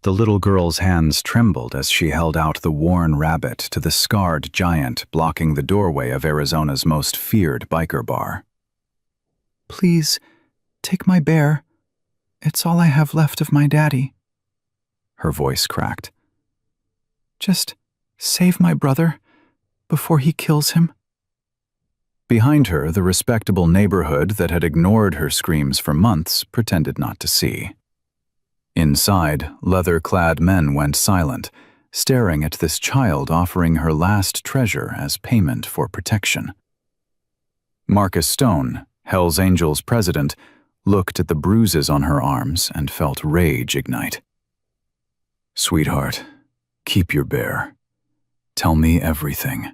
The little girl's hands trembled as she held out the worn rabbit to the scarred giant blocking the doorway of Arizona's most feared biker bar. "Please, take my bear. It's all I have left of my daddy." Her voice cracked. "Just save my brother before he kills him." Behind her, the respectable neighborhood that had ignored her screams for months pretended not to see. Inside, leather-clad men went silent, staring at this child offering her last treasure as payment for protection. Marcus Stone, Hell's Angels president, looked at the bruises on her arms and felt rage ignite. "Sweetheart, keep your bear. Tell me everything."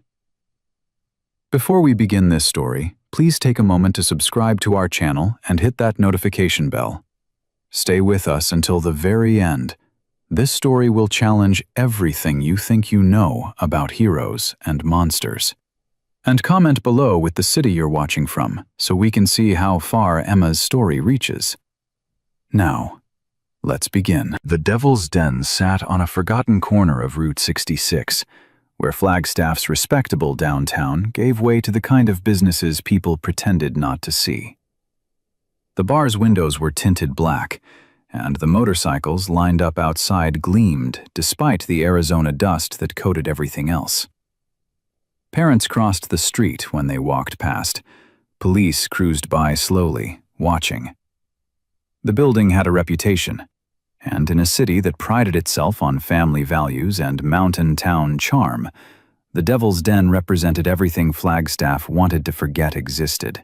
Before we begin this story, please take a moment to subscribe to our channel and hit that notification bell. Stay with us until the very end. This story will challenge everything you think you know about heroes and monsters. And comment below with the city you're watching from so we can see how far Emma's story reaches. Now, let's begin. The Devil's Den sat on a forgotten corner of Route 66, where Flagstaff's respectable downtown gave way to the kind of businesses people pretended not to see. The bar's windows were tinted black, and the motorcycles lined up outside gleamed despite the Arizona dust that coated everything else. Parents crossed the street when they walked past. Police cruised by slowly, watching. The building had a reputation, and in a city that prided itself on family values and mountain town charm, the Devil's Den represented everything Flagstaff wanted to forget existed.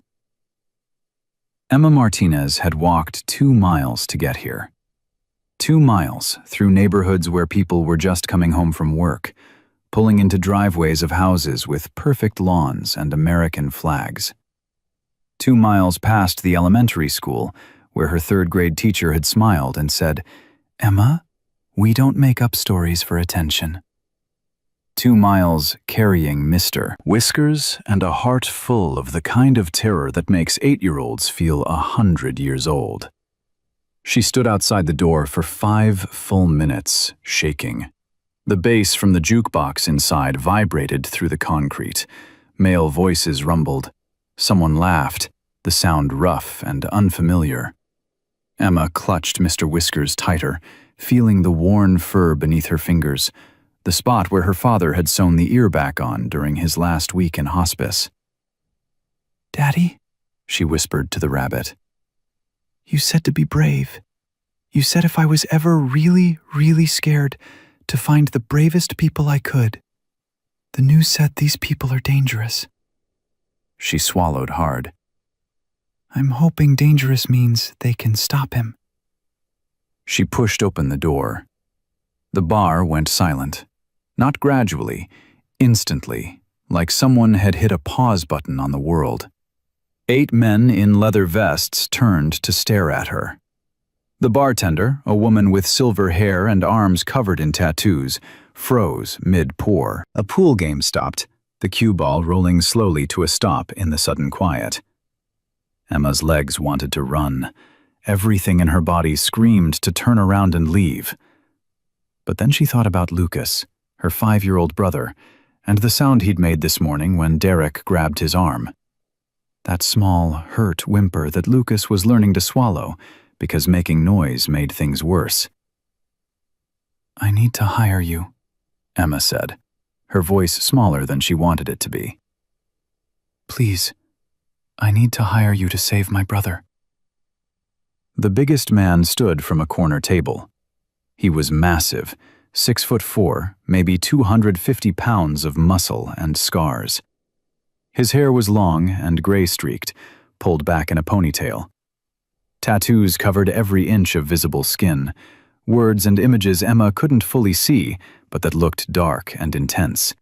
Emma Martinez had walked 2 miles to get here. 2 miles through neighborhoods where people were just coming home from work, pulling into driveways of houses with perfect lawns and American flags. 2 miles past the elementary school, where her 3rd-grade teacher had smiled and said, "Emma, we don't make up stories for attention." 2 miles carrying Mr. Whiskers and a heart full of the kind of terror that makes 8-year-olds feel 100 years old. She stood outside the door for 5 full minutes, shaking. The bass from the jukebox inside vibrated through the concrete. Male voices rumbled. Someone laughed, the sound rough and unfamiliar. Emma clutched Mr. Whiskers tighter, feeling the worn fur beneath her fingers, the spot where her father had sewn the ear back on during his last week in hospice. "Daddy," she whispered to the rabbit. "You said to be brave. You said if I was ever really, really scared, to find the bravest people I could. The news said these people are dangerous." She swallowed hard. "I'm hoping dangerous means they can stop him." She pushed open the door. The bar went silent. Not gradually, instantly, like someone had hit a pause button on the world. 8 men in leather vests turned to stare at her. The bartender, a woman with silver hair and arms covered in tattoos, froze mid-pour. A pool game stopped, the cue ball rolling slowly to a stop in the sudden quiet. Emma's legs wanted to run. Everything in her body screamed to turn around and leave. But then she thought about Lucas, her 5-year-old brother, and the sound he'd made this morning when Derek grabbed his arm. That small, hurt whimper that Lucas was learning to swallow because making noise made things worse. "I need to hire you," Emma said, her voice smaller than she wanted it to be. "Please, I need to hire you to save my brother." The biggest man stood from a corner table. He was massive, 6'4", maybe 250 pounds of muscle and scars. His hair was long and gray-streaked, pulled back in a ponytail. Tattoos covered every inch of visible skin, words and images Emma couldn't fully see, but that looked dark and intense.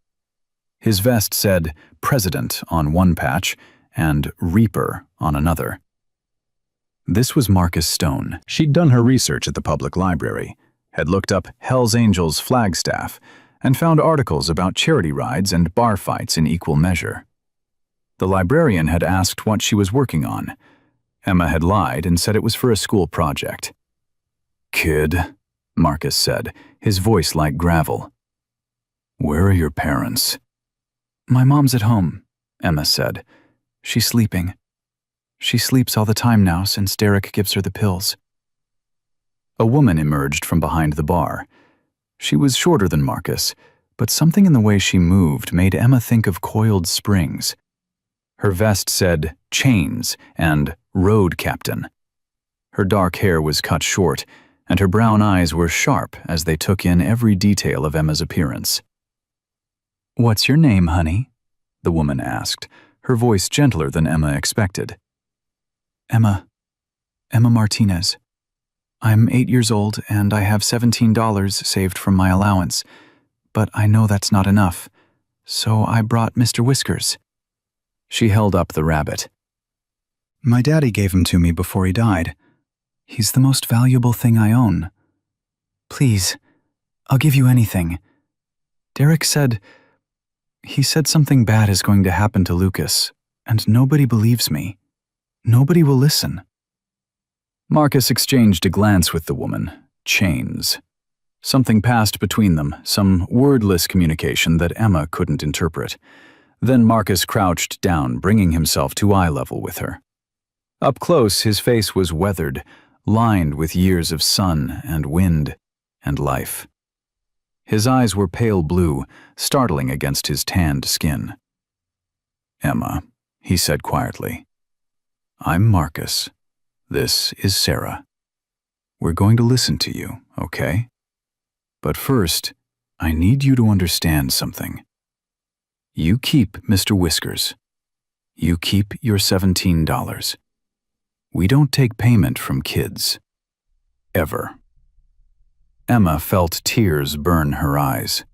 His vest said President on one patch and Reaper on another. This was Marcus Stone. She'd done her research at the public library, had looked up Hell's Angels Flagstaff, and found articles about charity rides and bar fights in equal measure. The librarian had asked what she was working on. Emma had lied and said it was for a school project. "Kid," Marcus said, his voice like gravel. "Where are your parents?" "My mom's at home," Emma said. "She's sleeping. She sleeps all the time now since Derek gives her the pills." A woman emerged from behind the bar. She was shorter than Marcus, but something in the way she moved made Emma think of coiled springs. Her vest said "Chains" and "Road Captain." Her dark hair was cut short, and her brown eyes were sharp as they took in every detail of Emma's appearance. "What's your name, honey?" the woman asked, her voice gentler than Emma expected. Emma Martinez. I'm 8 years old and I have $17 saved from my allowance, but I know that's not enough, so I brought Mr. Whiskers." She held up the rabbit. "My daddy gave him to me before he died. He's the most valuable thing I own. Please, I'll give you anything. Derek said something bad is going to happen to Lucas, and nobody believes me. Nobody will listen." Marcus exchanged a glance with the woman. Chains. Something passed between them, some wordless communication that Emma couldn't interpret. Then Marcus crouched down, bringing himself to eye level with her. Up close, his face was weathered, lined with years of sun and wind and life. His eyes were pale blue, startling against his tanned skin. "Emma," he said quietly. "I'm Marcus. This is Sarah. We're going to listen to you, okay? But first, I need you to understand something. You keep Mr. Whiskers. You keep your $17. We don't take payment from kids. Ever." Emma felt tears burn her eyes.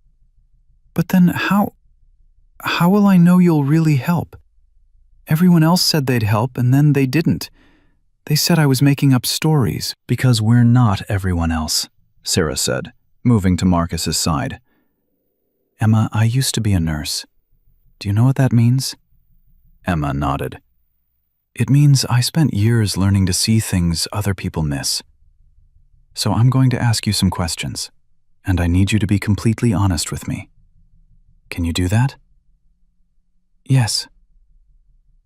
"But then how will I know you'll really help? Everyone else said they'd help and then they didn't. They said I was making up stories." "Because we're not everyone else," Sarah said, moving to Marcus's side. "Emma, I used to be a nurse. Do you know what that means?" Emma nodded. "It means I spent years learning to see things other people miss. So I'm going to ask you some questions, and I need you to be completely honest with me. Can you do that?" "Yes."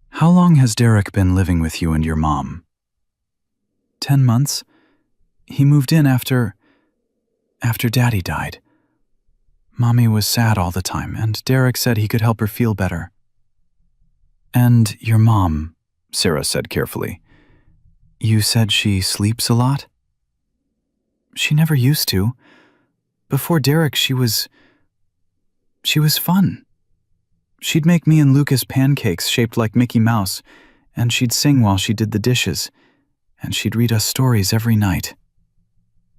"How long has Derek been living with you and your mom?" 10 months. He moved in after Daddy died. Mommy was sad all the time, and Derek said he could help her feel better." "And your mom," Sarah said carefully. "You said she sleeps a lot?" "She never used to. Before Derek, she was fun. She'd make me and Lucas pancakes shaped like Mickey Mouse, and she'd sing while she did the dishes, and she'd read us stories every night."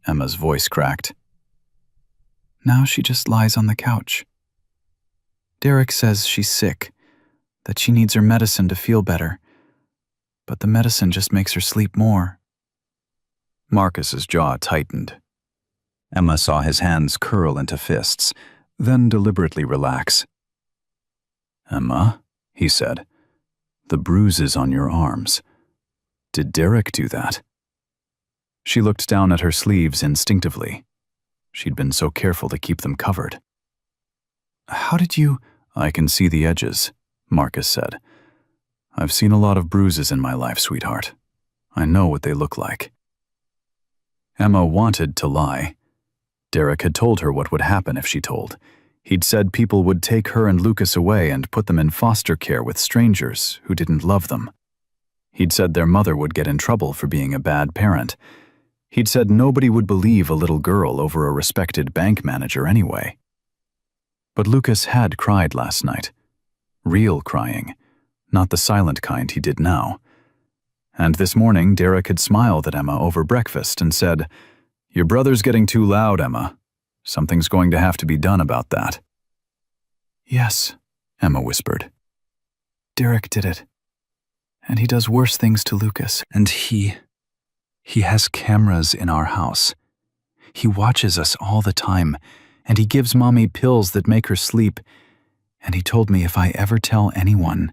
Emma's voice cracked. "Now she just lies on the couch. Derek says she's sick, that she needs her medicine to feel better, but the medicine just makes her sleep more." Marcus's jaw tightened. Emma saw his hands curl into fists, then deliberately relax. "Emma," he said, "the bruises on your arms. Did Derek do that?" She looked down at her sleeves instinctively. She'd been so careful to keep them covered. "How did you—" "I can see the edges," Marcus said. "I've seen a lot of bruises in my life, sweetheart. I know what they look like." Emma wanted to lie. Derek had told her what would happen if she told. He'd said people would take her and Lucas away and put them in foster care with strangers who didn't love them. He'd said their mother would get in trouble for being a bad parent. He'd said nobody would believe a little girl over a respected bank manager anyway. But Lucas had cried last night. Real crying, not the silent kind he did now. And this morning, Derek had smiled at Emma over breakfast and said, "Your brother's getting too loud, Emma. Something's going to have to be done about that." "Yes," Emma whispered. "Derek did it. And he does worse things to Lucas. And he has cameras in our house. He watches us all the time, and he gives Mommy pills that make her sleep. And he told me if I ever tell anyone,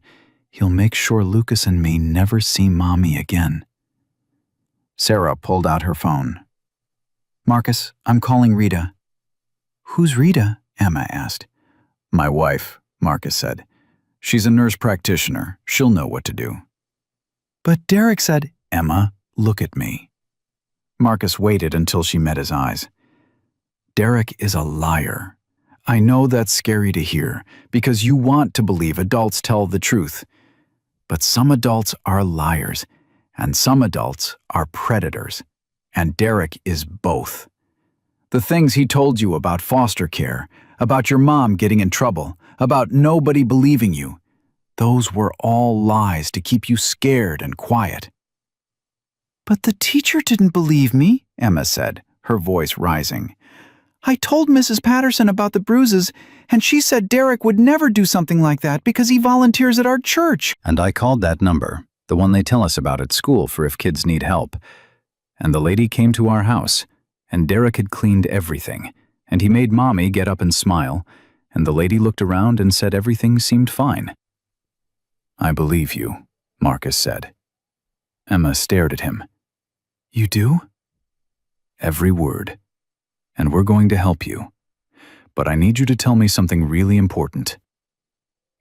he'll make sure Lucas and me never see Mommy again." Sarah pulled out her phone. Marcus, I'm calling Rita. Who's Rita? Emma asked. My wife, Marcus said. She's a nurse practitioner. She'll know what to do. But Derek said, Emma, look at me. Marcus waited until she met his eyes. Derek is a liar. I know that's scary to hear, because you want to believe adults tell the truth. But some adults are liars, and some adults are predators. And Derek is both. The things he told you about foster care, about your mom getting in trouble, about nobody believing you, those were all lies to keep you scared and quiet. But the teacher didn't believe me, Emma said, her voice rising. I told Mrs. Patterson about the bruises, and she said Derek would never do something like that because he volunteers at our church. And I called that number, the one they tell us about at school for if kids need help. And the lady came to our house, and Derek had cleaned everything, and he made Mommy get up and smile, and the lady looked around and said everything seemed fine. I believe you, Marcus said. Emma stared at him. You do? Every word. And we're going to help you. But I need you to tell me something really important.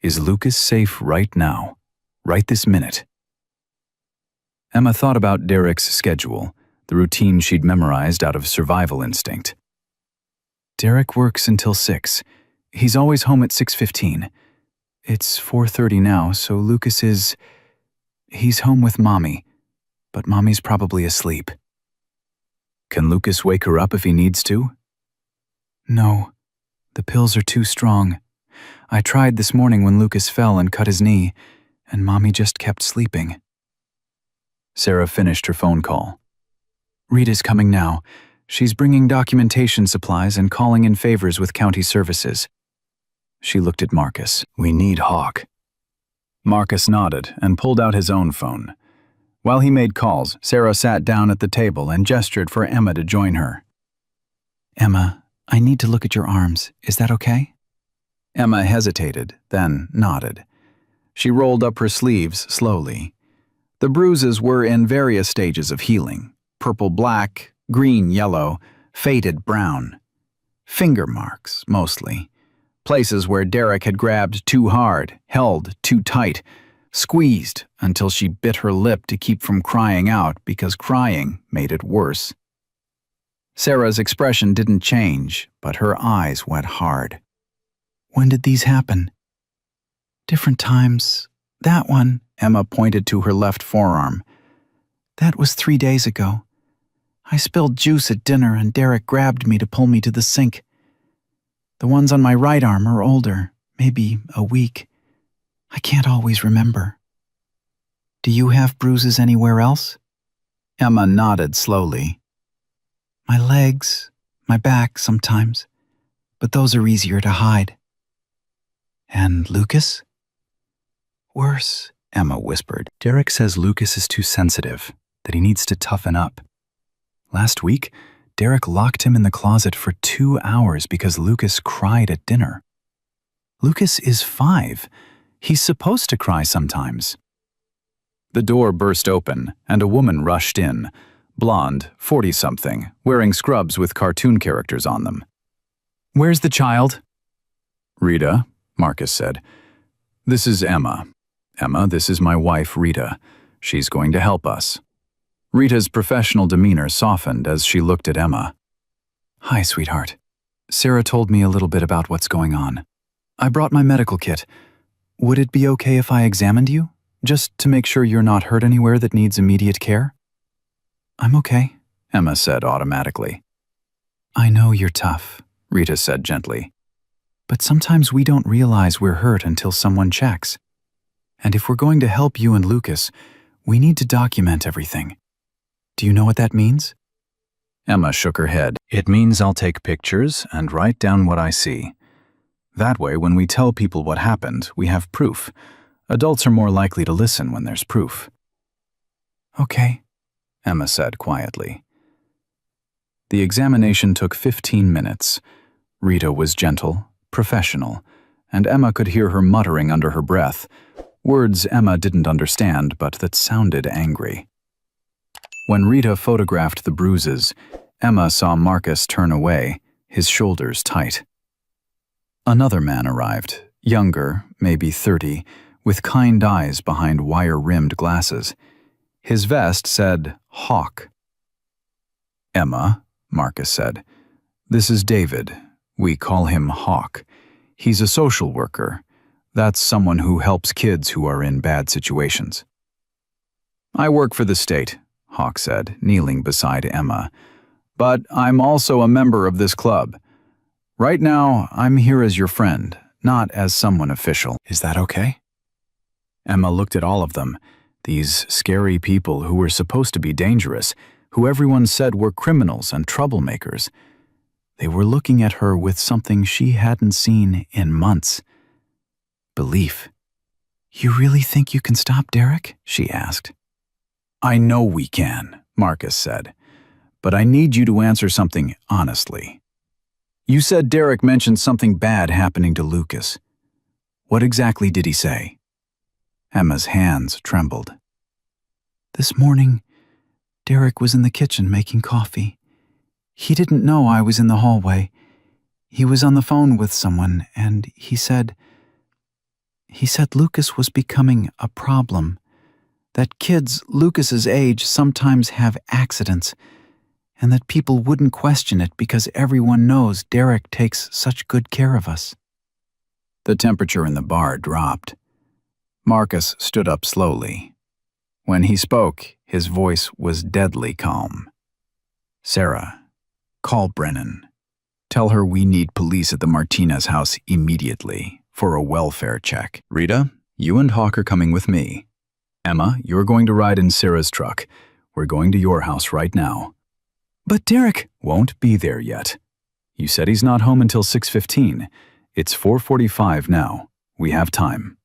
Is Lucas safe right now? Right this minute? Emma thought about Derek's schedule, the routine she'd memorized out of survival instinct. Derek works until 6. He's always home at 6:15. It's 4:30 now, so Lucas he's home with Mommy, but Mommy's probably asleep. Can Lucas wake her up if he needs to? No, the pills are too strong. I tried this morning when Lucas fell and cut his knee, and Mommy just kept sleeping. Sarah finished her phone call. Rita's coming now. She's bringing documentation supplies and calling in favors with county services. She looked at Marcus. We need Hawk. Marcus nodded and pulled out his own phone. While he made calls, Sarah sat down at the table and gestured for Emma to join her. Emma, I need to look at your arms. Is that okay? Emma hesitated, then nodded. She rolled up her sleeves slowly. The bruises were in various stages of healing: purple-black, green-yellow, faded brown. Finger marks, mostly. Places where Derek had grabbed too hard, held too tight, squeezed until she bit her lip to keep from crying out because crying made it worse. Sarah's expression didn't change, but her eyes went hard. When did these happen? Different times. That one, Emma pointed to her left forearm. That was 3 days ago. I spilled juice at dinner and Derek grabbed me to pull me to the sink. The ones on my right arm are older, maybe a week. I can't always remember. Do you have bruises anywhere else? Emma nodded slowly. My legs, my back sometimes, but those are easier to hide. And Lucas? Worse, Emma whispered. Derek says Lucas is too sensitive, that he needs to toughen up. Last week, Derek locked him in the closet for 2 hours because Lucas cried at dinner. Lucas is 5. He's supposed to cry sometimes. The door burst open, and a woman rushed in, blonde, 40-something, wearing scrubs with cartoon characters on them. Where's the child? Rita, Marcus said. This is Emma. Emma, this is my wife, Rita. She's going to help us. Rita's professional demeanor softened as she looked at Emma. Hi, sweetheart. Sarah told me a little bit about what's going on. I brought my medical kit. Would it be okay if I examined you? Just to make sure you're not hurt anywhere that needs immediate care? I'm okay, Emma said automatically. I know you're tough, Rita said gently. But sometimes we don't realize we're hurt until someone checks. And if we're going to help you and Lucas, we need to document everything. Do you know what that means? Emma shook her head. It means I'll take pictures and write down what I see. That way, when we tell people what happened, we have proof. Adults are more likely to listen when there's proof. Okay, Emma said quietly. The examination took 15 minutes. Rita was gentle, professional, and Emma could hear her muttering under her breath, words Emma didn't understand but that sounded angry. When Rita photographed the bruises, Emma saw Marcus turn away, his shoulders tight. Another man arrived, younger, maybe 30, with kind eyes behind wire-rimmed glasses. His vest said, Hawk. Emma, Marcus said, this is David. We call him Hawk. He's a social worker. That's someone who helps kids who are in bad situations. I work for the state, Hawk said, kneeling beside Emma. But I'm also a member of this club. Right now, I'm here as your friend, not as someone official. Is that okay? Emma looked at all of them, these scary people who were supposed to be dangerous, who everyone said were criminals and troublemakers. They were looking at her with something she hadn't seen in months. Belief. You really think you can stop Derek? She asked. I know we can, Marcus said, but I need you to answer something honestly. You said Derek mentioned something bad happening to Lucas. What exactly did he say? Emma's hands trembled. This morning, Derek was in the kitchen making coffee. He didn't know I was in the hallway. He was on the phone with someone, and he said Lucas was becoming a problem. That kids Lucas's age sometimes have accidents, and that people wouldn't question it because everyone knows Derek takes such good care of us. The temperature in the bar dropped. Marcus stood up slowly. When he spoke, his voice was deadly calm. Sarah, call Brennan. Tell her we need police at the Martinez house immediately for a welfare check. Rita, you and Hawk are coming with me. Emma, you're going to ride in Sarah's truck. We're going to your house right now. But Derek won't be there yet. You said he's not home until 6:15. It's 4:45 now. We have time.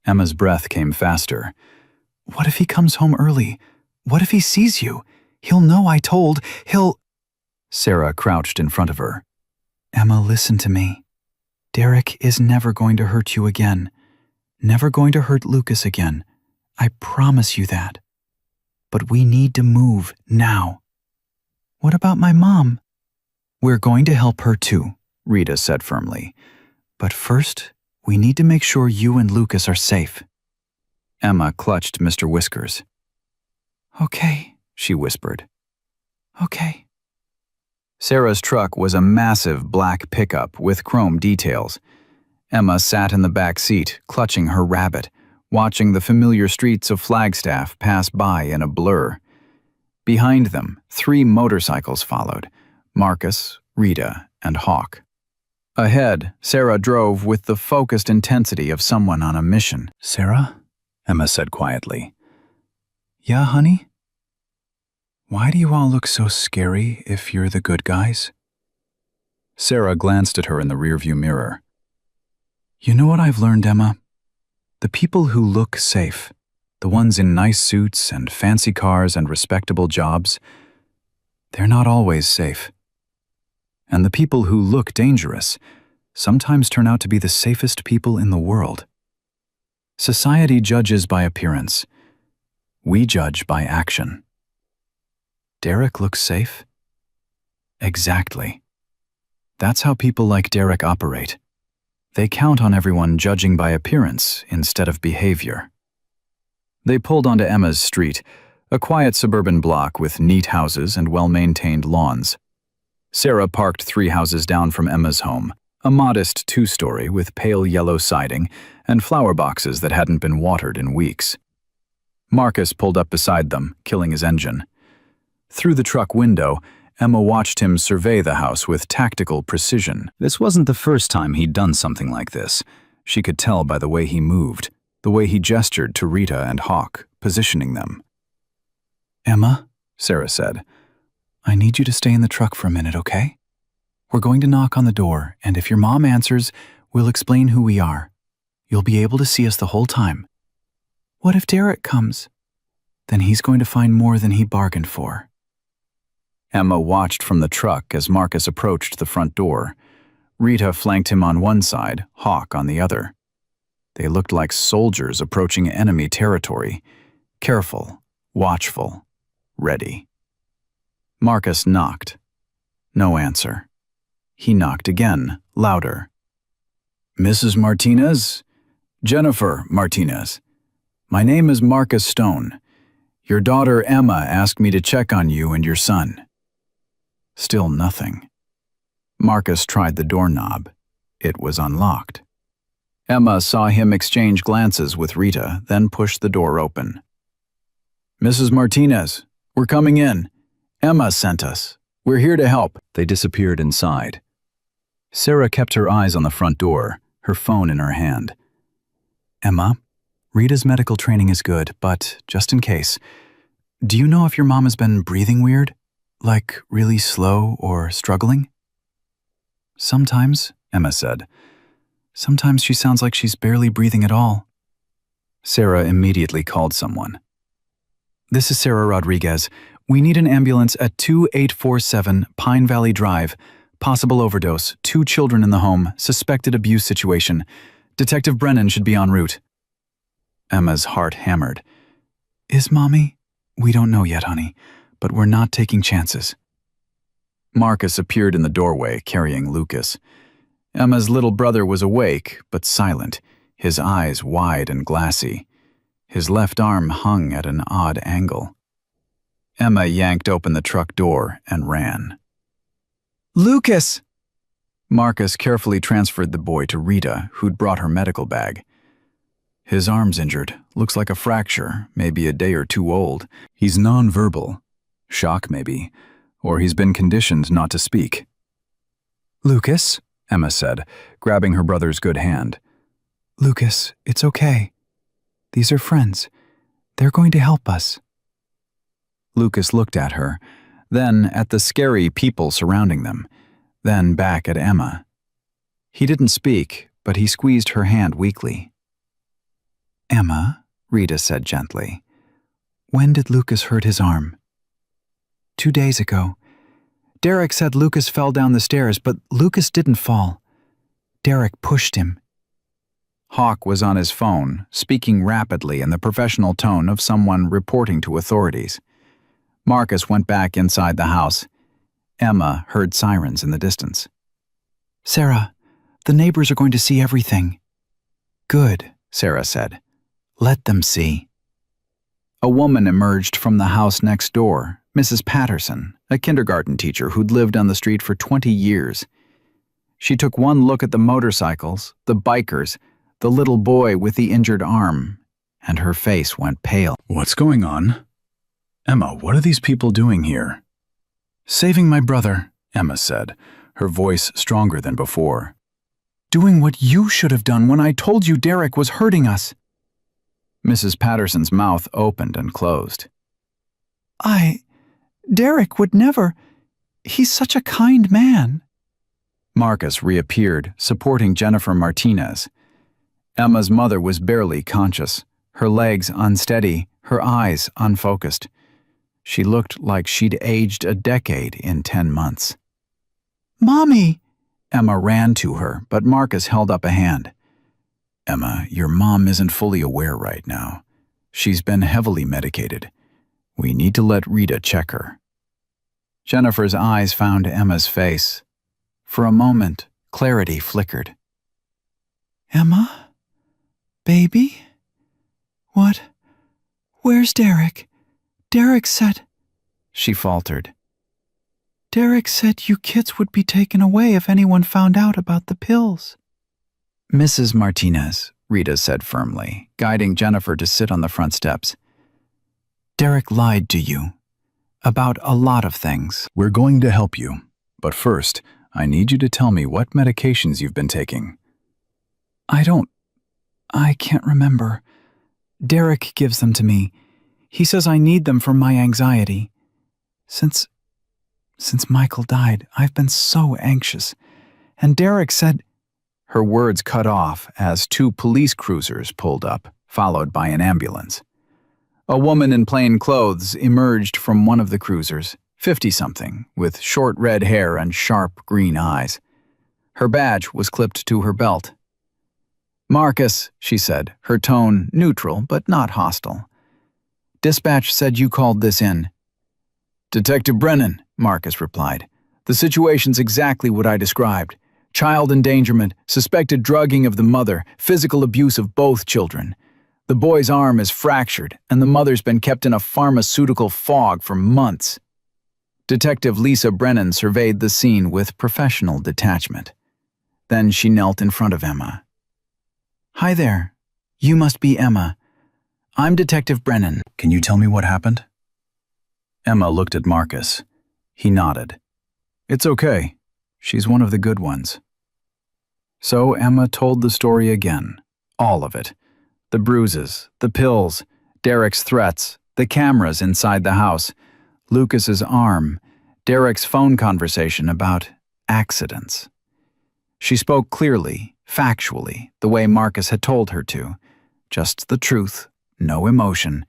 Emma's breath came faster. What if he comes home early? What if he sees you? He'll know I told. Sarah crouched in front of her. Emma, listen to me. Derek is never going to hurt you again. Never going to hurt Lucas again. I promise you that. But we need to move now. What about my mom? We're going to help her too, Rita said firmly. But first, we need to make sure you and Lucas are safe. Emma clutched Mr. Whiskers. Okay, she whispered. Okay. Sarah's truck was a massive black pickup with chrome details. Emma sat in the back seat, clutching her rabbit, watching the familiar streets of Flagstaff pass by in a blur. Behind them, 3 motorcycles followed, Marcus, Rita, and Hawk. Ahead, Sarah drove with the focused intensity of someone on a mission. Sarah? Emma said quietly. Yeah, honey? Why do you all look so scary if you're the good guys? Sarah glanced at her in the rearview mirror. You know what I've learned, Emma? The people who look safe, the ones in nice suits and fancy cars and respectable jobs, they're not always safe. And the people who look dangerous sometimes turn out to be the safest people in the world. Society judges by appearance. We judge by action. Derek looks safe? Exactly. That's how people like Derek operate. They count on everyone judging by appearance instead of behavior. They pulled onto Emma's street, a quiet suburban block with neat houses and well-maintained lawns. Sarah parked 3 houses down from Emma's home, a modest 2-story with pale yellow siding and flower boxes that hadn't been watered in weeks. Marcus pulled up beside them, killing his engine. Through the truck window, Emma watched him survey the house with tactical precision. This wasn't the first time he'd done something like this. She could tell by the way he moved, the way he gestured to Rita and Hawk, positioning them. Emma, Sarah said, I need you to stay in the truck for a minute, okay? We're going to knock on the door, and if your mom answers, we'll explain who we are. You'll be able to see us the whole time. What if Derek comes? Then he's going to find more than he bargained for. Emma watched from the truck as Marcus approached the front door. Rita flanked him on one side, Hawk on the other. They looked like soldiers approaching enemy territory, careful, watchful, ready. Marcus knocked. No answer. He knocked again, louder. Mrs. Martinez? Jennifer Martinez. My name is Marcus Stone. Your daughter Emma asked me to check on you and your son. Still nothing. Marcus tried the doorknob. It was unlocked. Emma saw him exchange glances with Rita, then pushed the door open. Mrs. Martinez, we're coming in. Emma sent us. We're here to help. They disappeared inside. Sarah kept her eyes on the front door, her phone in her hand. Emma, Rita's medical training is good, but just in case, do you know if your mom has been breathing weird? Like really slow or struggling? Sometimes, Emma said. Sometimes she sounds like she's barely breathing at all. Sarah immediately called someone. This is Sarah Rodriguez. We need an ambulance at 2847 Pine Valley Drive. Possible overdose, 2 children in the home, suspected abuse situation. Detective Brennan should be en route. Emma's heart hammered. Is Mommy? We don't know yet, honey, but we're not taking chances. Marcus appeared in the doorway, carrying Lucas. Emma's little brother was awake, but silent, his eyes wide and glassy. His left arm hung at an odd angle. Emma yanked open the truck door and ran. Lucas! Marcus carefully transferred the boy to Rita, who'd brought her medical bag. His arm's injured, looks like a fracture, maybe a day or 2 old. He's nonverbal. Shock, maybe. Or he's been conditioned not to speak. Lucas, Emma said, grabbing her brother's good hand. Lucas, it's okay. These are friends. They're going to help us. Lucas looked at her, then at the scary people surrounding them, then back at Emma. He didn't speak, but he squeezed her hand weakly. Emma, Rita said gently, when did Lucas hurt his arm? 2 days ago. Derek said Lucas fell down the stairs, but Lucas didn't fall. Derek pushed him. Hawk was on his phone, speaking rapidly in the professional tone of someone reporting to authorities. Marcus went back inside the house. Emma heard sirens in the distance. Sarah, the neighbors are going to see everything. Good, Sarah said. Let them see. A woman emerged from the house next door, Mrs. Patterson, a kindergarten teacher who'd lived on the street for 20 years. She took one look at the motorcycles, the bikers, the little boy with the injured arm, and her face went pale. What's going on? Emma, what are these people doing here? Saving my brother, Emma said, her voice stronger than before. Doing what you should have done when I told you Derek was hurting us. Mrs. Patterson's mouth opened and closed. Derek would never. He's such a kind man. Marcus reappeared, supporting Jennifer Martinez. Emma's mother was barely conscious, her legs unsteady, her eyes unfocused. She looked like she'd aged a decade in 10 months. Mommy! Emma ran to her, but Marcus held up a hand. Emma, your mom isn't fully aware right now. She's been heavily medicated. We need to let Rita check her. Jennifer's eyes found Emma's face. For a moment, clarity flickered. Emma? Baby? What? Where's Derek? Derek said... She faltered. Derek said you kids would be taken away if anyone found out about the pills. Mrs. Martinez, Rita said firmly, guiding Jennifer to sit on the front steps. Derek lied to you. About a lot of things. We're going to help you. But first, I need you to tell me what medications you've been taking. I can't remember. Derek gives them to me. He says I need them for my anxiety. Since Michael died, I've been so anxious. And Derek said... Her words cut off as 2 police cruisers pulled up, followed by an ambulance. A woman in plain clothes emerged from one of the cruisers, 50-something, with short red hair and sharp green eyes. Her badge was clipped to her belt. Marcus, she said, her tone neutral but not hostile. Dispatch said you called this in. Detective Brennan, Marcus replied. "The situation's exactly what I described. Child endangerment, suspected drugging of the mother, physical abuse of both children. The boy's arm is fractured, and the mother's been kept in a pharmaceutical fog for months." Detective Lisa Brennan surveyed the scene with professional detachment. Then she knelt in front of Emma. "Hi there. You must be Emma. I'm Detective Brennan. Can you tell me what happened?" Emma looked at Marcus. He nodded. "It's okay. She's one of the good ones." So Emma told the story again. All of it. The bruises, the pills, Derek's threats, the cameras inside the house, Lucas's arm, Derek's phone conversation about accidents. She spoke clearly, factually, the way Marcus had told her to. Just the truth, no emotion,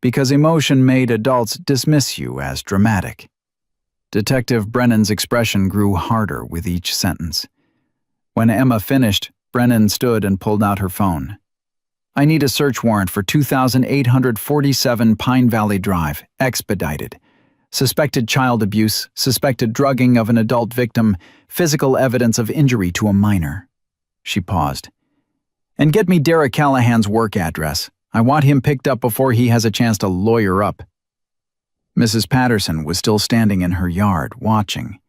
because emotion made adults dismiss you as dramatic. Detective Brennan's expression grew harder with each sentence. When Emma finished, Brennan stood and pulled out her phone. "I need a search warrant for 2847 Pine Valley Drive, expedited. Suspected child abuse, suspected drugging of an adult victim, physical evidence of injury to a minor." She paused. "And get me Derek Callahan's work address. I want him picked up before he has a chance to lawyer up." Mrs. Patterson was still standing in her yard, watching.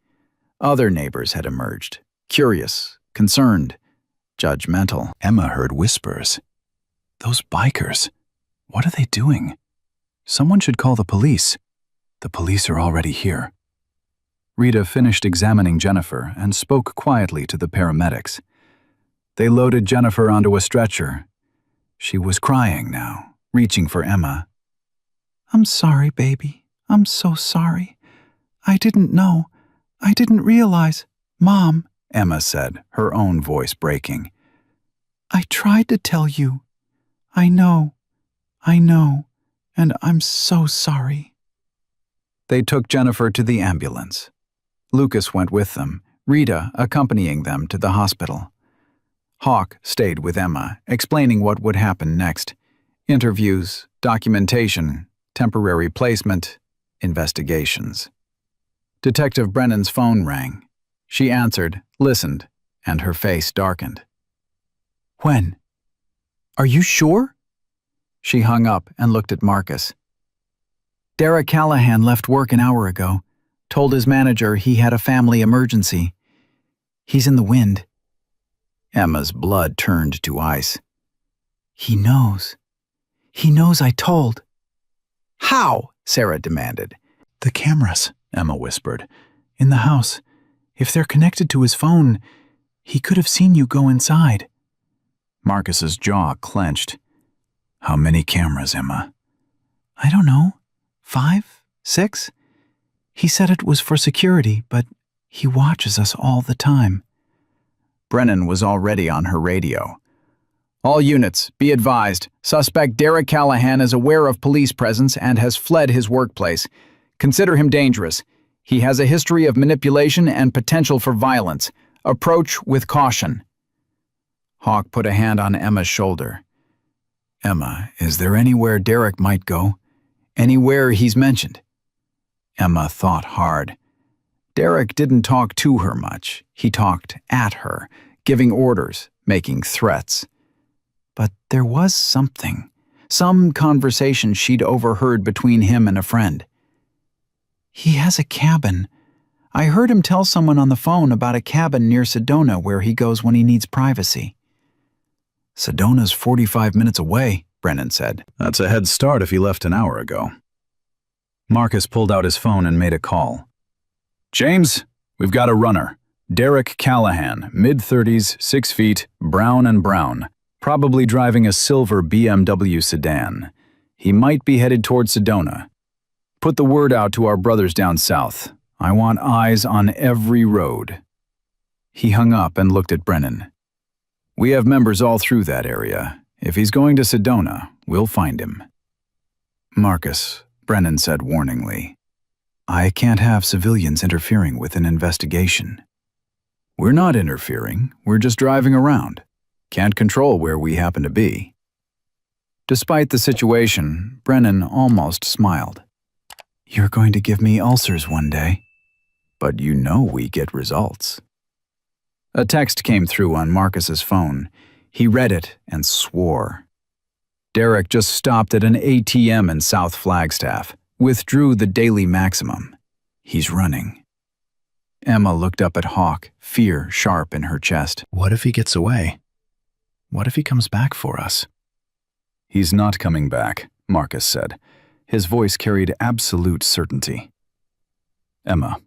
Other neighbors had emerged, curious, concerned, judgmental. Emma heard whispers. "Those bikers. What are they doing? Someone should call the police. The police are already here." Rita finished examining Jennifer and spoke quietly to the paramedics. They loaded Jennifer onto a stretcher. She was crying now, reaching for Emma. "I'm sorry, baby. I'm so sorry. I didn't know. I didn't realize." "Mom," Emma said, her own voice breaking. "I tried to tell you. I know, and I'm so sorry." They took Jennifer to the ambulance. Lucas went with them, Rita accompanying them to the hospital. Hawk stayed with Emma, explaining what would happen next. Interviews, documentation, temporary placement, investigations. Detective Brennan's phone rang. She answered, listened, and her face darkened. "When? Are you sure?" She hung up and looked at Marcus. "Derek Callahan left work an hour ago. Told his manager he had a family emergency. He's in the wind." Emma's blood turned to ice. He knows. He knows I told." "How?" Sarah demanded. "The cameras," Emma whispered. "In the house. If they're connected to his phone, he could have seen you go inside." Marcus's jaw clenched. "How many cameras, Emma?" "I don't know. 5? 6? He said it was for security, but he watches us all the time." Brennan was already on her radio. "All units, be advised. Suspect Derek Callahan is aware of police presence and has fled his workplace. Consider him dangerous. He has a history of manipulation and potential for violence. Approach with caution." Hawk put a hand on Emma's shoulder. "Emma, is there anywhere Derek might go? Anywhere he's mentioned?" Emma thought hard. Derek didn't talk to her much. He talked at her, giving orders, making threats. But there was something, some conversation she'd overheard between him and a friend. "He has a cabin. I heard him tell someone on the phone about a cabin near Sedona where he goes when he needs privacy." "Sedona's 45 minutes away," Brennan said. "That's a head start if he left an hour ago." Marcus pulled out his phone and made a call. "James, we've got a runner. Derek Callahan, mid-30s, 6 feet, brown and brown. Probably driving a silver BMW sedan. He might be headed toward Sedona. Put the word out to our brothers down south. I want eyes on every road." He hung up and looked at Brennan. "We have members all through that area. If he's going to Sedona, we'll find him." "Marcus," Brennan said warningly, "I can't have civilians interfering with an investigation." "We're not interfering. We're just driving around. Can't control where we happen to be." Despite the situation, Brennan almost smiled. "You're going to give me ulcers one day," But you know we get results. A text came through on Marcus's phone. He read it and swore. Derek just stopped at an ATM in South Flagstaff, withdrew the daily maximum. He's running. Emma looked up at Hawk, fear sharp in her chest. What if he gets away? What if he comes back for us? He's not coming back, Marcus said. His voice carried absolute certainty. Emma,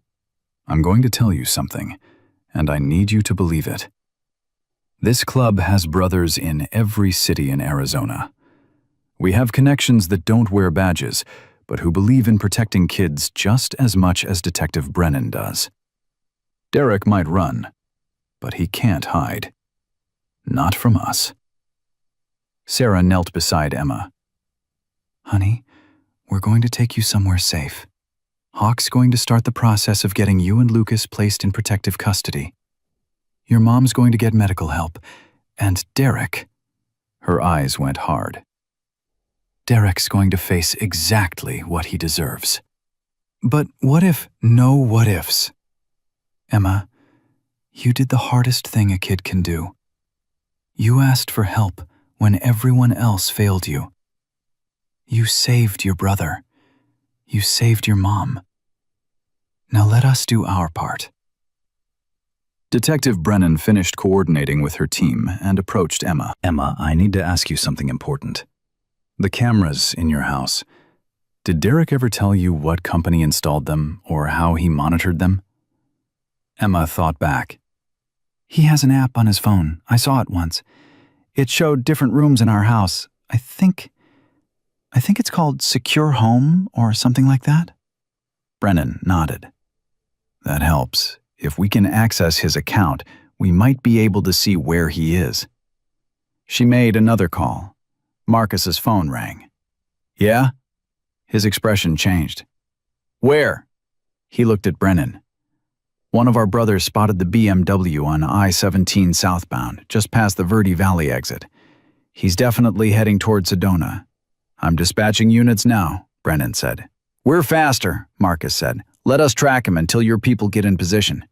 I'm going to tell you something, and I need you to believe it. This club has brothers in every city in Arizona. We have connections that don't wear badges, but who believe in protecting kids just as much as Detective Brennan does. Derek might run, but he can't hide. Not from us. Sarah knelt beside Emma. Honey, we're going to take you somewhere safe. Hawk's going to start the process of getting you and Lucas placed in protective custody. Your mom's going to get medical help, and Derek... Her eyes went hard. Derek's going to face exactly what he deserves. But what if no what ifs? Emma, you did the hardest thing a kid can do. You asked for help when everyone else failed you. You saved your brother. You saved your mom. Now let us do our part. Detective Brennan finished coordinating with her team and approached Emma. Emma, I need to ask you something important. The cameras in your house. Did Derek ever tell you what company installed them or how he monitored them? Emma thought back. He has an app on his phone. I saw it once. It showed different rooms in our house. I think it's called Secure Home or something like that. Brennan nodded. That helps. If we can access his account, we might be able to see where he is. She made another call. Marcus's phone rang. Yeah? His expression changed. Where? He looked at Brennan. One of our brothers spotted the BMW on I-17 southbound, just past the Verde Valley exit. He's definitely heading toward Sedona. I'm dispatching units now, Brennan said. We're faster, Marcus said. Let us track him until your people get in position.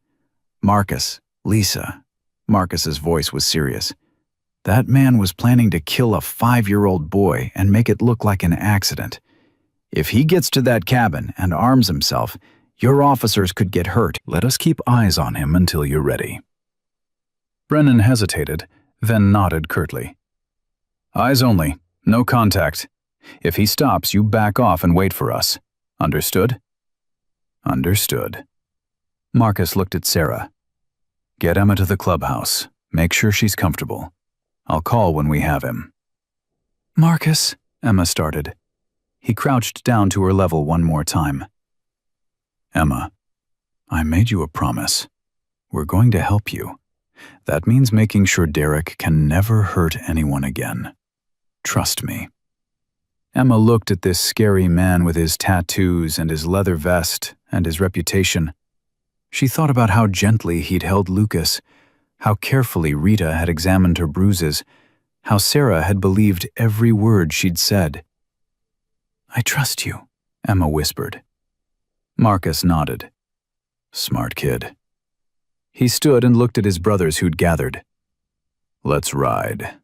Marcus, Lisa. Marcus's voice was serious. That man was planning to kill a 5-year-old boy and make it look like an accident. If he gets to that cabin and arms himself, your officers could get hurt. Let us keep eyes on him until you're ready. Brennan hesitated, then nodded curtly. Eyes only, no contact. If he stops, you back off and wait for us. Understood? Understood. Marcus looked at Sarah. Get Emma to the clubhouse. Make sure she's comfortable. I'll call when we have him. Marcus, Emma started. He crouched down to her level one more time. Emma, I made you a promise. We're going to help you. That means making sure Derek can never hurt anyone again. Trust me. Emma looked at this scary man with his tattoos and his leather vest and his reputation. She thought about how gently he'd held Lucas, how carefully Rita had examined her bruises, how Sarah had believed every word she'd said. I trust you, Emma whispered. Marcus nodded. Smart kid. He stood and looked at his brothers who'd gathered. Let's ride.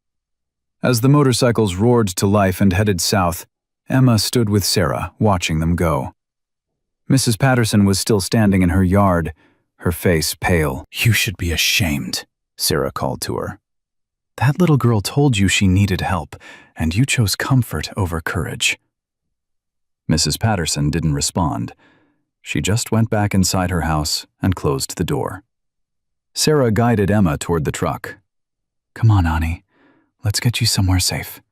As the motorcycles roared to life and headed south, Emma stood with Sarah, watching them go. Mrs. Patterson was still standing in her yard, her face pale. You should be ashamed, Sarah called to her. That little girl told you she needed help, and you chose comfort over courage. Mrs. Patterson didn't respond. She just went back inside her house and closed the door. Sarah guided Emma toward the truck. Come on, Annie. Let's get you somewhere safe.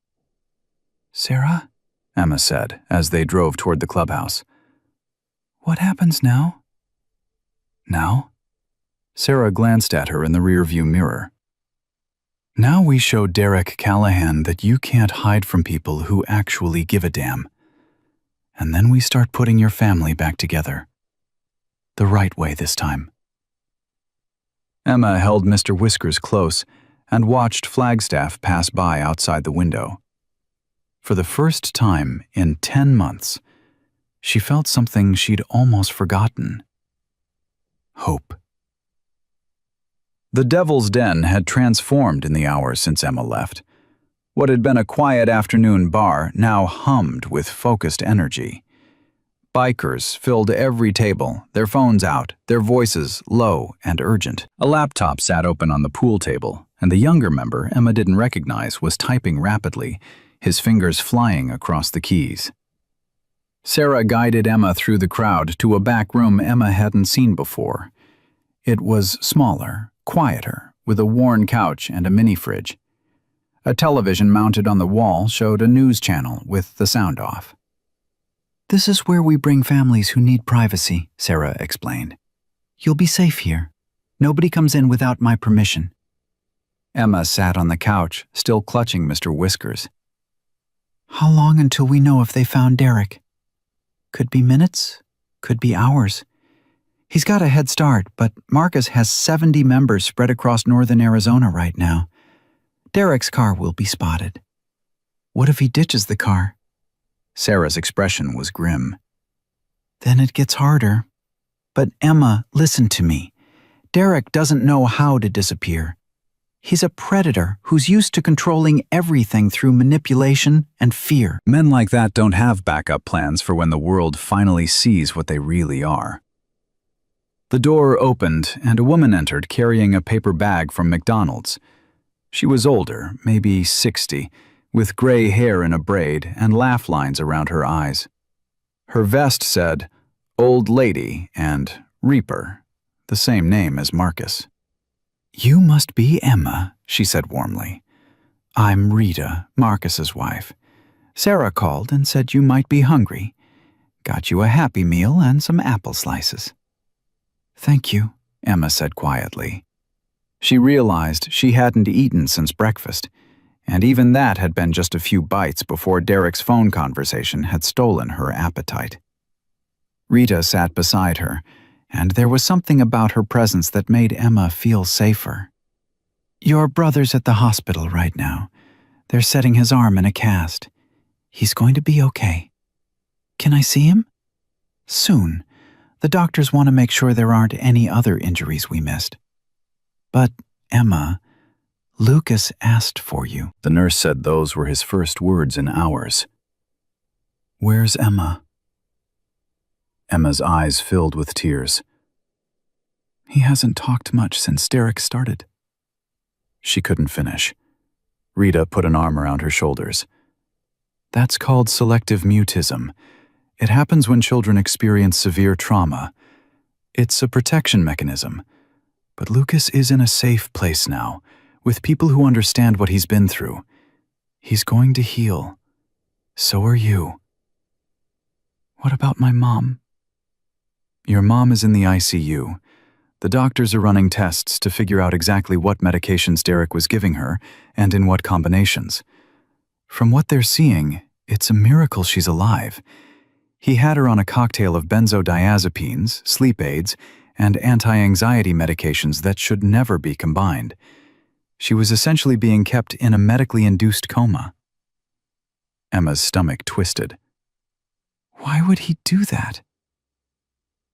Sarah? Emma said as they drove toward the clubhouse. What happens now? Now? Sarah glanced at her in the rearview mirror. Now we show Derek Callahan that you can't hide from people who actually give a damn. And then we start putting your family back together. The right way this time. Emma held Mr. Whiskers close and watched Flagstaff pass by outside the window. For the first time in 10 months, she felt something she'd almost forgotten. hope. The Devil's Den had transformed in the hours since Emma left. What had been a quiet afternoon bar now hummed with focused energy. Bikers filled every table, their phones out, their voices low and urgent. A laptop sat open on the pool table, and the younger member Emma didn't recognize was typing rapidly, his fingers flying across the keys. Sarah guided Emma through the crowd to a back room Emma hadn't seen before. It was smaller, quieter, with a worn couch and a mini-fridge. A television mounted on the wall showed a news channel with the sound off. "This is where we bring families who need privacy," Sarah explained. "You'll be safe here. Nobody comes in without my permission." Emma sat on the couch, still clutching Mr. Whiskers. "How long until we know if they found Derek?" "Could be minutes, could be hours. He's got a head start, but Marcus has 70 members spread across northern Arizona right now. Derek's car will be spotted. What if he ditches the car?" Sarah's expression was grim. "Then it gets harder. But Emma, listen to me. Derek doesn't know how to disappear. He's a predator who's used to controlling everything through manipulation and fear." Men like that don't have backup plans for when the world finally sees what they really are. The door opened and a woman entered carrying a paper bag from McDonald's. She was older, maybe 60, with gray hair in a braid and laugh lines around her eyes. Her vest said, "Old Lady" and "Reaper," the same name as Marcus. "You must be Emma," she said warmly. "I'm Rita, Marcus's wife. Sarah called and said you might be hungry. Got you a Happy Meal and some apple slices." "Thank you," Emma said quietly. She realized she hadn't eaten since breakfast, and even that had been just a few bites before Derek's phone conversation had stolen her appetite. Rita sat beside her, and there was something about her presence that made Emma feel safer. "Your brother's at the hospital right now. They're setting his arm in a cast. He's going to be okay. Can I see him?" "Soon. The doctors want to make sure there aren't any other injuries we missed." "But, Emma, Lucas asked for you." The nurse said those were his first words in hours. "Where's Emma?" Emma's eyes filled with tears. "He hasn't talked much since Derek started." She couldn't finish. Rita put an arm around her shoulders. "That's called selective mutism. It happens when children experience severe trauma. It's a protection mechanism. But Lucas is in a safe place now, with people who understand what he's been through. He's going to heal. So are you." "What about my mom?" "Your mom is in the ICU. The doctors are running tests to figure out exactly what medications Derek was giving her and in what combinations. From what they're seeing, it's a miracle she's alive. He had her on a cocktail of benzodiazepines, sleep aids, and anti-anxiety medications that should never be combined. She was essentially being kept in a medically induced coma." Emma's stomach twisted. "Why would he do that?"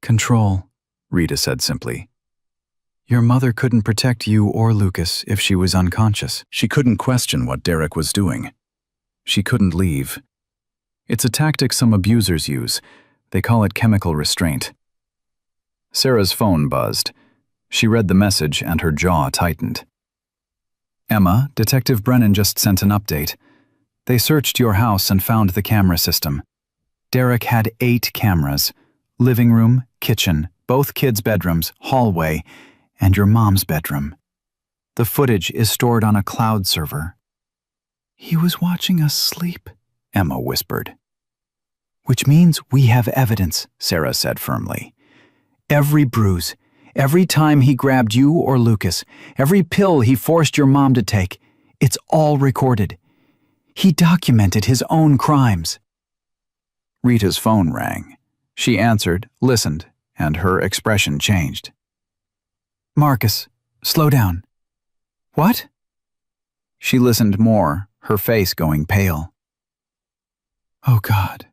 "Control," Rita said simply. "Your mother couldn't protect you or Lucas if she was unconscious." She couldn't question what Derek was doing. She couldn't leave. It's a tactic some abusers use. They call it chemical restraint. Sarah's phone buzzed. She read the message and her jaw tightened. "Emma, Detective Brennan just sent an update. They searched your house and found the camera system. Derek had 8 cameras. Living room, kitchen, both kids' bedrooms, hallway, and your mom's bedroom. The footage is stored on a cloud server." "He was watching us sleep," Emma whispered. "Which means we have evidence," Sarah said firmly. "Every bruise, every time he grabbed you or Lucas, every pill he forced your mom to take, it's all recorded. He documented his own crimes." Rita's phone rang. She answered, listened, and her expression changed. "Marcus, slow down." "What?" She listened more, her face going pale. "Oh, God.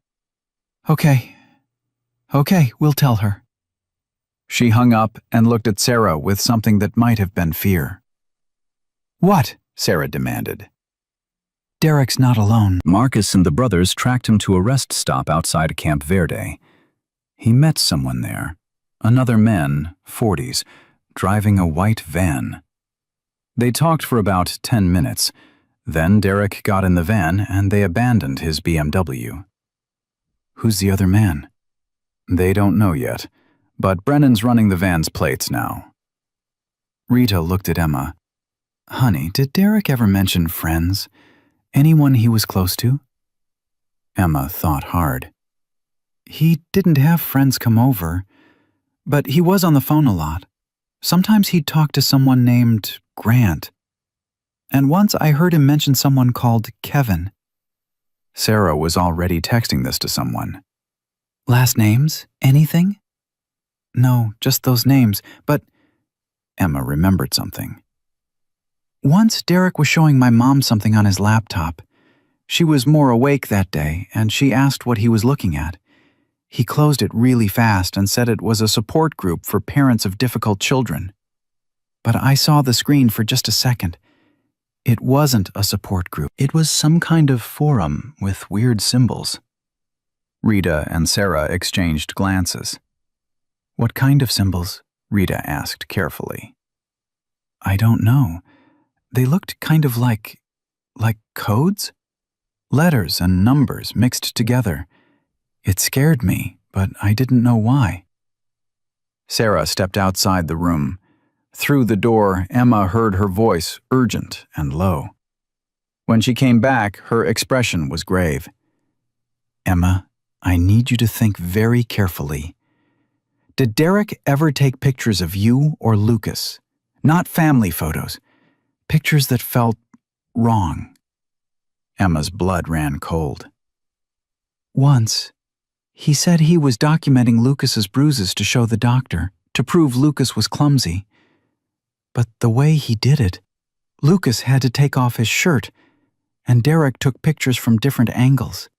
Okay, we'll tell her." She hung up and looked at Sarah with something that might have been fear. What? Sarah demanded. Derek's not alone. Marcus and the brothers tracked him to a rest stop outside Camp Verde. He met someone there, another man, 40s, driving a white van. They talked for about 10 minutes. Then Derek got in the van and they abandoned his BMW. Who's the other man? They don't know yet, but Brennan's running the van's plates now. Rita looked at Emma. Honey, did Derek ever mention friends? Anyone he was close to? Emma thought hard. He didn't have friends come over, but he was on the phone a lot. Sometimes he'd talk to someone named Grant. And once I heard him mention someone called Kevin. Sarah was already texting this to someone. Last names? Anything? No, just those names, but Emma remembered something. Once Derek was showing my mom something on his laptop. She was more awake that day, and she asked what he was looking at. He closed it really fast and said it was a support group for parents of difficult children. But I saw the screen for just a second. It wasn't a support group. It was some kind of forum with weird symbols. Rita and Sarah exchanged glances. What kind of symbols? Rita asked carefully. I don't know. They looked kind of like codes? Letters and numbers mixed together. It scared me, but I didn't know why. Sarah stepped outside the room. Through the door, Emma heard her voice urgent and low. When she came back, her expression was grave. Emma, I need you to think very carefully. Did Derek ever take pictures of you or Lucas? Not family photos. Pictures that felt wrong. Emma's blood ran cold. Once, he said he was documenting Lucas's bruises to show the doctor, to prove Lucas was clumsy. But the way he did it, Lucas had to take off his shirt, and Derek took pictures from different angles.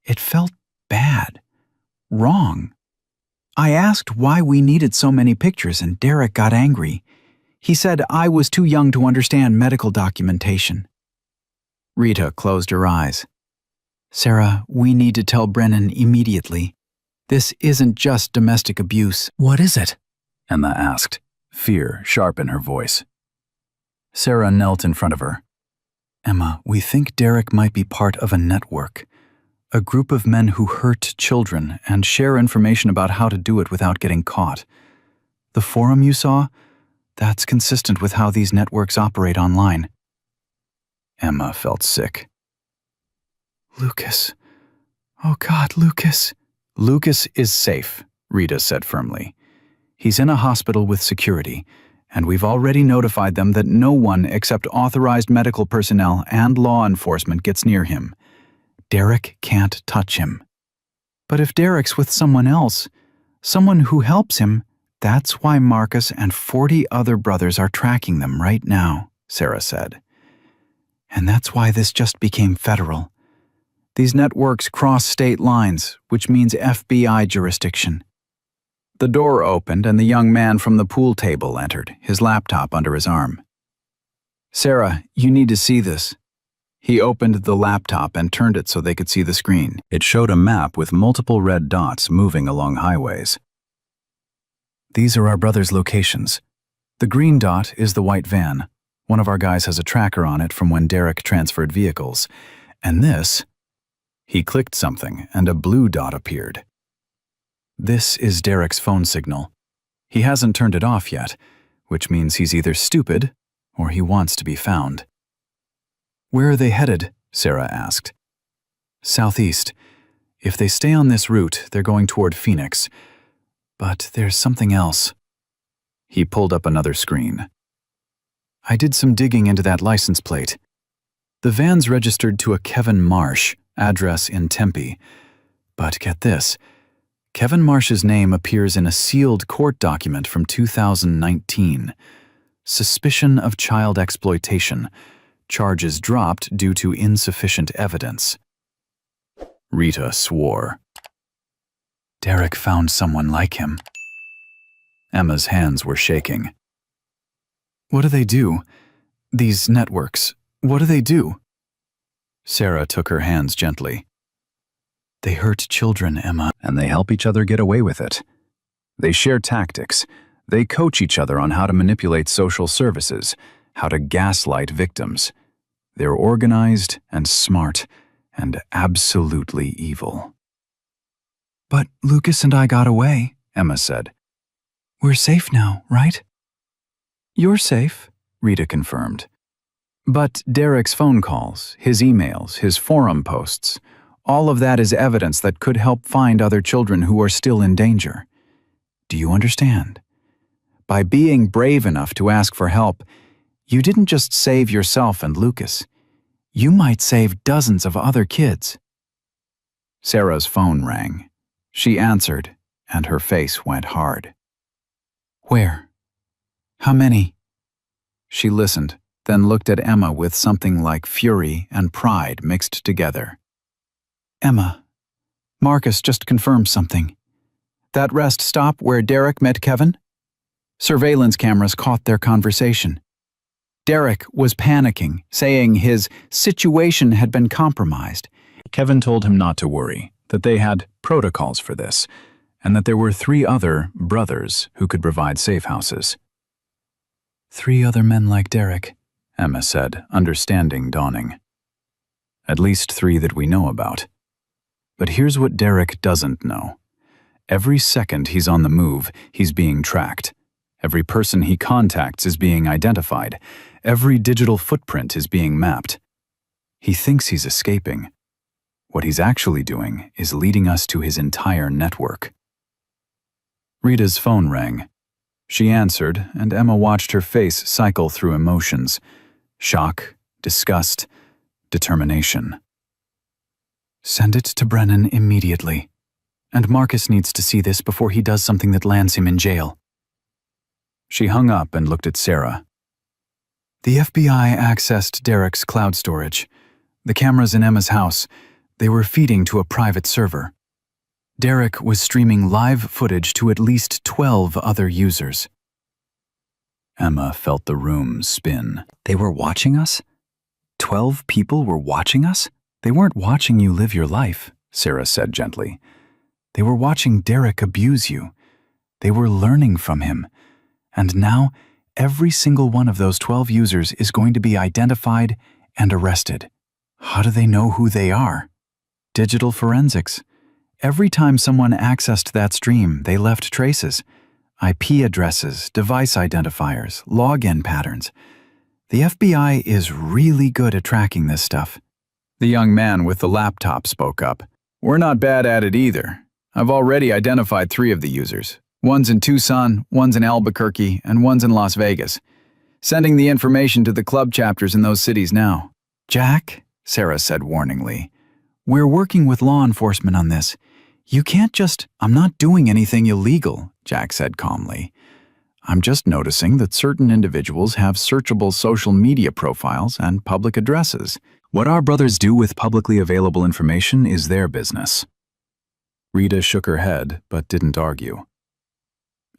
It felt bad, wrong. I asked why we needed so many pictures, and Derek got angry. He said I was too young to understand medical documentation. Rita closed her eyes. Sarah, we need to tell Brennan immediately. This isn't just domestic abuse. What is it? Emma asked, fear sharp in her voice. Sarah knelt in front of her. Emma, we think Derek might be part of a network. A group of men who hurt children and share information about how to do it without getting caught. The forum you saw? That's consistent with how these networks operate online. Emma felt sick. Lucas. Oh God, Lucas. Lucas is safe, Rita said firmly. He's in a hospital with security, and we've already notified them that no one except authorized medical personnel and law enforcement gets near him. Derek can't touch him. But if Derek's with someone else, someone who helps him, that's why Marcus and 40 other brothers are tracking them right now, Sarah said. And that's why this just became federal. These networks cross state lines, which means FBI jurisdiction. The door opened and the young man from the pool table entered, his laptop under his arm. Sarah, you need to see this. He opened the laptop and turned it so they could see the screen. It showed a map with multiple red dots moving along highways. These are our brothers' locations. The green dot is the white van. One of our guys has a tracker on it from when Derek transferred vehicles. And this... He clicked something and a blue dot appeared. This is Derek's phone signal. He hasn't turned it off yet, which means he's either stupid or he wants to be found. Where are they headed? Sarah asked. Southeast. If they stay on this route, they're going toward Phoenix. But there's something else. He pulled up another screen. I did some digging into that license plate. The van's registered to a Kevin Marsh, address in Tempe. But get this. Kevin Marsh's name appears in a sealed court document from 2019. Suspicion of child exploitation. Charges dropped due to insufficient evidence. Rita swore. Derek found someone like him. Emma's hands were shaking. What do they do? These networks, what do they do? Sarah took her hands gently. They hurt children, Emma. And they help each other get away with it. They share tactics. They coach each other on how to manipulate social services, how to gaslight victims. They're organized and smart and absolutely evil. But Lucas and I got away, Emma said. We're safe now, right? You're safe, Rita confirmed. But Derek's phone calls, his emails, his forum posts, all of that is evidence that could help find other children who are still in danger. Do you understand? By being brave enough to ask for help, you didn't just save yourself and Lucas. You might save dozens of other kids. Sarah's phone rang. She answered, and her face went hard. Where? How many? She listened, then looked at Emma with something like fury and pride mixed together. Emma, Marcus just confirmed something. That rest stop where Derek met Kevin? Surveillance cameras caught their conversation. Derek was panicking, saying his situation had been compromised. Kevin told him not to worry, that they had protocols for this, and that there were 3 other brothers who could provide safe houses. 3 other men like Derek, Emma said, understanding dawning. At least 3 that we know about. But here's what Derek doesn't know. Every second he's on the move, he's being tracked. Every person he contacts is being identified. Every digital footprint is being mapped. He thinks he's escaping. What he's actually doing is leading us to his entire network. Rita's phone rang. She answered, and Emma watched her face cycle through emotions. Shock, disgust, determination. Send it to Brennan immediately. And Marcus needs to see this before he does something that lands him in jail. She hung up and looked at Sarah. The FBI accessed Derek's cloud storage. The cameras in Emma's house, they were feeding to a private server. Derek was streaming live footage to at least 12 other users. Emma felt the room spin. They were watching us? 12 people were watching us? They weren't watching you live your life, Sarah said gently. They were watching Derek abuse you. They were learning from him. And now, every single one of those 12 users is going to be identified and arrested. How do they know who they are? Digital forensics. Every time someone accessed that stream, they left traces. IP addresses, device identifiers, login patterns. The FBI is really good at tracking this stuff. The young man with the laptop spoke up. We're not bad at it either. I've already identified 3 of the users. One's in Tucson, one's in Albuquerque, and one's in Las Vegas. Sending the information to the club chapters in those cities now. Jack, Sarah said warningly, we're working with law enforcement on this. You can't just— I'm not doing anything illegal, Jack said calmly. I'm just noticing that certain individuals have searchable social media profiles and public addresses. What our brothers do with publicly available information is their business. Rita shook her head, but didn't argue.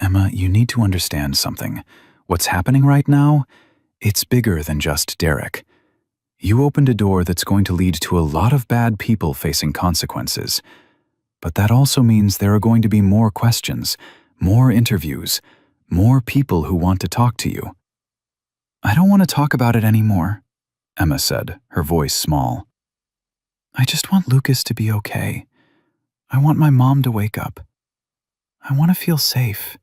Emma, you need to understand something. What's happening right now? It's bigger than just Derek. You opened a door that's going to lead to a lot of bad people facing consequences. But that also means there are going to be more questions, more interviews, more people who want to talk to you. I don't want to talk about it anymore, Emma said, her voice small. I just want Lucas to be okay. I want my mom to wake up. I want to feel safe.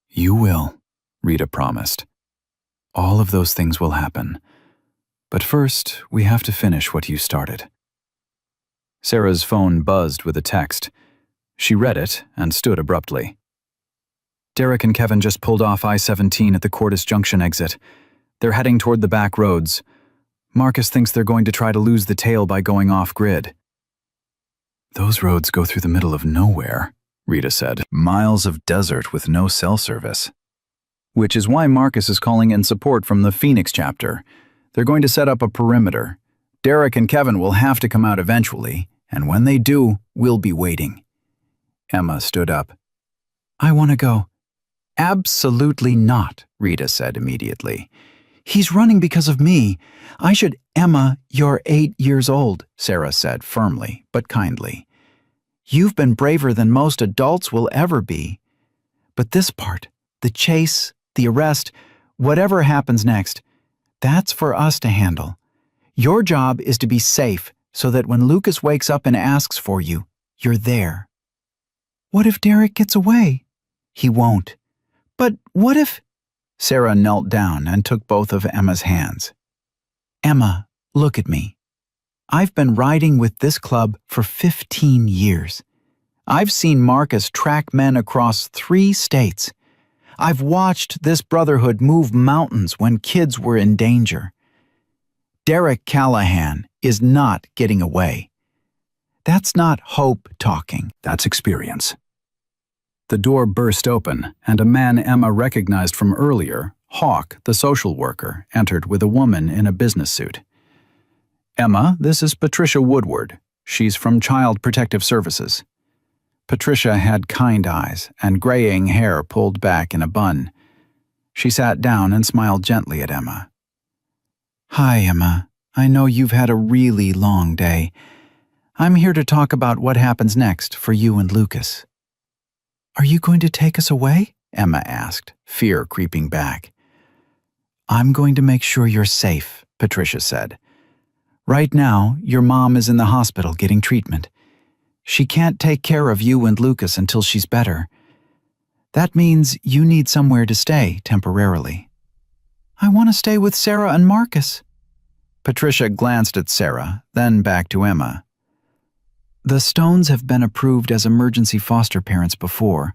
You will, Rita promised. All of those things will happen. But first, we have to finish what you started. Sarah's phone buzzed with a text. She read it and stood abruptly. Derek and Kevin just pulled off I-17 at the Cordis Junction exit. They're heading toward the back roads. Marcus thinks they're going to try to lose the tail by going off-grid. Those roads go through the middle of nowhere, Rita said. Miles of desert with no cell service. Which is why Marcus is calling in support from the Phoenix chapter. They're going to set up a perimeter. Derek and Kevin will have to come out eventually, and when they do, we'll be waiting. Emma stood up. I want to go. Absolutely not, Rita said immediately. He's running because of me. I should— Emma, you're 8 years old, Sarah said firmly but kindly. You've been braver than most adults will ever be. But this part, the chase, the arrest, whatever happens next, that's for us to handle. Your job is to be safe so that when Lucas wakes up and asks for you, you're there. What if Derek gets away? He won't. But what if— Sarah knelt down and took both of Emma's hands. Emma, look at me. I've been riding with this club for 15 years. I've seen Marcus track men across 3 states. I've watched this brotherhood move mountains when kids were in danger. Derek Callahan is not getting away. That's not hope talking. That's experience. The door burst open, and a man Emma recognized from earlier, Hawk, the social worker, entered with a woman in a business suit. Emma, this is Patricia Woodward. She's from Child Protective Services. Patricia had kind eyes and graying hair pulled back in a bun. She sat down and smiled gently at Emma. Hi, Emma. I know you've had a really long day. I'm here to talk about what happens next for you and Lucas. Are you going to take us away? Emma asked, fear creeping back. I'm going to make sure you're safe, Patricia said. Right now, your mom is in the hospital getting treatment. She can't take care of you and Lucas until she's better. That means you need somewhere to stay temporarily. I want to stay with Sarah and Marcus. Patricia glanced at Sarah, then back to Emma. The Stones have been approved as emergency foster parents before.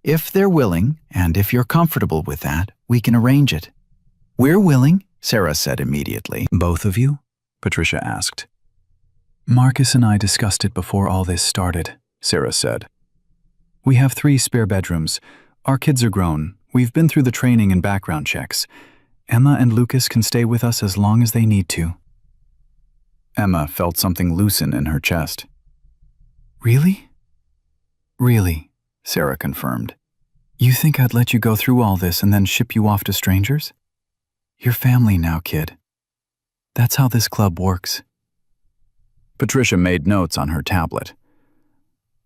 If they're willing, and if you're comfortable with that, we can arrange it. We're willing, Sarah said immediately. Both of you? Patricia asked. Marcus and I discussed it before all this started, Sarah said. We have 3 spare bedrooms. Our kids are grown. We've been through the training and background checks. Emma and Lucas can stay with us as long as they need to. Emma felt something loosen in her chest. Really? Really, Sarah confirmed. You think I'd let you go through all this and then ship you off to strangers? You're family now, kid. That's how this club works. Patricia made notes on her tablet.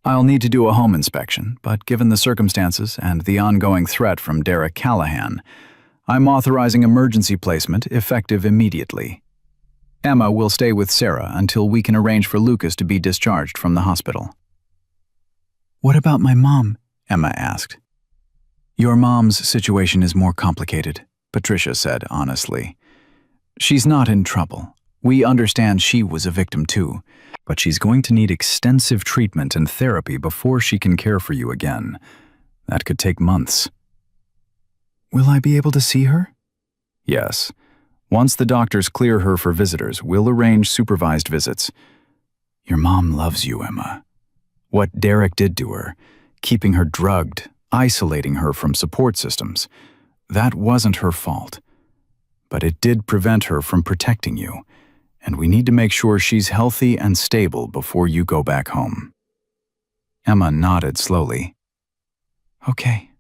I'll need to do a home inspection, but given the circumstances and the ongoing threat from Derek Callahan, I'm authorizing emergency placement effective immediately. Emma will stay with Sarah until we can arrange for Lucas to be discharged from the hospital. What about my mom? Emma asked. Your mom's situation is more complicated, Patricia said honestly. She's not in trouble. We understand she was a victim too, but she's going to need extensive treatment and therapy before she can care for you again. That could take months. Will I be able to see her? Yes. Once the doctors clear her for visitors, we'll arrange supervised visits. Your mom loves you, Emma. What Derek did to her, keeping her drugged, isolating her from support systems, that wasn't her fault. But it did prevent her from protecting you, and we need to make sure she's healthy and stable before you go back home. Emma nodded slowly. Okay.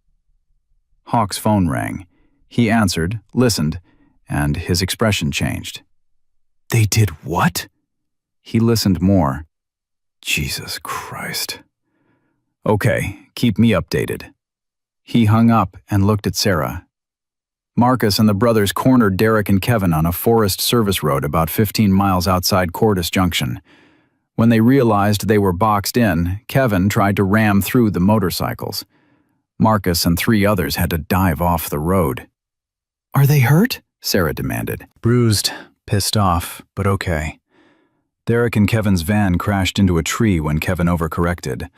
Hawk's phone rang. He answered, listened, and his expression changed. They did what? He listened more. Jesus Christ. Okay, keep me updated. He hung up and looked at Sarah. Marcus and the brothers cornered Derek and Kevin on a Forest Service road about 15 miles outside Cordis Junction. When they realized they were boxed in, Kevin tried to ram through the motorcycles. Marcus and 3 others had to dive off the road. Are they hurt? Sarah demanded. Bruised, pissed off, but okay. Derek and Kevin's van crashed into a tree when Kevin overcorrected.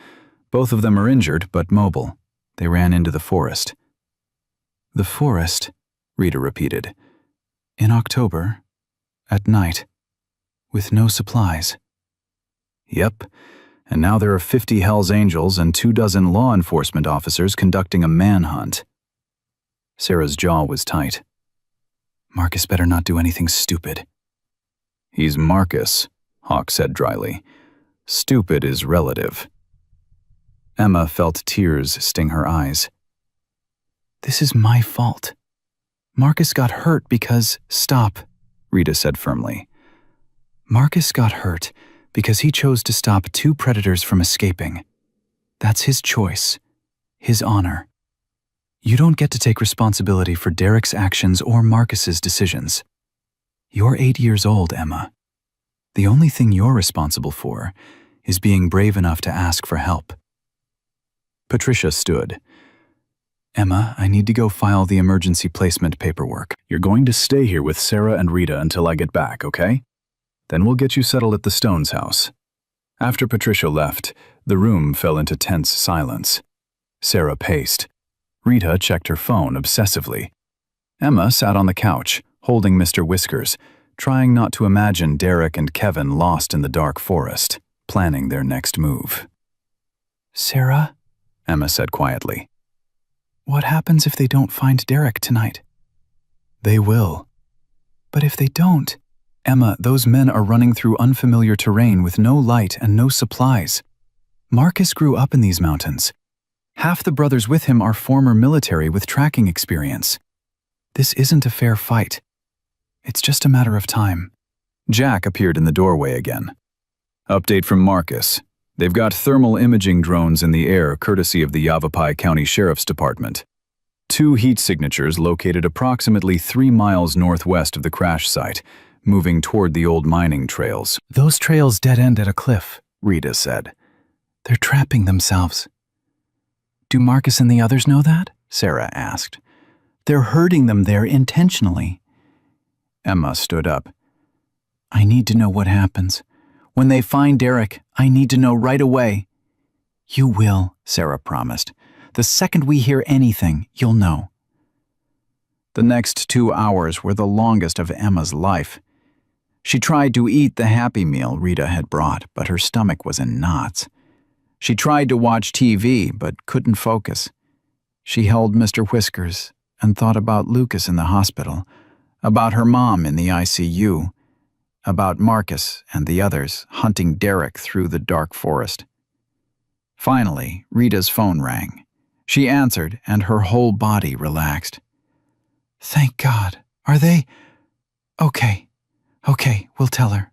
Both of them are injured, but mobile. They ran into the forest. The forest, Rita repeated. In October, at night, with no supplies. Yep, and now there are 50 Hells Angels and 24 law enforcement officers conducting a manhunt. Sarah's jaw was tight. Marcus better not do anything stupid. He's Marcus, Hawk said dryly. Stupid is relative. Emma felt tears sting her eyes. This is my fault. Marcus got hurt because— Stop, Rita said firmly. Marcus got hurt because he chose to stop two predators from escaping. That's his choice, his honor. You don't get to take responsibility for Derek's actions or Marcus's decisions. You're 8 years old, Emma. The only thing you're responsible for is being brave enough to ask for help. Patricia stood. Emma, I need to go file the emergency placement paperwork. You're going to stay here with Sarah and Rita until I get back, okay? Then we'll get you settled at the Stones' house. After Patricia left, the room fell into tense silence. Sarah paced. Rita checked her phone obsessively. Emma sat on the couch, holding Mr. Whiskers, trying not to imagine Derek and Kevin lost in the dark forest, planning their next move. Sarah, Emma said quietly. What happens if they don't find Derek tonight? They will. But if they don't? Emma, those men are running through unfamiliar terrain with no light and no supplies. Marcus grew up in these mountains. Half the brothers with him are former military with tracking experience. This isn't a fair fight. It's just a matter of time. Jack appeared in the doorway again. Update from Marcus. They've got thermal imaging drones in the air courtesy of the Yavapai County Sheriff's Department. 2 heat signatures located approximately 3 miles northwest of the crash site, moving toward the old mining trails. Those trails dead end at a cliff, Rita said. They're trapping themselves. Do Marcus and the others know that? Sarah asked. They're herding them there intentionally. Emma stood up. I need to know what happens. When they find Derek, I need to know right away. You will, Sarah promised. The second we hear anything, you'll know. The next 2 hours were the longest of Emma's life. She tried to eat the Happy Meal Rita had brought, but her stomach was in knots. She tried to watch TV, but couldn't focus. She held Mr. Whiskers and thought about Lucas in the hospital, about her mom in the ICU, about Marcus and the others hunting Derek through the dark forest. Finally, Rita's phone rang. She answered, and her whole body relaxed. Thank God. Are they? Okay, we'll tell her.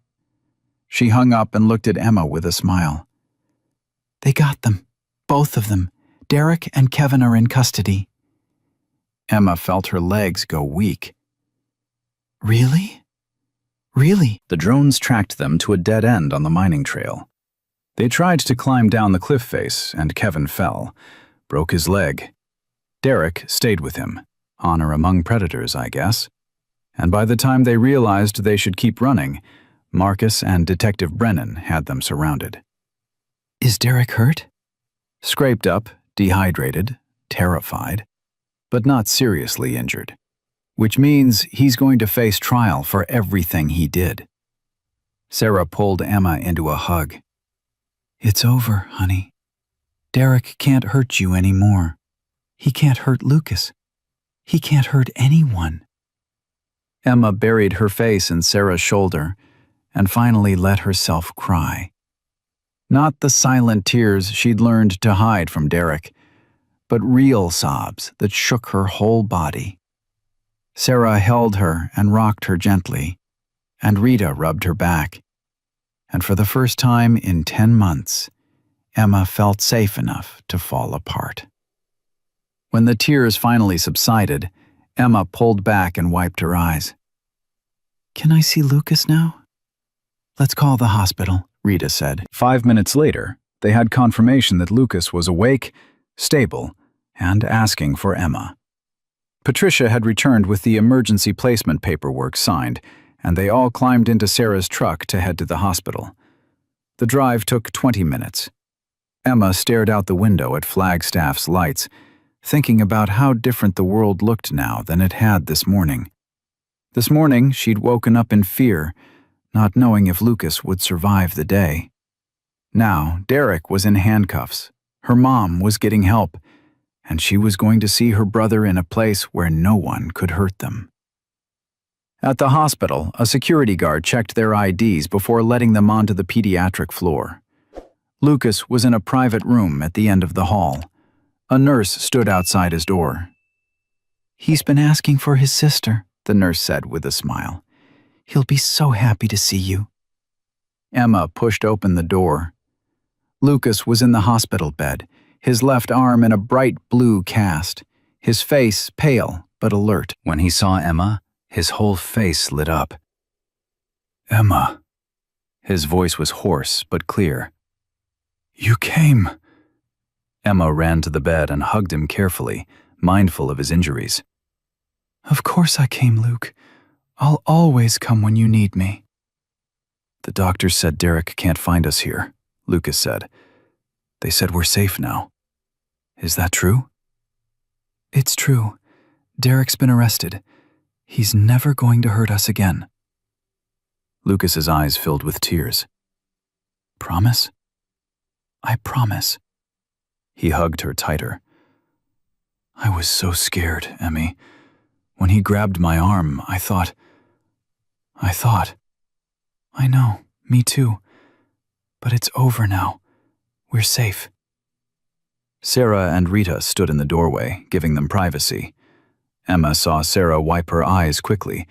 She hung up and looked at Emma with a smile. They got them. Both of them. Derek and Kevin are in custody. Emma felt her legs go weak. Really? Really? The drones tracked them to a dead end on the mining trail. They tried to climb down the cliff face, and Kevin fell, broke his leg. Derek stayed with him. Honor among predators, I guess. And by the time they realized they should keep running, Marcus and Detective Brennan had them surrounded. Is Derek hurt? Scraped up, dehydrated, terrified, but not seriously injured, which means he's going to face trial for everything he did. Sarah pulled Emma into a hug. It's over, honey. Derek can't hurt you anymore. He can't hurt Lucas. He can't hurt anyone. Emma buried her face in Sarah's shoulder and finally let herself cry. Not the silent tears she'd learned to hide from Derek, but real sobs that shook her whole body. Sarah held her and rocked her gently, and Rita rubbed her back. And for the first time in 10 months, Emma felt safe enough to fall apart. When the tears finally subsided, Emma pulled back and wiped her eyes. Can I see Lucas now? Let's call the hospital, Rita said. 5 minutes later, they had confirmation that Lucas was awake, stable, and asking for Emma. Patricia had returned with the emergency placement paperwork signed, and they all climbed into Sarah's truck to head to the hospital. The drive took 20 minutes. Emma stared out the window at Flagstaff's lights, thinking about how different the world looked now than it had this morning. This morning, she'd woken up in fear, not knowing if Lucas would survive the day. Now, Derek was in handcuffs, her mom was getting help, and she was going to see her brother in a place where no one could hurt them. At the hospital, a security guard checked their IDs before letting them onto the pediatric floor. Lucas was in a private room at the end of the hall. A nurse stood outside his door. He's been asking for his sister, the nurse said with a smile. He'll be so happy to see you. Emma pushed open the door. Lucas was in the hospital bed, his left arm in a bright blue cast, his face pale but alert. When he saw Emma, his whole face lit up. "Emma." His voice was hoarse but clear. "You came." Emma ran to the bed and hugged him carefully, mindful of his injuries. Of course I came, Luke. I'll always come when you need me. "The doctors said Derek can't find us here," Lucas said. "They said we're safe now. Is that true?" It's true. Derek's been arrested. He's never going to hurt us again. Lucas's eyes filled with tears. Promise? I promise. He hugged her tighter. I was so scared, Emmy. When he grabbed my arm, I thought. I know, me too. But it's over now. We're safe. Sarah and Rita stood in the doorway, giving them privacy. Emma saw Sarah wipe her eyes quickly,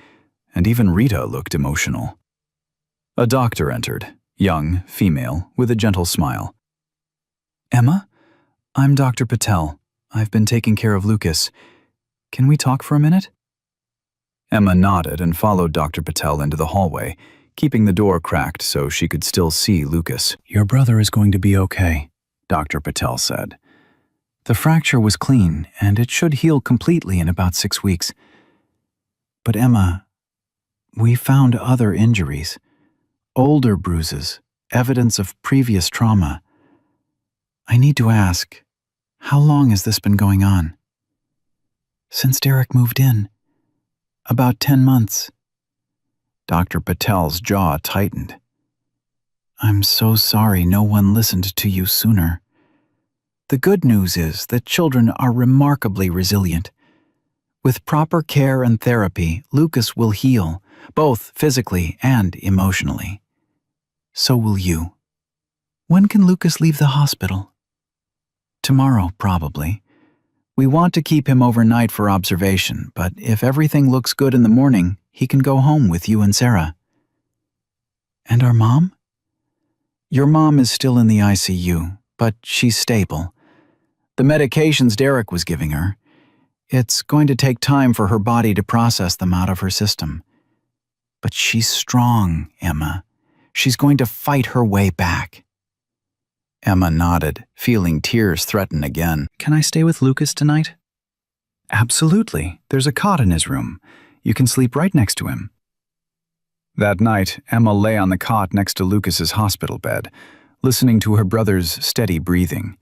and even Rita looked emotional. A doctor entered, young, female, with a gentle smile. Emma? I'm Dr. Patel. I've been taking care of Lucas. Can we talk for a minute? Emma nodded and followed Dr. Patel into the hallway, keeping the door cracked so she could still see Lucas. Your brother is going to be okay, Dr. Patel said. The fracture was clean, and it should heal completely in about 6 weeks. But Emma, we found other injuries, older bruises, evidence of previous trauma. I need to ask, how long has this been going on? Since Derek moved in. About 10 months. Dr. Patel's jaw tightened. I'm so sorry no one listened to you sooner. The good news is that children are remarkably resilient. With proper care and therapy, Lucas will heal, both physically and emotionally. So will you. When can Lucas leave the hospital? Tomorrow, probably. We want to keep him overnight for observation, but if everything looks good in the morning, he can go home with you and Sarah. And our mom? Your mom is still in the ICU, but she's stable. The medications Derek was giving her, it's going to take time for her body to process them out of her system. But she's strong, Emma. She's going to fight her way back. Emma nodded, feeling tears threaten again. Can I stay with Lucas tonight? Absolutely. There's a cot in his room. You can sleep right next to him. That night, Emma lay on the cot next to Lucas's hospital bed, listening to her brother's steady breathing.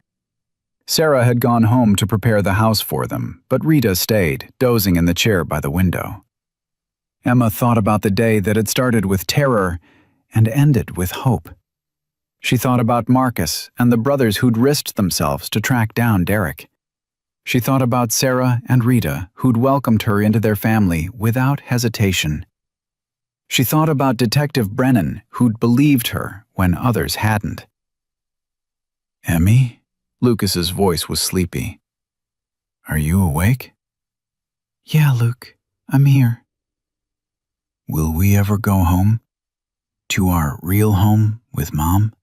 Sarah had gone home to prepare the house for them, but Rita stayed, dozing in the chair by the window. Emma thought about the day that had started with terror and ended with hope. She thought about Marcus and the brothers who'd risked themselves to track down Derek. She thought about Sarah and Rita, who'd welcomed her into their family without hesitation. She thought about Detective Brennan, who'd believed her when others hadn't. Emmy? Lucas's voice was sleepy. Are you awake? Yeah, Luke. I'm here. Will we ever go home? To our real home with Mom?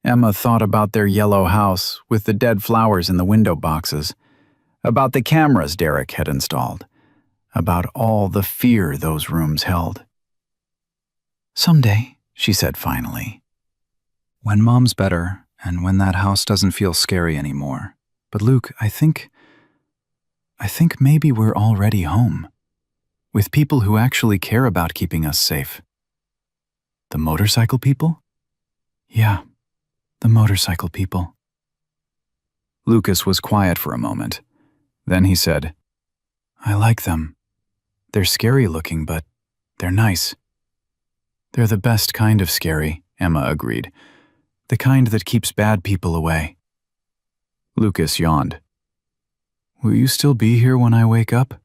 Emma thought about their yellow house with the dead flowers in the window boxes, about the cameras Derek had installed, about all the fear those rooms held. Someday, she said finally. When Mom's better, and when that house doesn't feel scary anymore. But Luke, I think maybe we're already home, with people who actually care about keeping us safe. The motorcycle people? Yeah, the motorcycle people. Lucas was quiet for a moment. Then he said, I like them. They're scary looking, but they're nice. They're the best kind of scary, Emma agreed. The kind that keeps bad people away. Lucas yawned. Will you still be here when I wake up?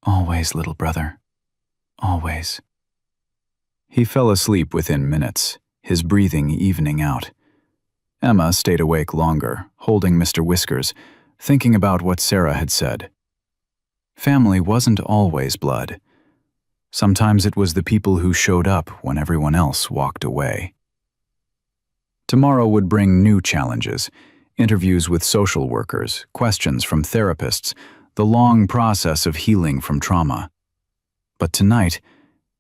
Always, little brother. Always. He fell asleep within minutes, his breathing evening out. Emma stayed awake longer, holding Mr. Whiskers, thinking about what Sarah had said. Family wasn't always blood. Sometimes it was the people who showed up when everyone else walked away. Tomorrow would bring new challenges, interviews with social workers, questions from therapists, the long process of healing from trauma. But tonight,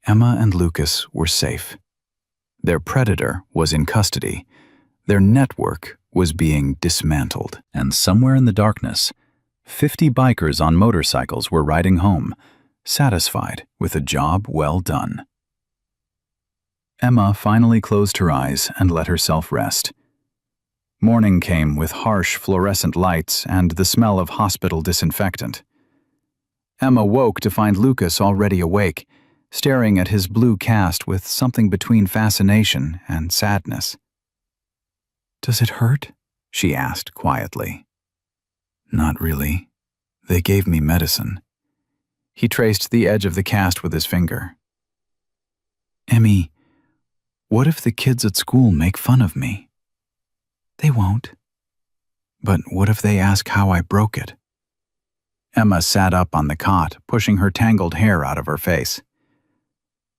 Emma and Lucas were safe. Their predator was in custody. Their network was being dismantled. And somewhere in the darkness, 50 bikers on motorcycles were riding home, satisfied with a job well done. Emma finally closed her eyes and let herself rest. Morning came with harsh fluorescent lights and the smell of hospital disinfectant. Emma woke to find Lucas already awake, staring at his blue cast with something between fascination and sadness. "Does it hurt?" she asked quietly. "Not really. They gave me medicine." He traced the edge of the cast with his finger. "Emmy, what if the kids at school make fun of me?" "They won't." "But what if they ask how I broke it?" Emma sat up on the cot, pushing her tangled hair out of her face.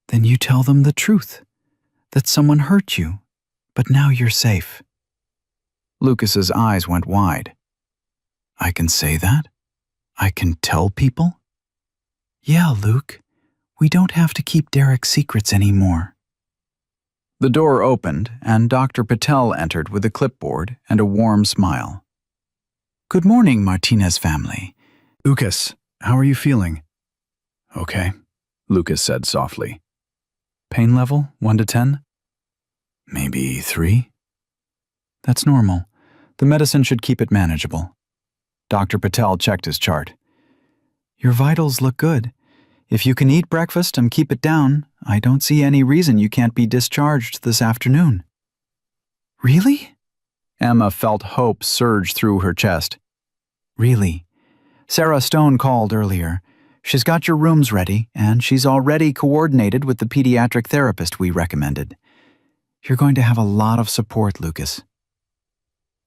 "Then you tell them the truth, that someone hurt you, but now you're safe." Lucas's eyes went wide. "I can say that? I can tell people?" "Yeah, Luke. We don't have to keep Derek's secrets anymore." The door opened, and Dr. Patel entered with a clipboard and a warm smile. "Good morning, Martinez family." Lucas, how are you feeling? "Okay," Lucas said softly. "Pain level, 1 to 10? "Maybe 3. "That's normal. The medicine should keep it manageable." Dr. Patel checked his chart. "Your vitals look good. If you can eat breakfast and keep it down, I don't see any reason you can't be discharged this afternoon." "Really?" Emma felt hope surge through her chest. "Really. Sarah Stone called earlier. She's got your rooms ready, and she's already coordinated with the pediatric therapist we recommended. You're going to have a lot of support, Lucas."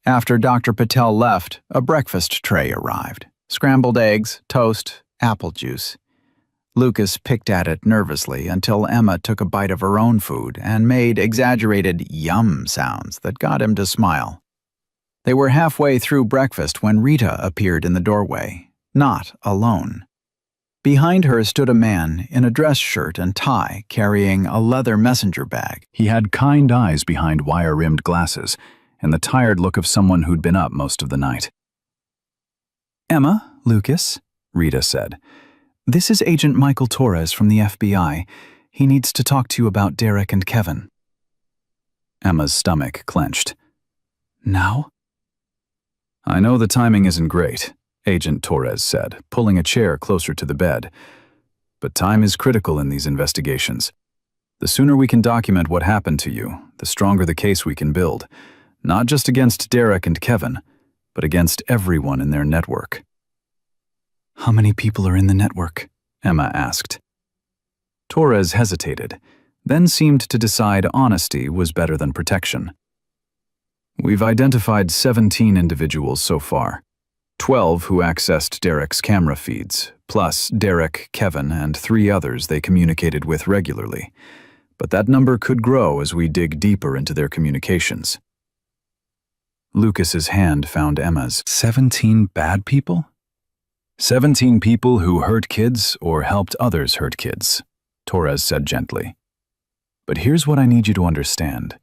After Dr. Patel left, a breakfast tray arrived. Scrambled eggs, toast, apple juice. Lucas picked at it nervously until Emma took a bite of her own food and made exaggerated yum sounds that got him to smile. They were halfway through breakfast when Rita appeared in the doorway, not alone. Behind her stood a man in a dress shirt and tie carrying a leather messenger bag. He had kind eyes behind wire-rimmed glasses and the tired look of someone who'd been up most of the night. "Emma, Lucas," Rita said. "This is Agent Michael Torres from the FBI. He needs to talk to you about Derek and Kevin." Emma's stomach clenched. "Now?" "I know the timing isn't great," Agent Torres said, pulling a chair closer to the bed. "But time is critical in these investigations. The sooner we can document what happened to you, the stronger the case we can build, not just against Derek and Kevin, but against everyone in their network." "How many people are in the network?" Emma asked. Torres hesitated, then seemed to decide honesty was better than protection. "We've identified 17 individuals so far, 12 who accessed Derek's camera feeds, plus Derek, Kevin, and 3 others they communicated with regularly. But that number could grow as we dig deeper into their communications." Lucas's hand found Emma's. 17 bad people? 17 people who hurt kids or helped others hurt kids, Torres said gently. "But here's what I need you to understand.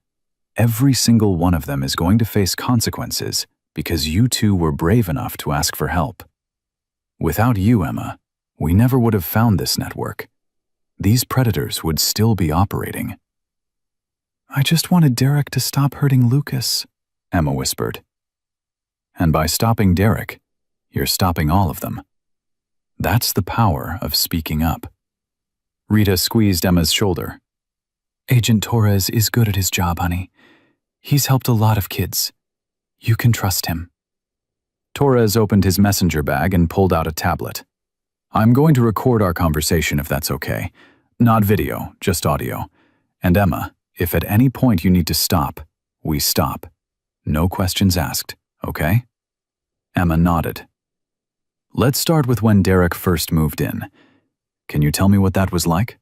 Every single one of them is going to face consequences because you two were brave enough to ask for help. Without you, Emma, we never would have found this network. These predators would still be operating." "I just wanted Derek to stop hurting Lucas," Emma whispered. "And by stopping Derek, you're stopping all of them. That's the power of speaking up." Rita squeezed Emma's shoulder. "Agent Torres is good at his job, honey. He's helped a lot of kids. You can trust him." Torres opened his messenger bag and pulled out a tablet. "I'm going to record our conversation if that's okay. Not video, just audio. And Emma, if at any point you need to stop, we stop. No questions asked, okay?" Emma nodded. Let's start with when Derek first moved in. Can you tell me what that was like?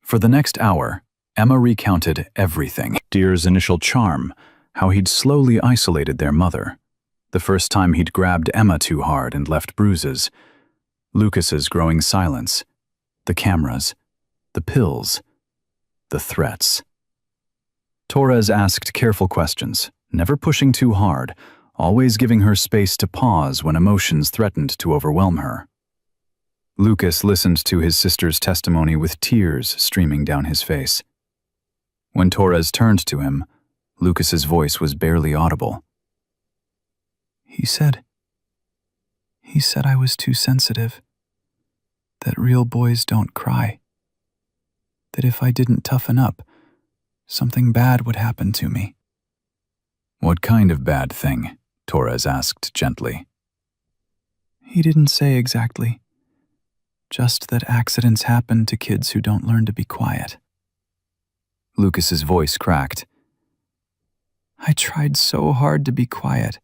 For the next hour, Emma recounted everything. Dear's initial charm, how he'd slowly isolated their mother. The first time he'd grabbed Emma too hard and left bruises. Lucas's growing silence. The cameras. The pills. The threats. Torres asked careful questions, never pushing too hard, always giving her space to pause when emotions threatened to overwhelm her. Lucas listened to his sister's testimony with tears streaming down his face. When Torres turned to him, Lucas's voice was barely audible. He said I was too sensitive, that real boys don't cry, that if I didn't toughen up, something bad would happen to me. What kind of bad thing? Torres asked gently. He didn't say exactly, just that accidents happen to kids who don't learn to be quiet. Lucas's voice cracked. I tried so hard to be quiet,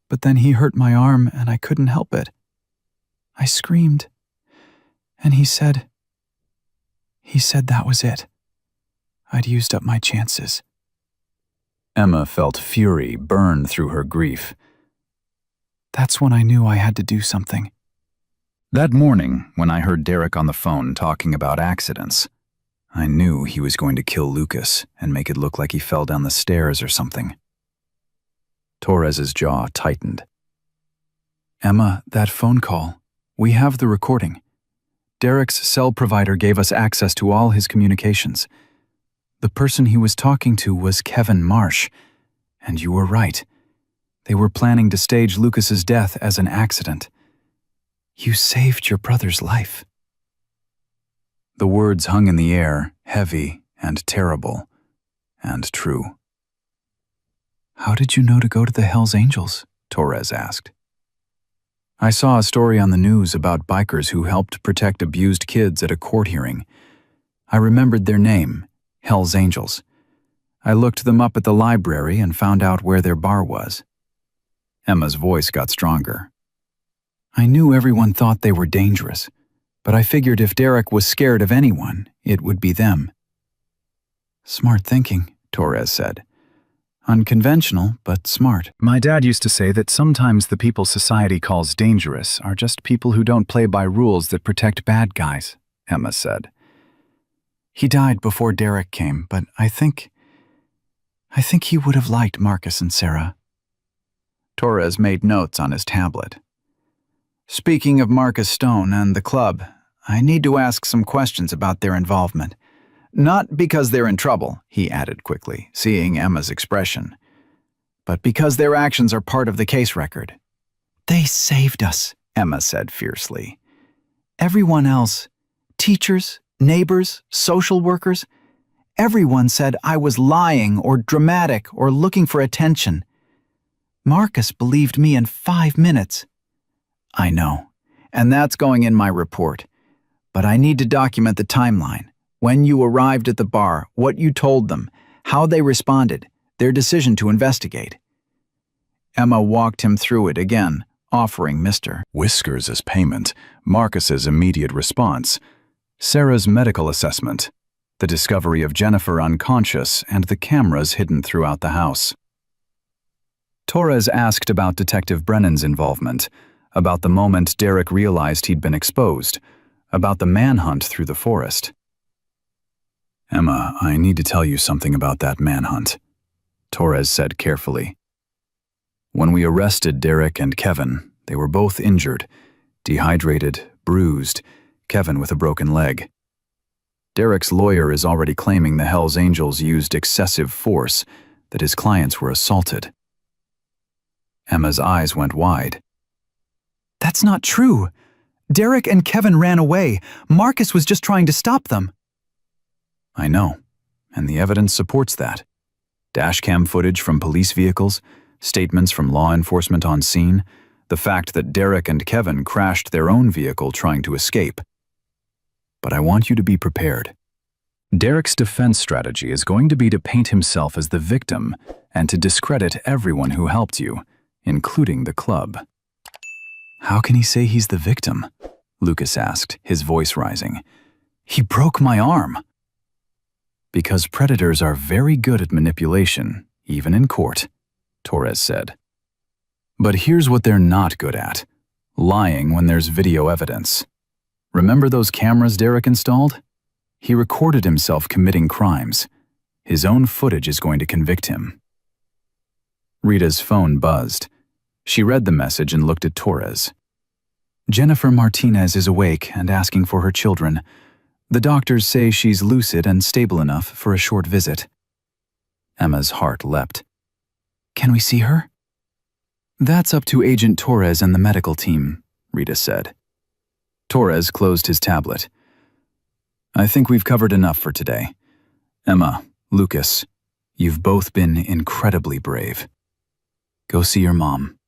but then he hurt my arm and I couldn't help it. I screamed, and he said that was it. I'd used up my chances. Emma felt fury burn through her grief. That's when I knew I had to do something. That morning, when I heard Derek on the phone talking about accidents, I knew he was going to kill Lucas and make it look like he fell down the stairs or something. Torres's jaw tightened. Emma, that phone call. We have the recording. Derek's cell provider gave us access to all his communications. The person he was talking to was Kevin Marsh, and you were right. They were planning to stage Lucas's death as an accident. You saved your brother's life. The words hung in the air, heavy and terrible, and true. How did you know to go to the Hells Angels? Torres asked. I saw a story on the news about bikers who helped protect abused kids at a court hearing. I remembered their name, Hells Angels. I looked them up at the library and found out where their bar was. Emma's voice got stronger. I knew everyone thought they were dangerous, but I figured if Derek was scared of anyone, it would be them. Smart thinking, Torres said. Unconventional, but smart. My dad used to say that sometimes the people society calls dangerous are just people who don't play by rules that protect bad guys, Emma said. He died before Derek came, but I think he would have liked Marcus and Sarah. Torres made notes on his tablet. Speaking of Marcus Stone and the club, I need to ask some questions about their involvement. Not because they're in trouble, he added quickly, seeing Emma's expression, but because their actions are part of the case record. They saved us, Emma said fiercely. Everyone else, teachers, neighbors, social workers, everyone said I was lying or dramatic or looking for attention. Marcus believed me in 5 minutes. I know, and that's going in my report. But I need to document the timeline. When you arrived at the bar, what you told them, how they responded, their decision to investigate. Emma walked him through it again, offering Mr. Whiskers as payment, Marcus's immediate response, Sarah's medical assessment, the discovery of Jennifer unconscious, and the cameras hidden throughout the house. Torres asked about Detective Brennan's involvement, about the moment Derek realized he'd been exposed, about the manhunt through the forest. Emma, I need to tell you something about that manhunt, Torres said carefully. When we arrested Derek and Kevin, they were both injured, dehydrated, bruised, Kevin with a broken leg. Derek's lawyer is already claiming the Hells Angels used excessive force, that his clients were assaulted. Emma's eyes went wide. That's not true. Derek and Kevin ran away. Marcus was just trying to stop them. I know, and the evidence supports that. Dashcam footage from police vehicles, statements from law enforcement on scene, the fact that Derek and Kevin crashed their own vehicle trying to escape. But I want you to be prepared. Derek's defense strategy is going to be to paint himself as the victim and to discredit everyone who helped you, including the club. How can he say he's the victim? Lucas asked, his voice rising. He broke my arm. Because predators are very good at manipulation, even in court, Torres said. But here's what they're not good at: lying when there's video evidence. Remember those cameras Derek installed? He recorded himself committing crimes. His own footage is going to convict him. Rita's phone buzzed. She read the message and looked at Torres. Jennifer Martinez is awake and asking for her children. The doctors say she's lucid and stable enough for a short visit. Emma's heart leapt. Can we see her? That's up to Agent Torres and the medical team, Rita said. Torres closed his tablet. I think we've covered enough for today. Emma, Lucas, you've both been incredibly brave. Go see your mom.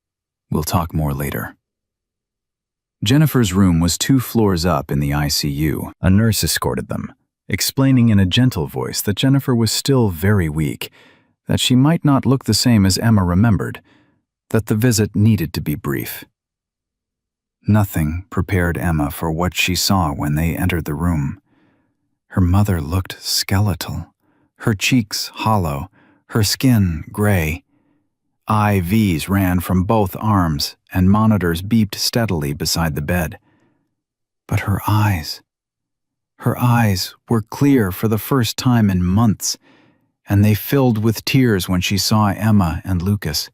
We'll talk more later. Jennifer's room was 2 floors up in the ICU. A nurse escorted them, explaining in a gentle voice that Jennifer was still very weak, that she might not look the same as Emma remembered, that the visit needed to be brief. Nothing prepared Emma for what she saw when they entered the room. Her mother looked skeletal, her cheeks hollow, her skin gray. IVs ran from both arms, and monitors beeped steadily beside the bed. But her eyes were clear for the first time in months, and they filled with tears when she saw Emma and Lucas.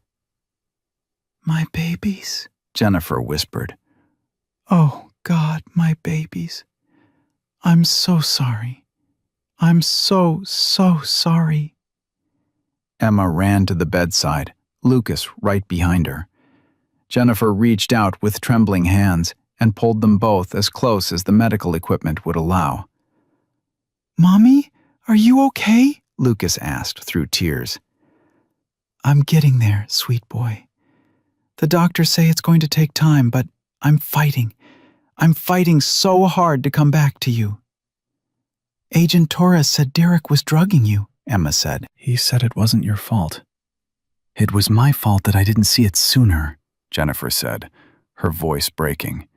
My babies, Jennifer whispered. Oh, God, my babies. I'm so sorry. I'm so sorry. Emma ran to the bedside, Lucas right behind her. Jennifer reached out with trembling hands and pulled them both as close as the medical equipment would allow. Mommy, are you okay? Lucas asked through tears. I'm getting there, sweet boy. The doctors say it's going to take time, but I'm fighting. I'm fighting so hard to come back to you. Agent Torres said Derek was drugging you, Emma said. He said it wasn't your fault. It was my fault that I didn't see it sooner, Jennifer said, her voice breaking.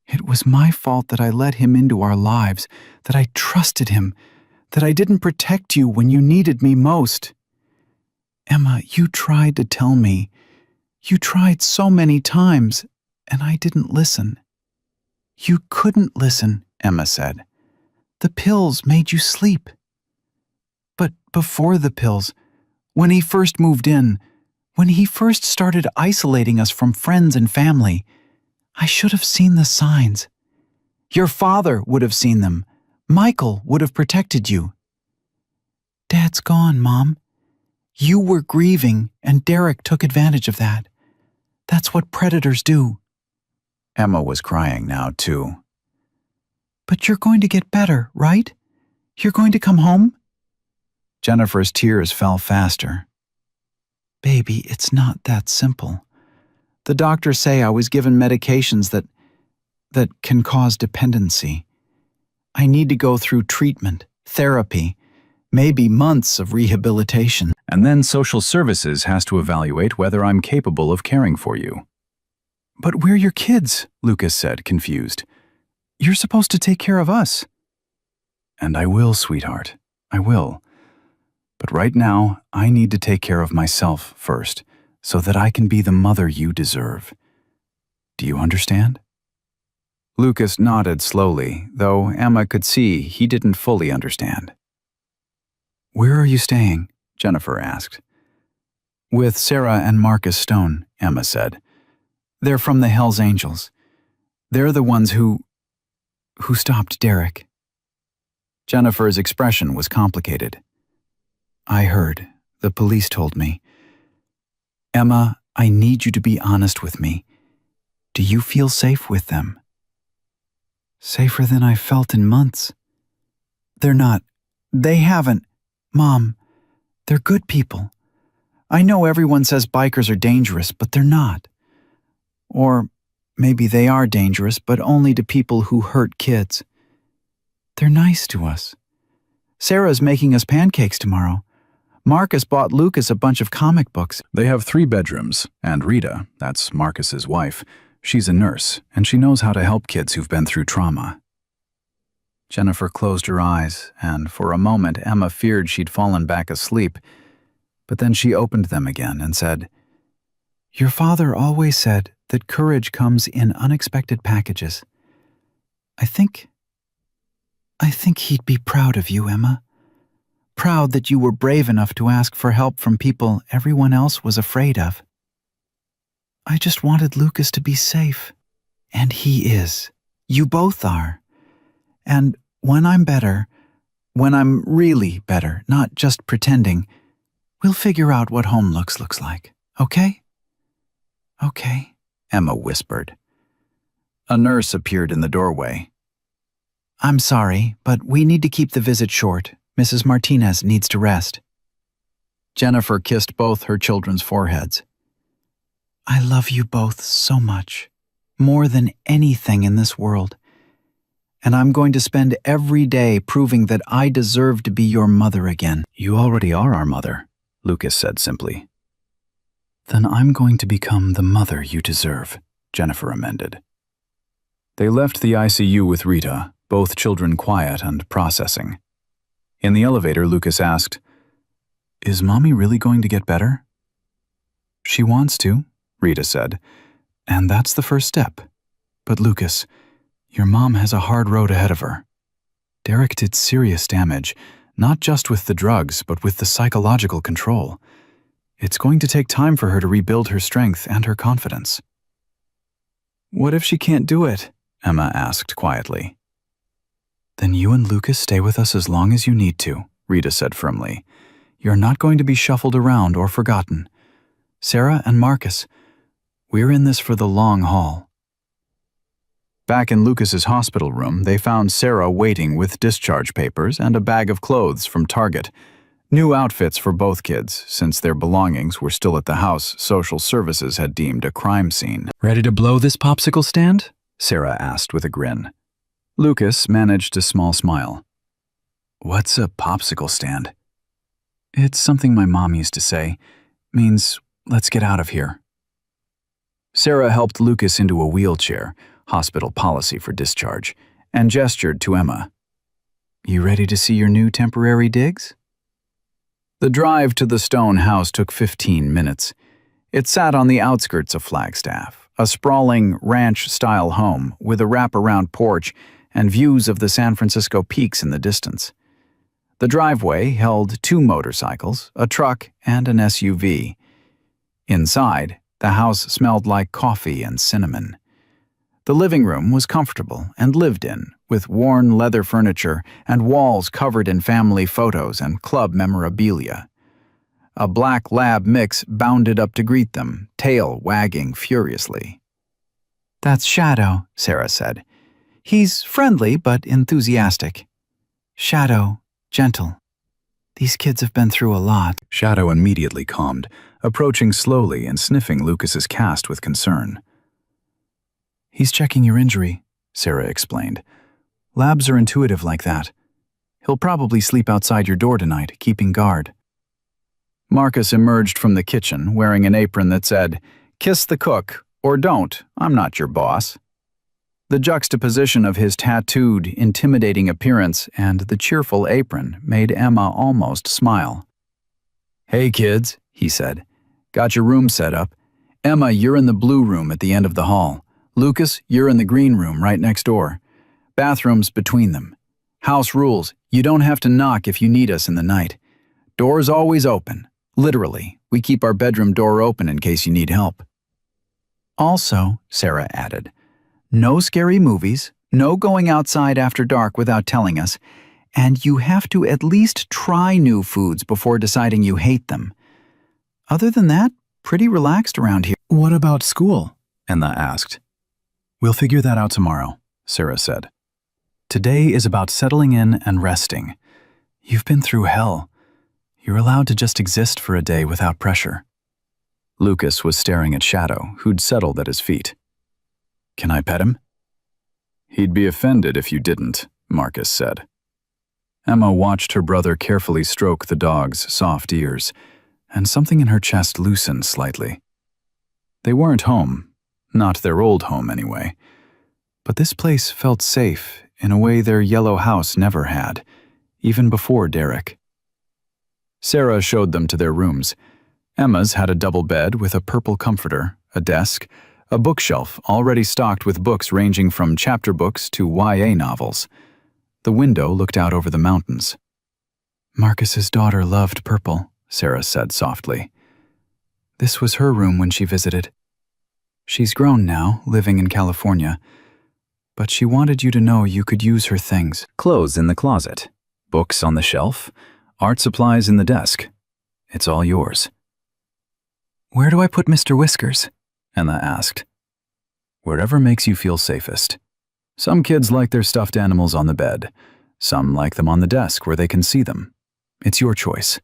It was my fault that I let him into our lives, that I trusted him, that I didn't protect you when you needed me most. Emma, you tried to tell me. You tried so many times, and I didn't listen. You couldn't listen, Emma said. The pills made you sleep. But before the pills, when he first moved in, when he first started isolating us from friends and family, I should have seen the signs. Your father would have seen them. Michael would have protected you. Dad's gone, Mom. You were grieving, and Derek took advantage of that. That's what predators do. Emma was crying now, too. But you're going to get better, right? You're going to come home? Jennifer's tears fell faster. Baby, it's not that simple. The doctors say I was given medications that can cause dependency. I need to go through treatment, therapy, maybe months of rehabilitation. And then social services has to evaluate whether I'm capable of caring for you. But we're your kids, Lucas said, confused. You're supposed to take care of us. And I will, sweetheart. I will. But right now, I need to take care of myself first, so that I can be the mother you deserve. Do you understand? Lucas nodded slowly, though Emma could see he didn't fully understand. Where are you staying? Jennifer asked. With Sarah and Marcus Stone, Emma said. They're from the Hells Angels. They're the ones who stopped Derek. Jennifer's expression was complicated. I heard. The police told me. Emma, I need you to be honest with me. Do you feel safe with them? Safer than I felt in months. They're not. They haven't. Mom, they're good people. I know everyone says bikers are dangerous, but they're not. Or maybe they are dangerous, but only to people who hurt kids. They're nice to us. Sarah's making us pancakes tomorrow. Marcus bought Lucas a bunch of comic books. They have 3 bedrooms, and Rita, that's Marcus's wife, She's a nurse, and she knows how to help kids who've been through trauma. Jennifer closed her eyes, and for a moment Emma feared she'd fallen back asleep, but then she opened them again and said, "Your father always said that courage comes in unexpected packages. I think he'd be proud of you, Emma. Proud that you were brave enough to ask for help from people everyone else was afraid of. I just wanted Lucas to be safe, and he is. You both are. And when I'm better, when I'm really better, not just pretending, we'll figure out what home looks like, okay?" "Okay," Emma whispered. A nurse appeared in the doorway. "I'm sorry, but we need to keep the visit short. Mrs. Martinez needs to rest." Jennifer kissed both her children's foreheads. "I love you both so much, more than anything in this world. And I'm going to spend every day proving that I deserve to be your mother again." "You already are our mother," Lucas said simply. "Then I'm going to become the mother you deserve," Jennifer amended. They left the ICU with Rita, both children quiet and processing. In the elevator, Lucas asked, "Is Mommy really going to get better?" "She wants to," Rita said, "and that's the first step. But Lucas, your mom has a hard road ahead of her. Derek did serious damage, not just with the drugs, but with the psychological control. It's going to take time for her to rebuild her strength and her confidence." "What if she can't do it?" Emma asked quietly. "Then you and Lucas stay with us as long as you need to," Rita said firmly. "You're not going to be shuffled around or forgotten. Sarah and Marcus, we're in this for the long haul." Back in Lucas's hospital room, they found Sarah waiting with discharge papers and a bag of clothes from Target. New outfits for both kids, since their belongings were still at the house social services had deemed a crime scene. "Ready to blow this popsicle stand?" Sarah asked with a grin. Lucas managed a small smile. "What's a popsicle stand?" "It's something my mom used to say. Means, let's get out of here." Sarah helped Lucas into a wheelchair, hospital policy for discharge, and gestured to Emma. "You ready to see your new temporary digs?" The drive to the stone house took 15 minutes. It sat on the outskirts of Flagstaff, a sprawling ranch-style home with a wrap-around porch and views of the San Francisco peaks in the distance. The driveway held 2 motorcycles, a truck, and an SUV. Inside, the house smelled like coffee and cinnamon. The living room was comfortable and lived in, with worn leather furniture and walls covered in family photos and club memorabilia. A black lab mix bounded up to greet them, tail wagging furiously. "That's Shadow," Sarah said. "He's friendly but enthusiastic. Shadow, gentle. These kids have been through a lot." Shadow immediately calmed, approaching slowly and sniffing Lucas's cast with concern. "He's checking your injury," Sarah explained. "Labs are intuitive like that. He'll probably sleep outside your door tonight, keeping guard." Marcus emerged from the kitchen wearing an apron that said, "Kiss the cook, or don't, I'm not your boss." The juxtaposition of his tattooed, intimidating appearance and the cheerful apron made Emma almost smile. "Hey kids," he said. "Got your room set up. Emma, you're in the blue room at the end of the hall. Lucas, you're in the green room right next door. Bathrooms between them. House rules, you don't have to knock if you need us in the night. Doors always open. Literally, we keep our bedroom door open in case you need help." "Also," Sarah added, "no scary movies, no going outside after dark without telling us, and you have to at least try new foods before deciding you hate them. Other than that, pretty relaxed around here." "What about school?" Emma asked. "We'll figure that out tomorrow," Sarah said. "Today is about settling in and resting. You've been through hell. You're allowed to just exist for a day without pressure." Lucas was staring at Shadow, who'd settled at his feet. "Can I pet him?" "He'd be offended if you didn't," Marcus said. Emma watched her brother carefully stroke the dog's soft ears, and something in her chest loosened slightly. They weren't home, Not their old home, anyway. But this place felt safe in a way their yellow house never had, even before Derek. Sarah showed them to their rooms. Emma's had a double bed with a purple comforter, a desk, a bookshelf already stocked with books ranging from chapter books to YA novels. The window looked out over the mountains. Marcus's daughter loved purple, Sarah said softly. This was her room when she visited. She's grown now, living in California, but she wanted you to know you could use her things. Clothes in the closet, books on the shelf, art supplies in the desk. It's all yours. Where do I put Mr. Whiskers? Emma asked. Wherever makes you feel safest. Some kids like their stuffed animals on the bed. Some like them on the desk where they can see them. It's your choice.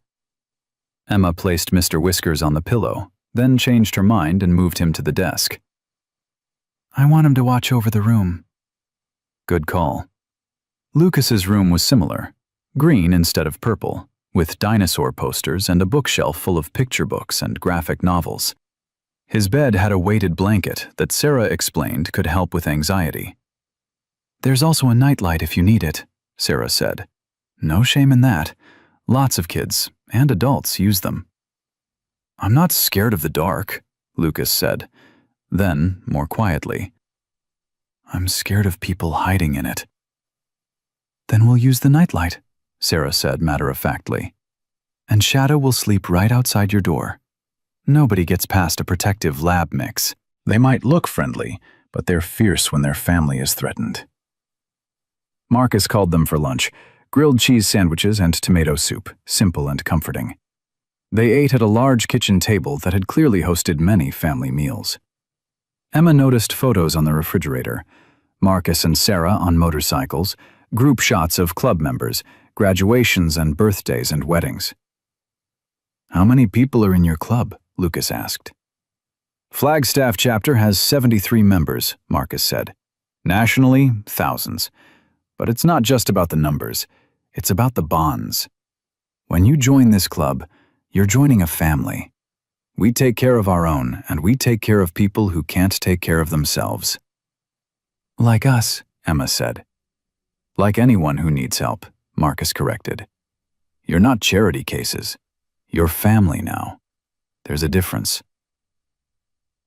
Emma placed Mr. Whiskers on the pillow, then changed her mind and moved him to the desk. I want him to watch over the room. Good call. Lucas's room was similar, green instead of purple, with dinosaur posters and a bookshelf full of picture books and graphic novels. His bed had a weighted blanket that Sarah explained could help with anxiety. There's also a nightlight if you need it, Sarah said. No shame in that. Lots of kids and adults use them. I'm not scared of the dark, Lucas said. Then, more quietly, I'm scared of people hiding in it. Then we'll use the nightlight, Sarah said matter-of-factly. And Shadow will sleep right outside your door. Nobody gets past a protective lab mix. They might look friendly, but they're fierce when their family is threatened. Marcus called them for lunch, grilled cheese sandwiches and tomato soup, simple and comforting. They ate at a large kitchen table that had clearly hosted many family meals. Emma noticed photos on the refrigerator. Marcus and Sarah on motorcycles, group shots of club members, graduations and birthdays and weddings. How many people are in your club? Lucas asked. Flagstaff chapter has 73 members, Marcus said. Nationally, thousands. But it's not just about the numbers. It's about the bonds. When you join this club, you're joining a family. We take care of our own, and we take care of people who can't take care of themselves. Like us, Emma said. Like anyone who needs help, Marcus corrected. You're not charity cases. You're family now. There's a difference.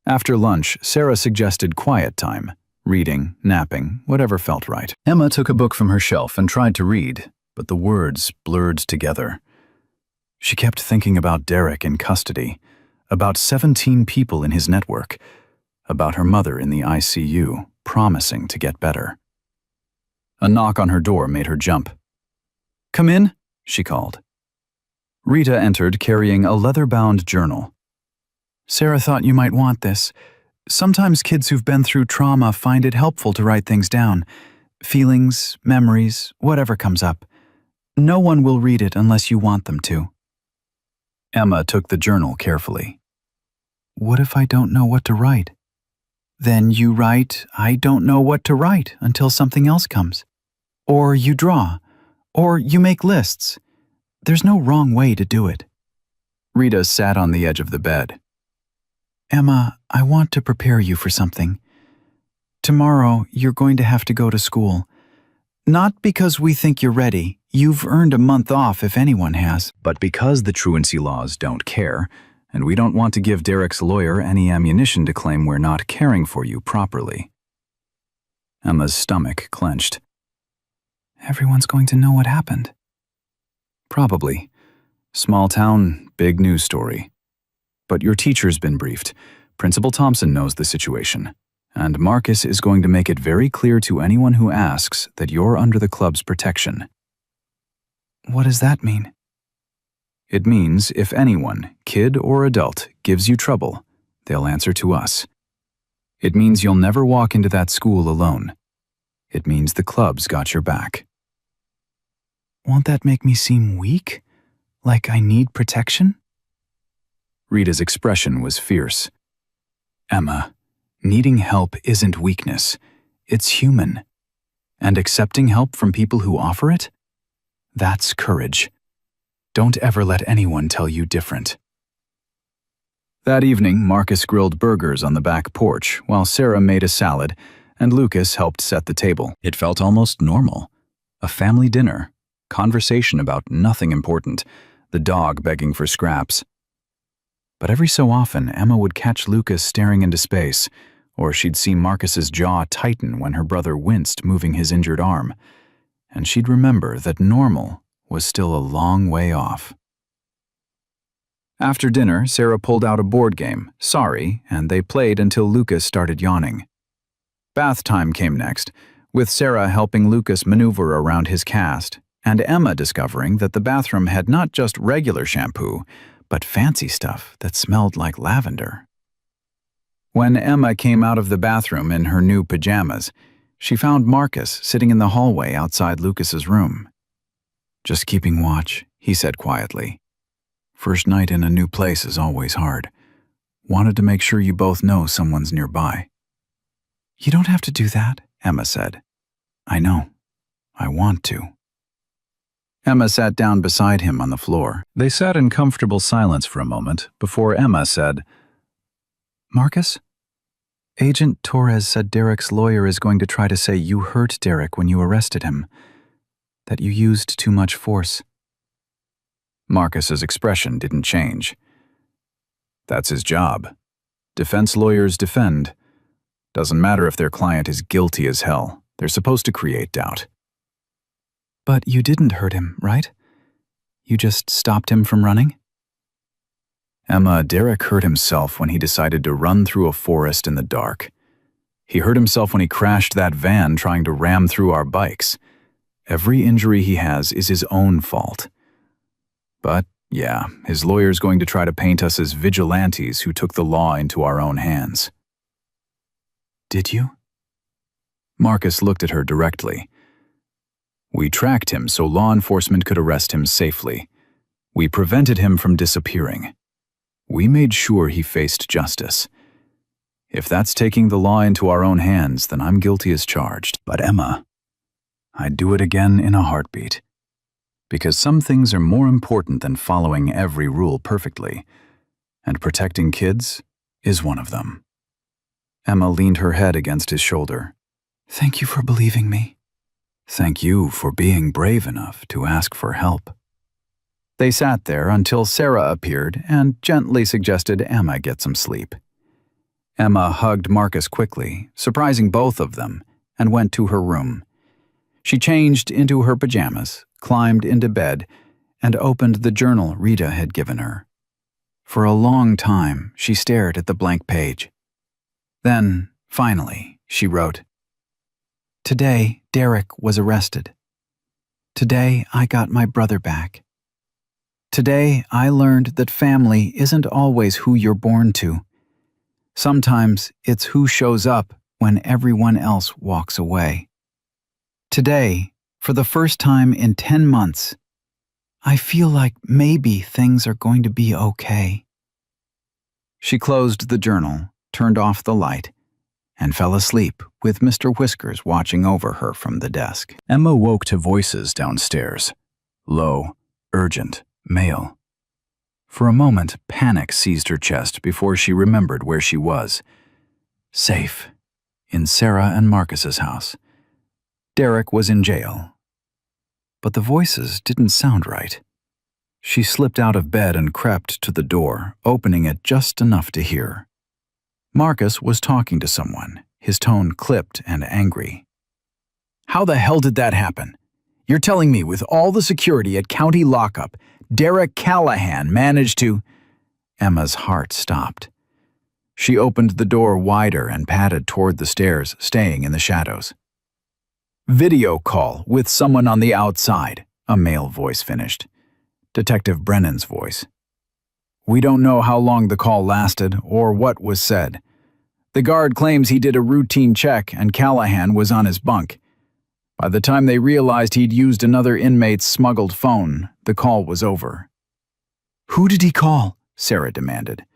After lunch, Sarah suggested quiet time, reading, napping, whatever felt right. Emma took a book from her shelf and tried to read, but the words blurred together. She kept thinking about Derek in custody, about 17 people in his network, about her mother in the ICU, promising to get better. A knock on her door made her jump. "Come in," she called. Rita entered carrying a leather-bound journal. Sarah thought you might want this. Sometimes kids who've been through trauma find it helpful to write things down. Feelings, memories, whatever comes up. No one will read it unless you want them to. Emma took the journal carefully. What if I don't know what to write? Then you write, I don't know what to write until something else comes. Or you draw. Or you make lists. There's no wrong way to do it. Rita sat on the edge of the bed. Emma, I want to prepare you for something. Tomorrow, you're going to have to go to school. Not because we think you're ready. You've earned a month off if anyone has. But because the truancy laws don't care, and we don't want to give Derek's lawyer any ammunition to claim we're not caring for you properly. Emma's stomach clenched. Everyone's going to know what happened. Probably. Small town, big news story. But your teacher's been briefed. Principal Thompson knows the situation. And Marcus is going to make it very clear to anyone who asks that you're under the club's protection. What does that mean? It means if anyone, kid or adult, gives you trouble, they'll answer to us. It means you'll never walk into that school alone. It means the club's got your back. Won't that make me seem weak? Like I need protection? Rita's expression was fierce. Emma, needing help isn't weakness. It's human. And accepting help from people who offer it? That's courage. Don't ever let anyone tell you different. That evening, Marcus grilled burgers on the back porch while Sarah made a salad and Lucas helped set the table. It felt almost normal. A family dinner, conversation about nothing important, the dog begging for scraps. But every so often, Emma would catch Lucas staring into space, or she'd see Marcus's jaw tighten when her brother winced, moving his injured arm, and she'd remember that normal was still a long way off. After dinner, Sarah pulled out a board game, Sorry, and they played until Lucas started yawning. Bath time came next, with Sarah helping Lucas maneuver around his cast, and Emma discovering that the bathroom had not just regular shampoo, but fancy stuff that smelled like lavender. When Emma came out of the bathroom in her new pajamas, she found Marcus sitting in the hallway outside Lucas's room. "Just keeping watch," he said quietly. "First night in a new place is always hard. Wanted to make sure you both know someone's nearby." "You don't have to do that," Emma said. "I know. I want to." Emma sat down beside him on the floor. They sat in comfortable silence for a moment before Emma said, "Marcus, Agent Torres said Derek's lawyer is going to try to say you hurt Derek when you arrested him, that you used too much force." Marcus's expression didn't change. "That's his job. Defense lawyers defend. Doesn't matter if their client is guilty as hell. They're supposed to create doubt." "But you didn't hurt him, right? You just stopped him from running?" "Emma, Derek hurt himself when he decided to run through a forest in the dark. He hurt himself when he crashed that van trying to ram through our bikes. Every injury he has is his own fault. But, yeah, his lawyer's going to try to paint us as vigilantes who took the law into our own hands." "Did you?" Marcus looked at her directly. "We tracked him so law enforcement could arrest him safely. We prevented him from disappearing. We made sure he faced justice. If that's taking the law into our own hands, then I'm guilty as charged. But Emma, I'd do it again in a heartbeat. Because some things are more important than following every rule perfectly, and protecting kids is one of them." Emma leaned her head against his shoulder. "Thank you for believing me." "Thank you for being brave enough to ask for help." They sat there until Sarah appeared and gently suggested Emma get some sleep. Emma hugged Marcus quickly, surprising both of them, and went to her room. She changed into her pajamas, climbed into bed, and opened the journal Rita had given her. For a long time, she stared at the blank page. Then, finally, she wrote, "Today, Derek was arrested. Today, I got my brother back. Today, I learned that family isn't always who you're born to. Sometimes it's who shows up when everyone else walks away. Today, for the first time in 10 months, I feel like maybe things are going to be okay." She closed the journal, turned off the light, and fell asleep with Mr. Whiskers watching over her from the desk. Emma woke to voices downstairs. Low, urgent, male. For a moment, panic seized her chest before she remembered where she was. Safe, in Sarah and Marcus's house. Derek was in jail. But the voices didn't sound right. She slipped out of bed and crept to the door, opening it just enough to hear. Marcus was talking to someone, his tone clipped and angry. "How the hell did that happen? You're telling me with all the security at county lockup, Derek Callahan managed to—" Emma's heart stopped. She opened the door wider and padded toward the stairs, staying in the shadows. "Video call with someone on the outside," a male voice finished. Detective Brennan's voice. "We don't know how long the call lasted or what was said. The guard claims he did a routine check and Callahan was on his bunk. By the time they realized he'd used another inmate's smuggled phone, the call was over." "Who did he call?" Sarah demanded.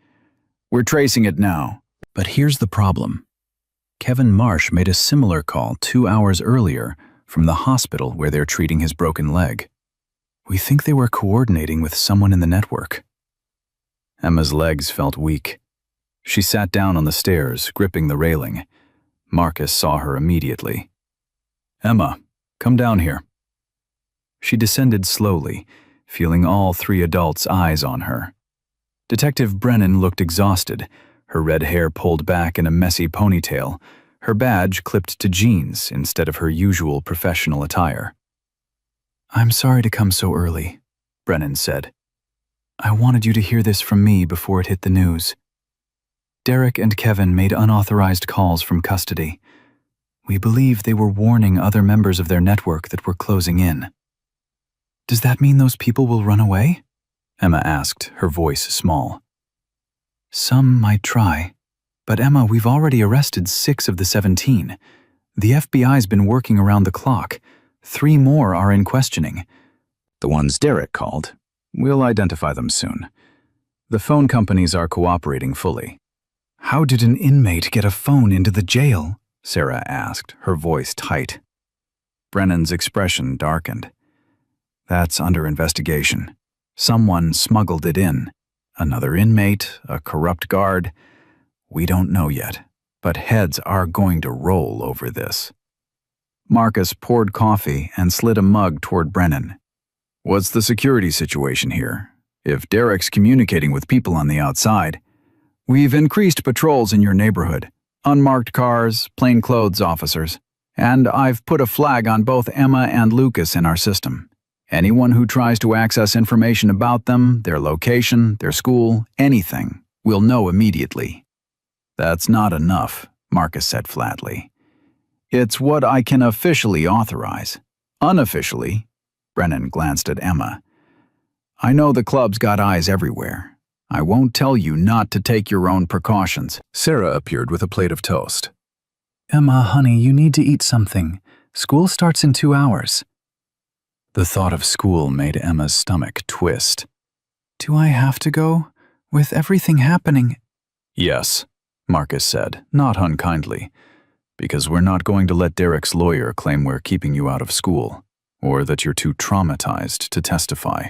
"We're tracing it now." But here's the problem. Kevin Marsh made a similar call 2 hours earlier from the hospital where they're treating his broken leg. We think they were coordinating with someone in the network. Emma's legs felt weak. She sat down on the stairs, gripping the railing. Marcus saw her immediately. "Emma, come down here." She descended slowly, feeling all three adults' eyes on her. Detective Brennan looked exhausted, her red hair pulled back in a messy ponytail, her badge clipped to jeans instead of her usual professional attire. "I'm sorry to come so early," Brennan said. "I wanted you to hear this from me before it hit the news. Derek and Kevin made unauthorized calls from custody. We believe they were warning other members of their network that were closing in." "Does that mean those people will run away?" Emma asked, her voice small. "Some might try. But Emma, we've already arrested 6 of the 17. The FBI's been working around the clock. 3 more are in questioning." "The ones Derek called. We'll identify them soon. The phone companies are cooperating fully." "How did an inmate get a phone into the jail?" Sarah asked, her voice tight. Brennan's expression darkened. "That's under investigation. Someone smuggled it in. Another inmate, a corrupt guard. We don't know yet, but heads are going to roll over this." Marcus poured coffee and slid a mug toward Brennan. "What's the security situation here? If Derek's communicating with people on the outside..." "We've increased patrols in your neighborhood. Unmarked cars, plainclothes officers. And I've put a flag on both Emma and Lucas in our system. Anyone who tries to access information about them, their location, their school, anything, we'll know immediately." "That's not enough," Marcus said flatly. "It's what I can officially authorize. Unofficially," Brennan glanced at Emma, "I know the club's got eyes everywhere. I won't tell you not to take your own precautions." Sarah appeared with a plate of toast. "Emma, honey, you need to eat something. School starts in 2 hours." The thought of school made Emma's stomach twist. "Do I have to go? With everything happening?" "Yes," Marcus said, not unkindly, "because we're not going to let Derek's lawyer claim we're keeping you out of school, or that you're too traumatized to testify.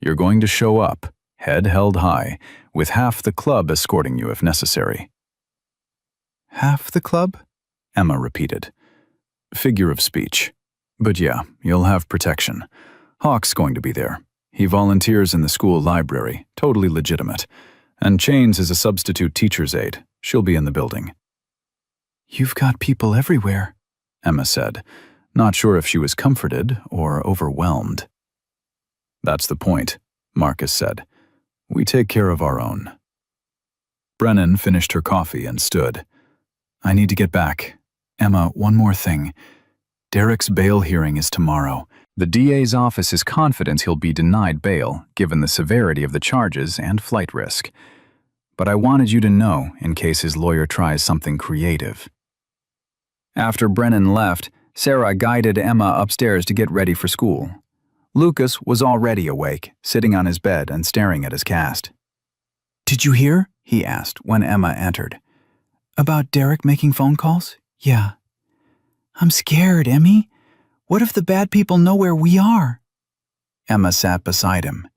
You're going to show up, head held high, with half the club escorting you if necessary." "Half the club?" Emma repeated. "Figure of speech. But yeah, you'll have protection. Hawk's going to be there. He volunteers in the school library, totally legitimate. And Chains is a substitute teacher's aide. She'll be in the building." "You've got people everywhere," Emma said, not sure if she was comforted or overwhelmed. "That's the point," Marcus said. "We take care of our own." Brennan finished her coffee and stood. "I need to get back. Emma, one more thing. Derek's bail hearing is tomorrow. The DA's office is confident he'll be denied bail, given the severity of the charges and flight risk. But I wanted you to know in case his lawyer tries something creative." After Brennan left, Sarah guided Emma upstairs to get ready for school. Lucas was already awake, sitting on his bed and staring at his cast. "Did you hear?" he asked when Emma entered. "About Derek making phone calls?" "Yeah." "I'm scared, Emmy. What if the bad people know where we are?" Emma sat beside him.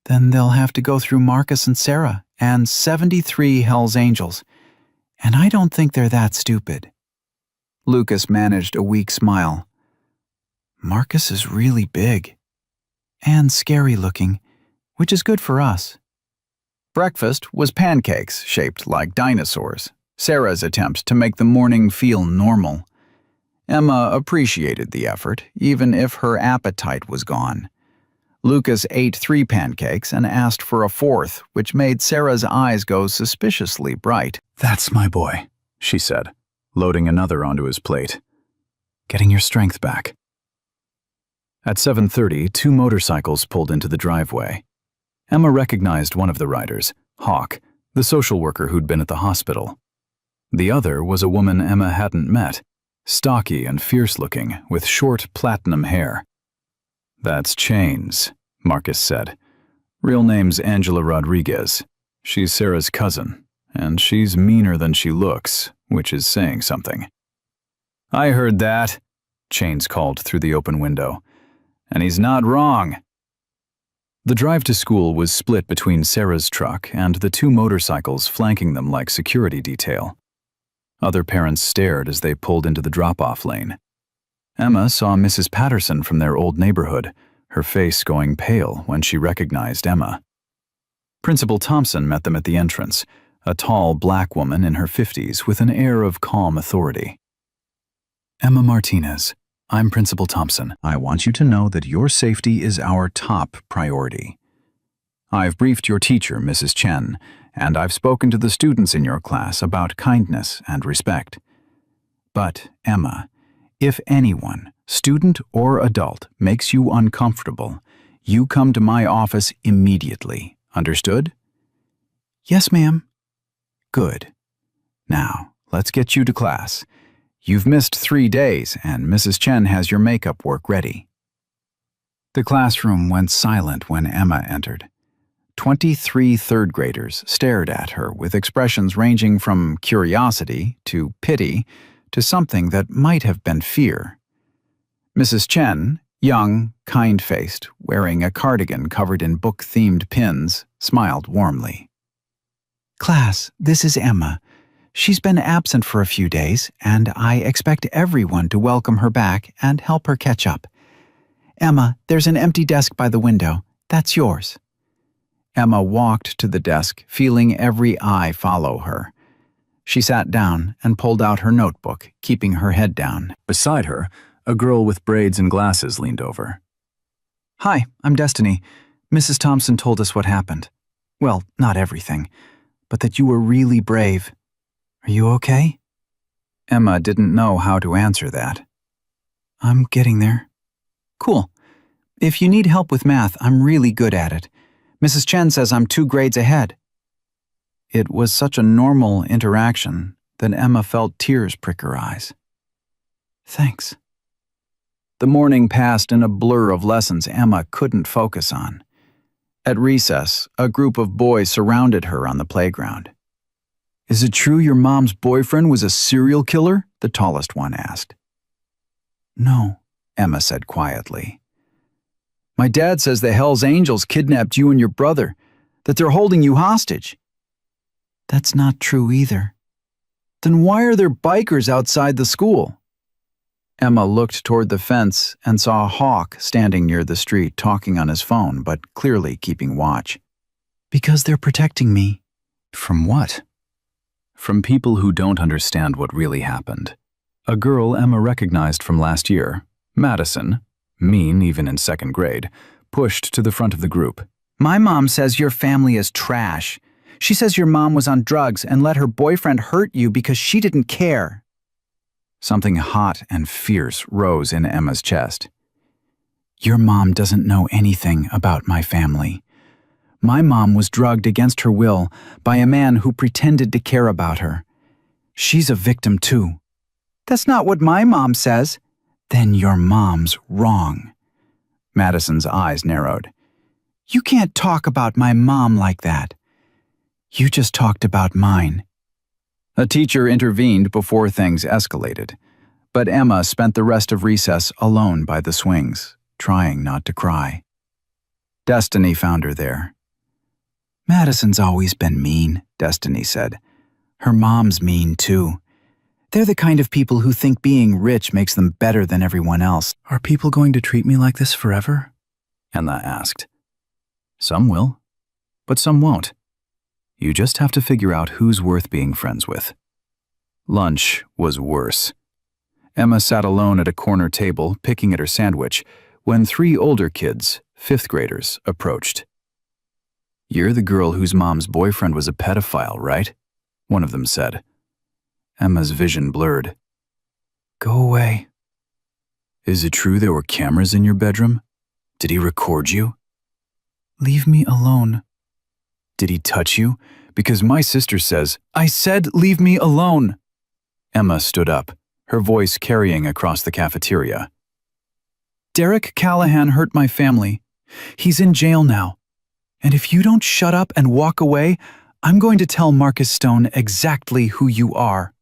"Then they'll have to go through Marcus and Sarah and 73 Hell's Angels. And I don't think they're that stupid." Lucas managed a weak smile. "Marcus is really big. And scary looking, which is good for us." Breakfast was pancakes shaped like dinosaurs, Sarah's attempt to make the morning feel normal. Emma appreciated the effort, even if her appetite was gone. Lucas ate 3 pancakes and asked for a 4th, which made Sarah's eyes go suspiciously bright. "That's my boy," she said, loading another onto his plate. "Getting your strength back." At 7:30, 2 motorcycles pulled into the driveway. Emma recognized one of the riders, Hawk, the social worker who'd been at the hospital. The other was a woman Emma hadn't met, stocky and fierce-looking, with short platinum hair. "That's Chains," Marcus said. "Real name's Angela Rodriguez. She's Sarah's cousin, and she's meaner than she looks, which is saying something." "I heard that," Chains called through the open window. "And he's not wrong." The drive to school was split between Sarah's truck and the two motorcycles flanking them like security detail. Other parents stared as they pulled into the drop-off lane. Emma saw Mrs. Patterson from their old neighborhood, her face going pale when she recognized Emma. Principal Thompson met them at the entrance, a tall black woman in her 50s with an air of calm authority. "Emma Martinez, I'm Principal Thompson. I want you to know that your safety is our top priority. I've briefed your teacher, Mrs. Chen, and I've spoken to the students in your class about kindness and respect. But, Emma, if anyone, student or adult, makes you uncomfortable, you come to my office immediately. Understood?" "Yes, ma'am." "Good. Now, let's get you to class. You've missed 3 days, and Mrs. Chen has your makeup work ready." The classroom went silent when Emma entered. 23 third graders stared at her with expressions ranging from curiosity to pity to something that might have been fear. Mrs. Chen, young, kind-faced, wearing a cardigan covered in book-themed pins, smiled warmly. "Class, this is Emma. She's been absent for a few days, and I expect everyone to welcome her back and help her catch up. Emma, there's an empty desk by the window. That's yours." Emma walked to the desk, feeling every eye follow her. She sat down and pulled out her notebook, keeping her head down. Beside her, a girl with braids and glasses leaned over. "Hi, I'm Destiny. Mrs. Thompson told us what happened. Well, not everything, but that you were really brave. Are you okay?" Emma didn't know how to answer that. "I'm getting there." "Cool. If you need help with math, I'm really good at it. Mrs. Chen says I'm 2 grades ahead." It was such a normal interaction that Emma felt tears prick her eyes. "Thanks." The morning passed in a blur of lessons Emma couldn't focus on. At recess, a group of boys surrounded her on the playground. "Is it true your mom's boyfriend was a serial killer?" the tallest one asked. "No," Emma said quietly. "My dad says the Hells Angels kidnapped you and your brother, that they're holding you hostage." "That's not true either." "Then why are there bikers outside the school?" Emma looked toward the fence and saw Hawk standing near the street talking on his phone, but clearly keeping watch. "Because they're protecting me." "From what?" "From people who don't understand what really happened." A girl Emma recognized from last year, Madison, mean even in 2nd grade, pushed to the front of the group. "My mom says your family is trash. She says your mom was on drugs and let her boyfriend hurt you because she didn't care." Something hot and fierce rose in Emma's chest. "Your mom doesn't know anything about my family. My mom was drugged against her will by a man who pretended to care about her. She's a victim too." "That's not what my mom says." "Then your mom's wrong." Madison's eyes narrowed. "You can't talk about my mom like that. You just talked about mine." A teacher intervened before things escalated, but Emma spent the rest of recess alone by the swings, trying not to cry. Destiny found her there. "Madison's always been mean," Destiny said. "Her mom's mean too. They're the kind of people who think being rich makes them better than everyone else." "Are people going to treat me like this forever?" Emma asked. "Some will, but some won't. You just have to figure out who's worth being friends with." Lunch was worse. Emma sat alone at a corner table, picking at her sandwich, when 3 older kids, 5th graders, approached. "You're the girl whose mom's boyfriend was a pedophile, right?" one of them said. Emma's vision blurred. "Go away." "Is it true there were cameras in your bedroom? Did he record you?" "Leave me alone." "Did he touch you? Because my sister says—" "I said leave me alone." Emma stood up, her voice carrying across the cafeteria. "Derek Callahan hurt my family. He's in jail now. And if you don't shut up and walk away, I'm going to tell Marcus Stone exactly who you are."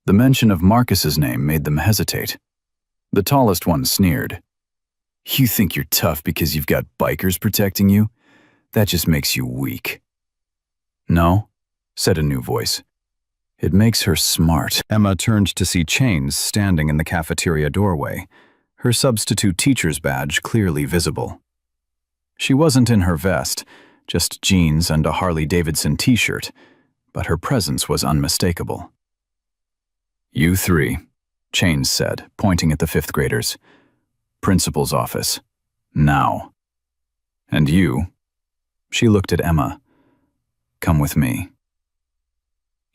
The mention of Marcus's name made them hesitate. The tallest one sneered. You think you're tough because you've got bikers protecting you? That just makes you weak. No, said a new voice. It makes her smart. Emma turned to see Chains standing in the cafeteria doorway, her substitute teacher's badge clearly visible. She wasn't in her vest, just jeans and a Harley-Davidson t-shirt, but her presence was unmistakable. You three, Chains said, pointing at the fifth graders. Principal's office. Now. And you, she looked at Emma. Come with me.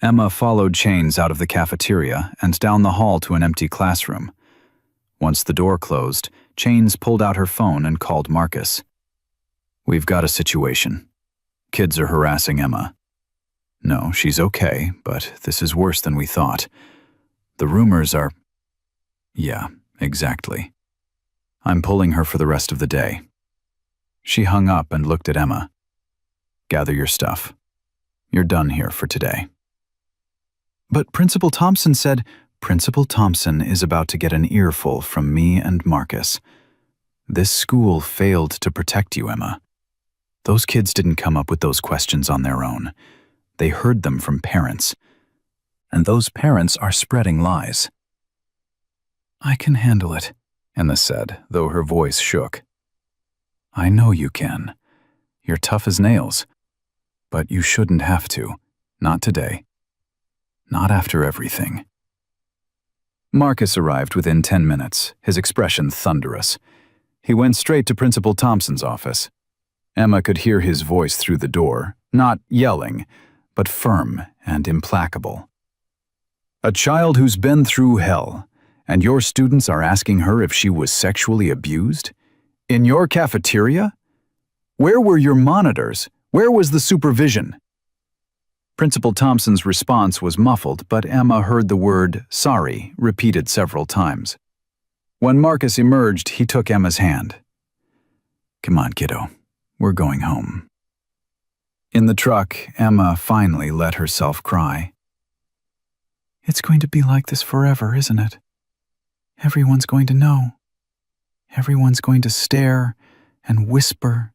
Emma followed Chains out of the cafeteria and down the hall to an empty classroom. Once the door closed, Chains pulled out her phone and called Marcus. We've got a situation. Kids are harassing Emma. No, she's okay, but this is worse than we thought. The rumors are... Yeah, exactly. I'm pulling her for the rest of the day. She hung up and looked at Emma. Gather your stuff. You're done here for today. But Principal Thompson said, Principal Thompson is about to get an earful from me and Marcus. This school failed to protect you, Emma. Those kids didn't come up with those questions on their own. They heard them from parents. And those parents are spreading lies. I can handle it, Emma said, though her voice shook. I know you can. You're tough as nails. But you shouldn't have to. Not today. Not after everything. Marcus arrived within 10 minutes, his expression thunderous. He went straight to Principal Thompson's office. Emma could hear his voice through the door, not yelling, but firm and implacable. A child who's been through hell, and your students are asking her if she was sexually abused? In your cafeteria? Where were your monitors? Where was the supervision? Principal Thompson's response was muffled, but Emma heard the word sorry repeated several times. When Marcus emerged, he took Emma's hand. Come on, kiddo. We're going home. In the truck, Emma finally let herself cry. It's going to be like this forever, isn't it? Everyone's going to know. Everyone's going to stare and whisper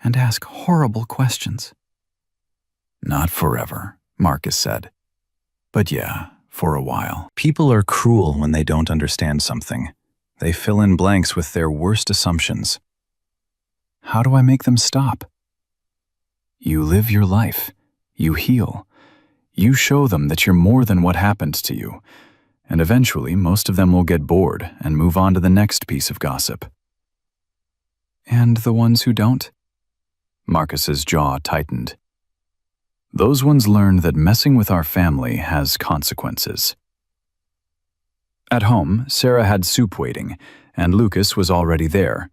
and ask horrible questions. Not forever, Marcus said. But yeah, for a while. People are cruel when they don't understand something. They fill in blanks with their worst assumptions. How do I make them stop? You live your life. You heal. You show them that you're more than what happened to you. And eventually, most of them will get bored and move on to the next piece of gossip. And the ones who don't? Marcus's jaw tightened. Those ones learn that messing with our family has consequences. At home, Sarah had soup waiting, and Lucas was already there.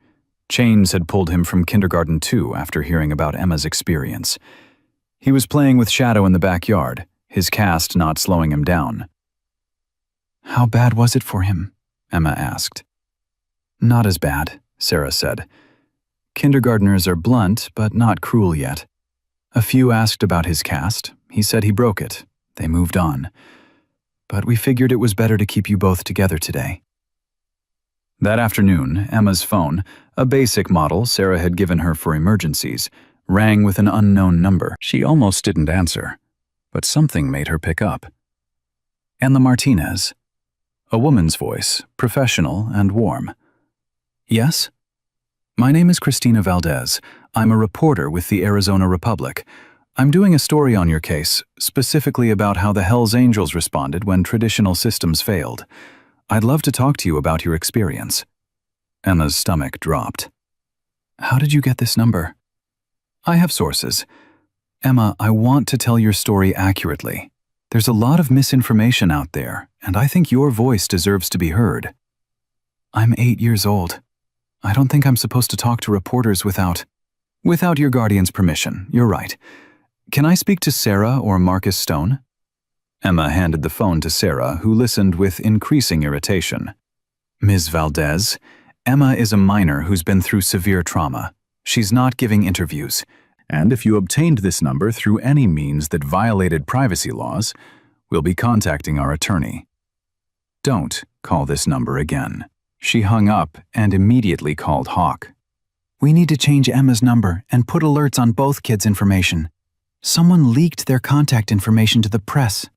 Chains had pulled him from kindergarten too after hearing about Emma's experience. He was playing with Shadow in the backyard, his cast not slowing him down. How bad was it for him? Emma asked. Not as bad, Sarah said. Kindergartners are blunt, but not cruel yet. A few asked about his cast. He said he broke it. They moved on. But we figured it was better to keep you both together today. That afternoon, Emma's phone, a basic model Sarah had given her for emergencies, rang with an unknown number. She almost didn't answer, but something made her pick up. And the Martinez. A woman's voice, professional and warm. Yes? My name is Christina Valdez. I'm a reporter with the Arizona Republic. I'm doing a story on your case, specifically about how the Hells Angels responded when traditional systems failed. I'd love to talk to you about your experience. Emma's stomach dropped. How did you get this number? I have sources. Emma, I want to tell your story accurately. There's a lot of misinformation out there, and I think your voice deserves to be heard. I'm 8 years old. I don't think I'm supposed to talk to reporters without your guardian's permission. You're right. Can I speak to Sarah or Marcus Stone? Emma handed the phone to Sarah, who listened with increasing irritation. Ms. Valdez, Emma is a minor who's been through severe trauma. She's not giving interviews. And if you obtained this number through any means that violated privacy laws, we'll be contacting our attorney. Don't call this number again. She hung up and immediately called Hawk. We need to change Emma's number and put alerts on both kids' information. Someone leaked their contact information to the press.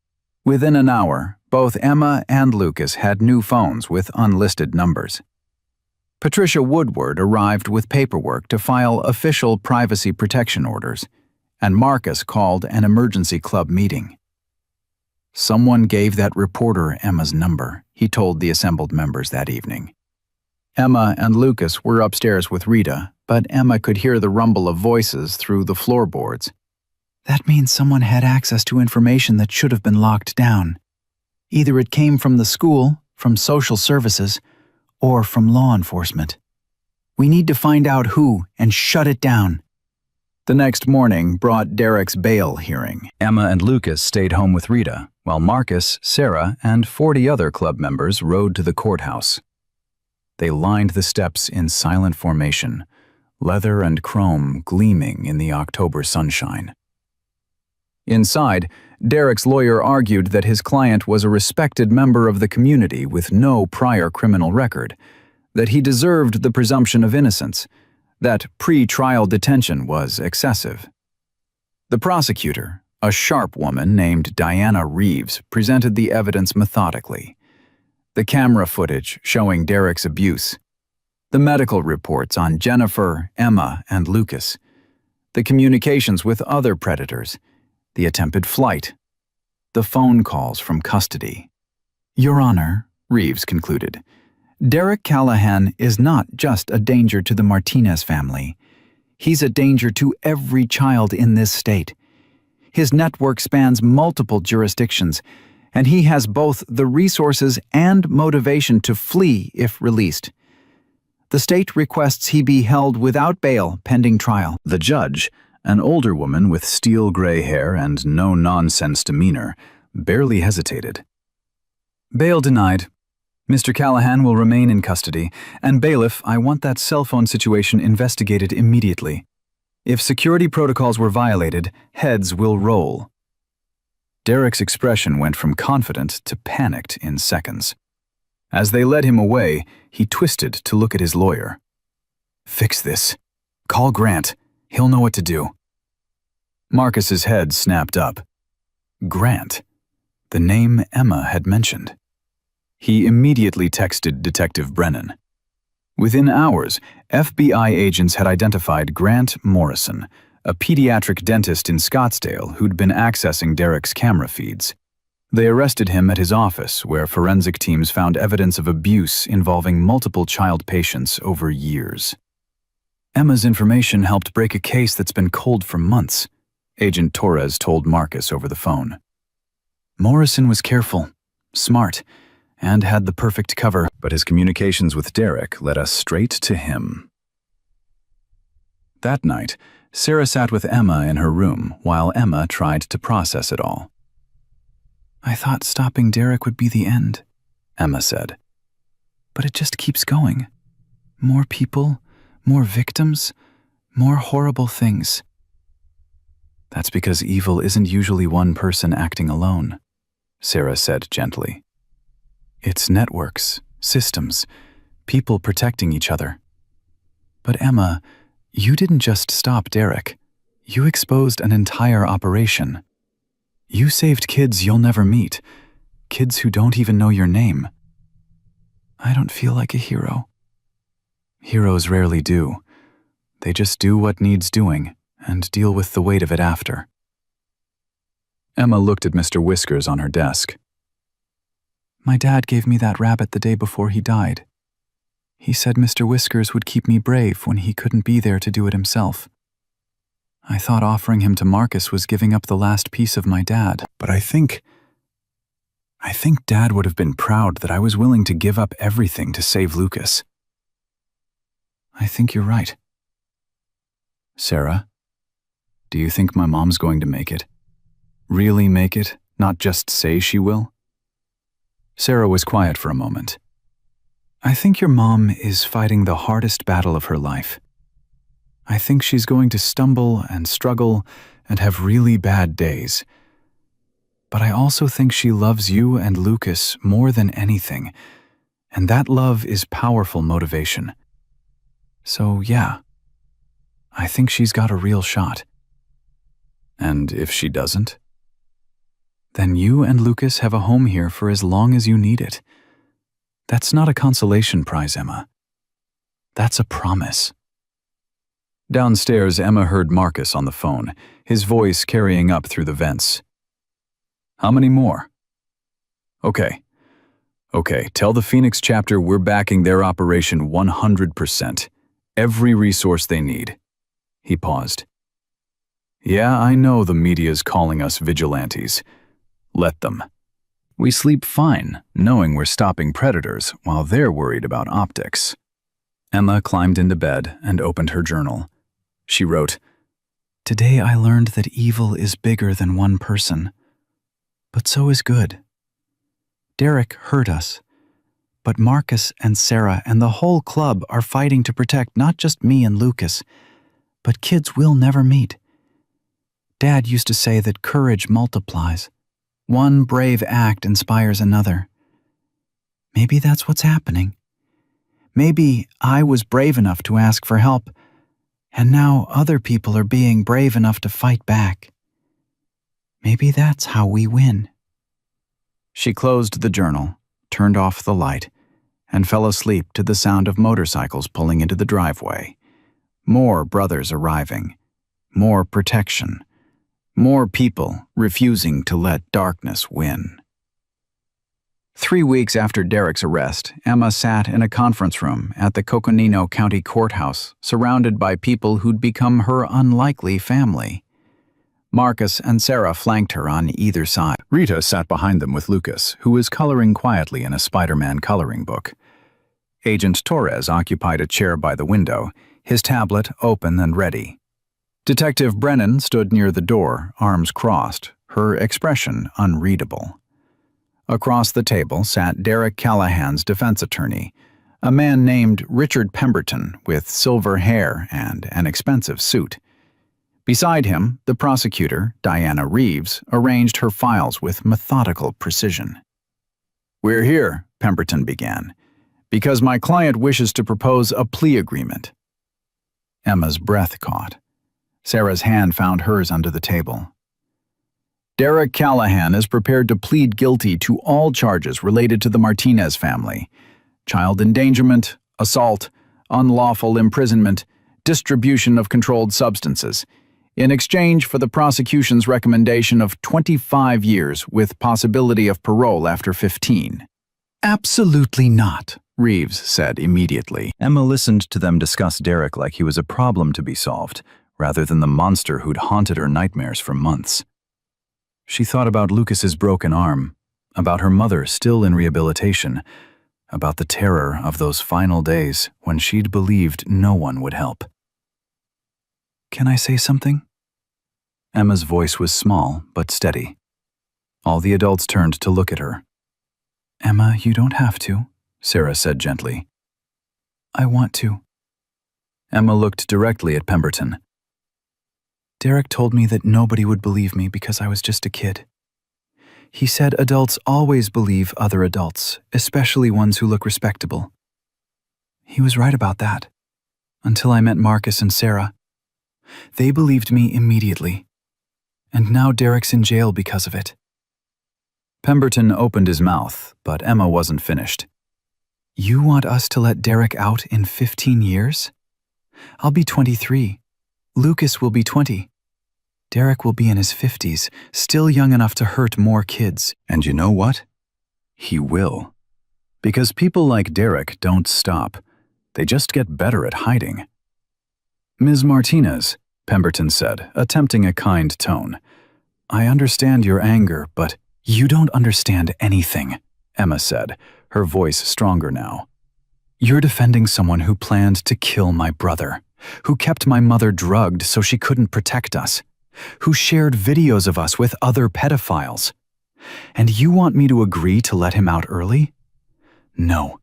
Within an hour, both Emma and Lucas had new phones with unlisted numbers. Patricia Woodward arrived with paperwork to file official privacy protection orders, and Marcus called an emergency club meeting. Someone gave that reporter Emma's number, he told the assembled members that evening. Emma and Lucas were upstairs with Rita, but Emma could hear the rumble of voices through the floorboards. That means someone had access to information that should have been locked down. Either it came from the school, from social services, or from law enforcement. We need to find out who and shut it down. The next morning brought Derek's bail hearing. Emma and Lucas stayed home with Rita, while Marcus, Sarah, and 40 other club members rode to the courthouse. They lined the steps in silent formation, leather and chrome gleaming in the October sunshine. Inside, Derek's lawyer argued that his client was a respected member of the community with no prior criminal record, that he deserved the presumption of innocence, that pre-trial detention was excessive. The prosecutor, a sharp woman named Diana Reeves, presented the evidence methodically. The camera footage showing Derek's abuse, the medical reports on Jennifer, Emma, and Lucas, the communications with other predators, the attempted flight, the phone calls from custody. Your Honor, Reeves concluded, Derek Callahan is not just a danger to the Martinez family. He's a danger to every child in this state. His network spans multiple jurisdictions, and he has both the resources and motivation to flee if released. The state requests he be held without bail pending trial. The judge, an older woman with steel gray hair and no-nonsense demeanor, barely hesitated. Bail denied. Mr. Callahan will remain in custody, and bailiff, I want that cell phone situation investigated immediately. If security protocols were violated, heads will roll. Derek's expression went from confident to panicked in seconds. As they led him away, he twisted to look at his lawyer. Fix this. Call Grant. He'll know what to do. Marcus's head snapped up. Grant, the name Emma had mentioned. He immediately texted Detective Brennan. Within hours, FBI agents had identified Grant Morrison, a pediatric dentist in Scottsdale who'd been accessing Derek's camera feeds. They arrested him at his office, where forensic teams found evidence of abuse involving multiple child patients over years. Emma's information helped break a case that's been cold for months, Agent Torres told Marcus over the phone. Morrison was careful, smart, and had the perfect cover. But his communications with Derek led us straight to him. That night, Sarah sat with Emma in her room while Emma tried to process it all. I thought stopping Derek would be the end, Emma said. But it just keeps going. More people, more victims, more horrible things. That's because evil isn't usually one person acting alone, Sarah said gently. It's networks, systems, people protecting each other. But Emma, you didn't just stop Derek. You exposed an entire operation. You saved kids you'll never meet, kids who don't even know your name. I don't feel like a hero. Heroes rarely do. They just do what needs doing and deal with the weight of it after. Emma looked at Mr. Whiskers on her desk. My dad gave me that rabbit the day before he died. He said Mr. Whiskers would keep me brave when he couldn't be there to do it himself. I thought offering him to Marcus was giving up the last piece of my dad. But I think Dad would have been proud that I was willing to give up everything to save Lucas. I think you're right. Sarah, do you think my mom's going to make it? Really make it, not just say she will? Sarah was quiet for a moment. I think your mom is fighting the hardest battle of her life. I think she's going to stumble and struggle and have really bad days. But I also think she loves you and Lucas more than anything, And that love is powerful motivation. So yeah, I think she's got a real shot. And if she doesn't? Then you and Lucas have a home here for as long as you need it. That's not a consolation prize, Emma. That's a promise. Downstairs, Emma heard Marcus on the phone, his voice carrying up through the vents. How many more? Okay, tell the Phoenix chapter we're backing their operation 100%. Every resource they need. He paused. Yeah, I know the media's calling us vigilantes. Let them. We sleep fine, knowing we're stopping predators while they're worried about optics. Emma climbed into bed and opened her journal. She wrote, Today I learned that evil is bigger than one person, but so is good. Derek hurt us, but Marcus and Sarah and the whole club are fighting to protect not just me and Lucas, but kids we'll never meet. Dad used to say that courage multiplies. One brave act inspires another. Maybe that's what's happening. Maybe I was brave enough to ask for help, and now other people are being brave enough to fight back. Maybe that's how we win. She closed the journal, turned off the light, and fell asleep to the sound of motorcycles pulling into the driveway. More brothers arriving. More protection. More people refusing to let darkness win. 3 weeks after Derek's arrest, Emma sat in a conference room at the Coconino County Courthouse, surrounded by people who'd become her unlikely family. Marcus and Sarah flanked her on either side. Rita sat behind them with Lucas, who was coloring quietly in a Spider-Man coloring book. Agent Torres occupied a chair by the window, his tablet open and ready. Detective Brennan stood near the door, arms crossed, her expression unreadable. Across the table sat Derek Callahan's defense attorney, a man named Richard Pemberton with silver hair and an expensive suit. Beside him, the prosecutor, Diana Reeves, arranged her files with methodical precision. "We're here," Pemberton began, "because my client wishes to propose a plea agreement." Emma's breath caught. Sarah's hand found hers under the table. "Derek Callahan is prepared to plead guilty to all charges related to the Martinez family: child endangerment, assault, unlawful imprisonment, distribution of controlled substances, in exchange for the prosecution's recommendation of 25 years with possibility of parole after 15. "Absolutely not," Reeves said immediately. Emma listened to them discuss Derek like he was a problem to be solved, rather than the monster who'd haunted her nightmares for months. She thought about Lucas's broken arm, about her mother still in rehabilitation, about the terror of those final days when she'd believed no one would help. "Can I say something?" Emma's voice was small but steady. All the adults turned to look at her. "Emma, you don't have to," Sarah said gently. "I want to." Emma looked directly at Pemberton. "Derek told me that nobody would believe me because I was just a kid. He said adults always believe other adults, especially ones who look respectable. He was right about that, until I met Marcus and Sarah. They believed me immediately, and now Derek's in jail because of it." Pemberton opened his mouth, but Emma wasn't finished. "You want us to let Derek out in 15 years? I'll be 23. Lucas will be 20. Derek will be in his 50s, still young enough to hurt more kids. And you know what? He will. Because people like Derek don't stop. They just get better at hiding." "Ms. Martinez," Pemberton said, attempting a kind tone, "I understand your anger, but—" "You don't understand anything," Emma said, her voice stronger now. "You're defending someone who planned to kill my brother, who kept my mother drugged so she couldn't protect us, who shared videos of us with other pedophiles. And you want me to agree to let him out early? No.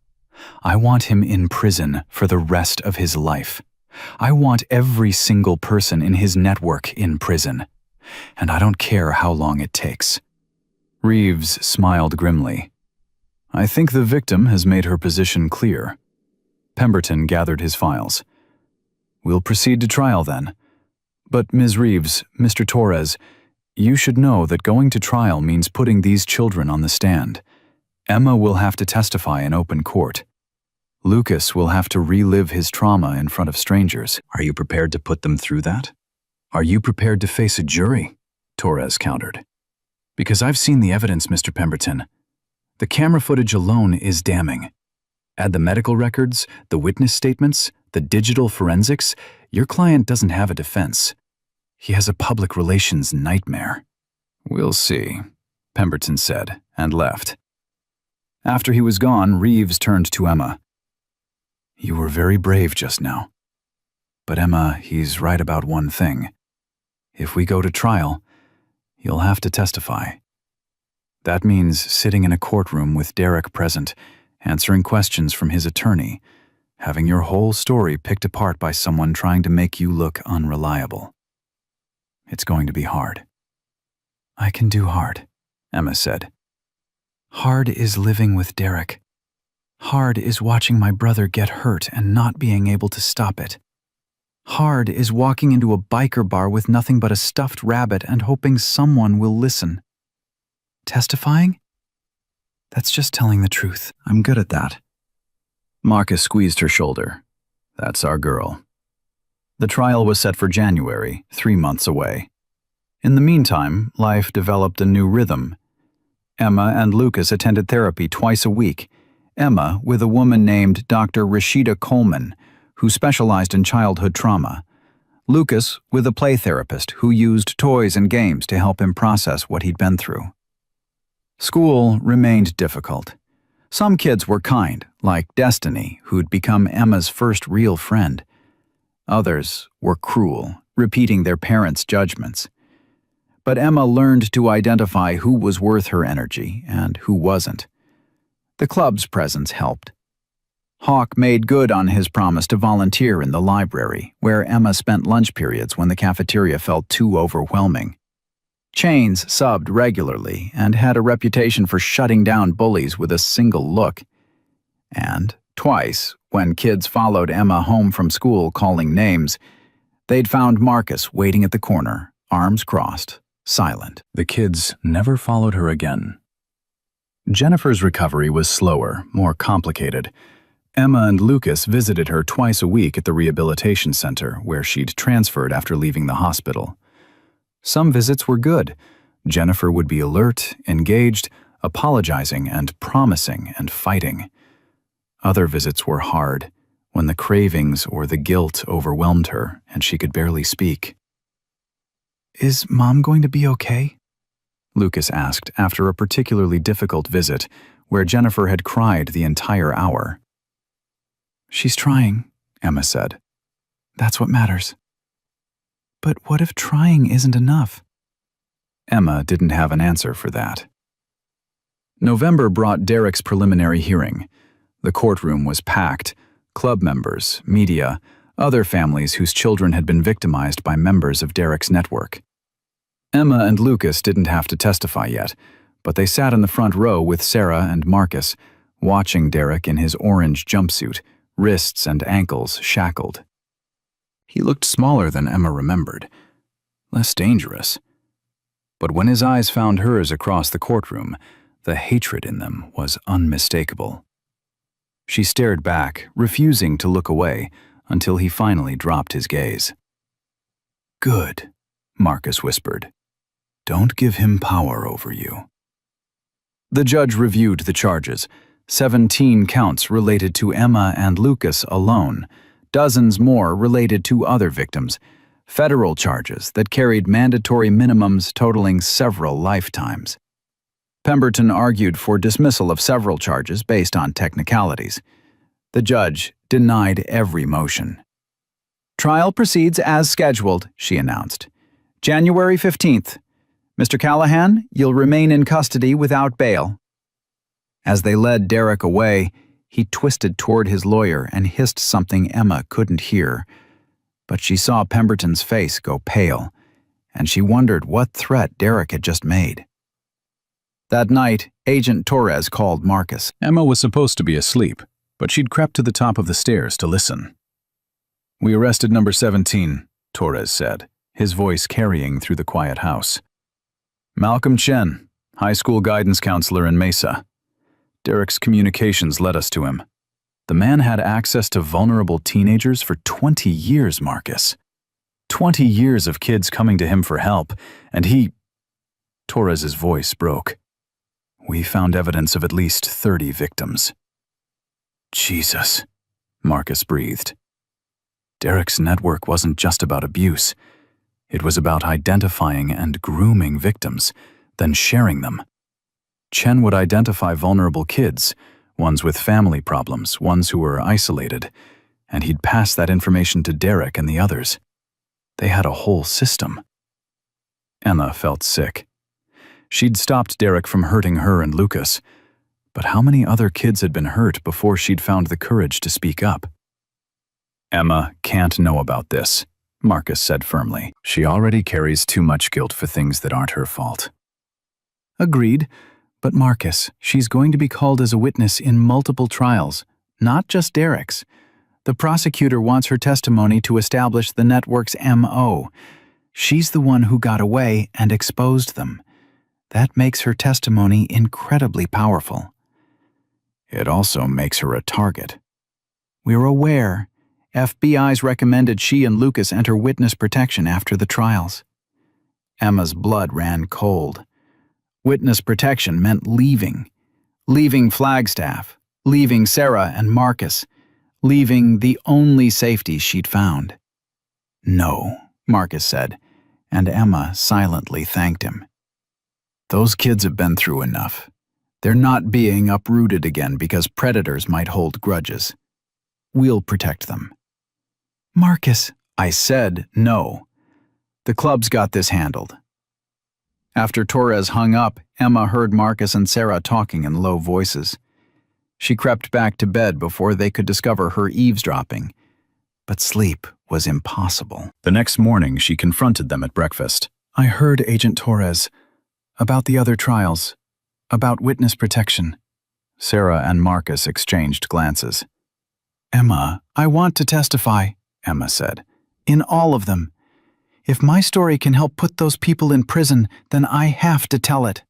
I want him in prison for the rest of his life. I want every single person in his network in prison. And I don't care how long it takes." Reeves smiled grimly. I think the victim has made her position clear. Pemberton gathered his files. We'll proceed to trial then. But Ms. Reeves, Mr. Torres, you should know that going to trial means putting these children on the stand. Emma will have to testify in open court. Lucas will have to relive his trauma in front of strangers. Are you prepared to put them through that? Are you prepared to face a jury? Torres countered. Because I've seen the evidence, Mr. Pemberton. The camera footage alone is damning. Add the medical records, the witness statements, the digital forensics, your client doesn't have a defense. He has a public relations nightmare. We'll see, Pemberton said, and left. After he was gone, Reeves turned to Emma. You were very brave just now. But Emma, he's right about one thing. If we go to trial, you'll have to testify. That means sitting in a courtroom with Derek present, answering questions from his attorney, having your whole story picked apart by someone trying to make you look unreliable. It's going to be hard. I can do hard, Emma said. Hard is living with Derek. Hard is watching my brother get hurt and not being able to stop it. Hard is walking into a biker bar with nothing but a stuffed rabbit and hoping someone will listen. Testifying? That's just telling the truth. I'm good at that. Marcus squeezed her shoulder. That's our girl. The trial was set for January, 3 months away. In the meantime, life developed a new rhythm. Emma and Lucas attended therapy twice a week. Emma with a woman named Dr. Rashida Coleman, who specialized in childhood trauma. Lucas with a play therapist who used toys and games to help him process what he'd been through. School remained difficult. Some kids were kind, like Destiny, who'd become Emma's first real friend. Others were cruel, repeating their parents' judgments. But Emma learned to identify who was worth her energy and who wasn't. The club's presence helped. Hawk made good on his promise to volunteer in the library, where Emma spent lunch periods when the cafeteria felt too overwhelming. Chains subbed regularly and had a reputation for shutting down bullies with a single look. And twice, when kids followed Emma home from school calling names, they'd found Marcus waiting at the corner, arms crossed, silent. The kids never followed her again. Jennifer's recovery was slower, more complicated. Emma and Lucas visited her twice a week at the rehabilitation center, where she'd transferred after leaving the hospital. Some visits were good. Jennifer would be alert, engaged, apologizing and promising and fighting. Other visits were hard, when the cravings or the guilt overwhelmed her and she could barely speak. Is Mom going to be okay? Lucas asked after a particularly difficult visit where Jennifer had cried the entire hour. She's trying, Emma said. That's what matters. But what if trying isn't enough? Emma didn't have an answer for that. November brought Derek's preliminary hearing. The courtroom was packed. Club members, media, other families whose children had been victimized by members of Derek's network. Emma and Lucas didn't have to testify yet, but they sat in the front row with Sarah and Marcus, watching Derek in his orange jumpsuit, wrists and ankles shackled. He looked smaller than Emma remembered, less dangerous. But when his eyes found hers across the courtroom, the hatred in them was unmistakable. She stared back, refusing to look away, until he finally dropped his gaze. "Good," Marcus whispered. "Don't give him power over you." The judge reviewed the charges. 17 counts related to Emma and Lucas alone, dozens more related to other victims, federal charges that carried mandatory minimums totaling several lifetimes. Pemberton argued for dismissal of several charges based on technicalities. The judge denied every motion. "Trial proceeds as scheduled," she announced. "January 15th. Mr. Callahan, you'll remain in custody without bail." As they led Derek away, he twisted toward his lawyer and hissed something Emma couldn't hear. But she saw Pemberton's face go pale, and she wondered what threat Derek had just made. That night, Agent Torres called Marcus. Emma was supposed to be asleep, but she'd crept to the top of the stairs to listen. "We arrested number 17, Torres said, his voice carrying through the quiet house. "Malcolm Chen, high school guidance counselor in Mesa. Derek's communications led us to him. The man had access to vulnerable teenagers for 20 years, Marcus. 20 years of kids coming to him for help, and he—" Torres's voice broke. "We found evidence of at least 30 victims." "Jesus," Marcus breathed. Derek's network wasn't just about abuse. It was about identifying and grooming victims, then sharing them. Chen would identify vulnerable kids, ones with family problems, ones who were isolated, and he'd pass that information to Derek and the others. They had a whole system. Emma felt sick. She'd stopped Derek from hurting her and Lucas, but how many other kids had been hurt before she'd found the courage to speak up? "Emma can't know about this," Marcus said firmly. "She already carries too much guilt for things that aren't her fault." "Agreed. But Marcus, she's going to be called as a witness in multiple trials, not just Derek's. The prosecutor wants her testimony to establish the network's MO. She's the one who got away and exposed them. That makes her testimony incredibly powerful. It also makes her a target. We're aware. FBI's recommended she and Lucas enter witness protection after the trials." Emma's blood ran cold. Witness protection meant leaving Flagstaff, leaving Sarah and Marcus, leaving the only safety she'd found. "No," Marcus said, and Emma silently thanked him. "Those kids have been through enough. They're not being uprooted again because predators might hold grudges. We'll protect them." "Marcus," I said no. "The club's got this handled." After Torres hung up, Emma heard Marcus and Sarah talking in low voices. She crept back to bed before they could discover her eavesdropping. But sleep was impossible. The next morning, she confronted them at breakfast. "I heard Agent Torres about the other trials, about witness protection." Sarah and Marcus exchanged glances. "Emma, I want to testify," Emma said, "in all of them. If my story can help put those people in prison, then I have to tell it."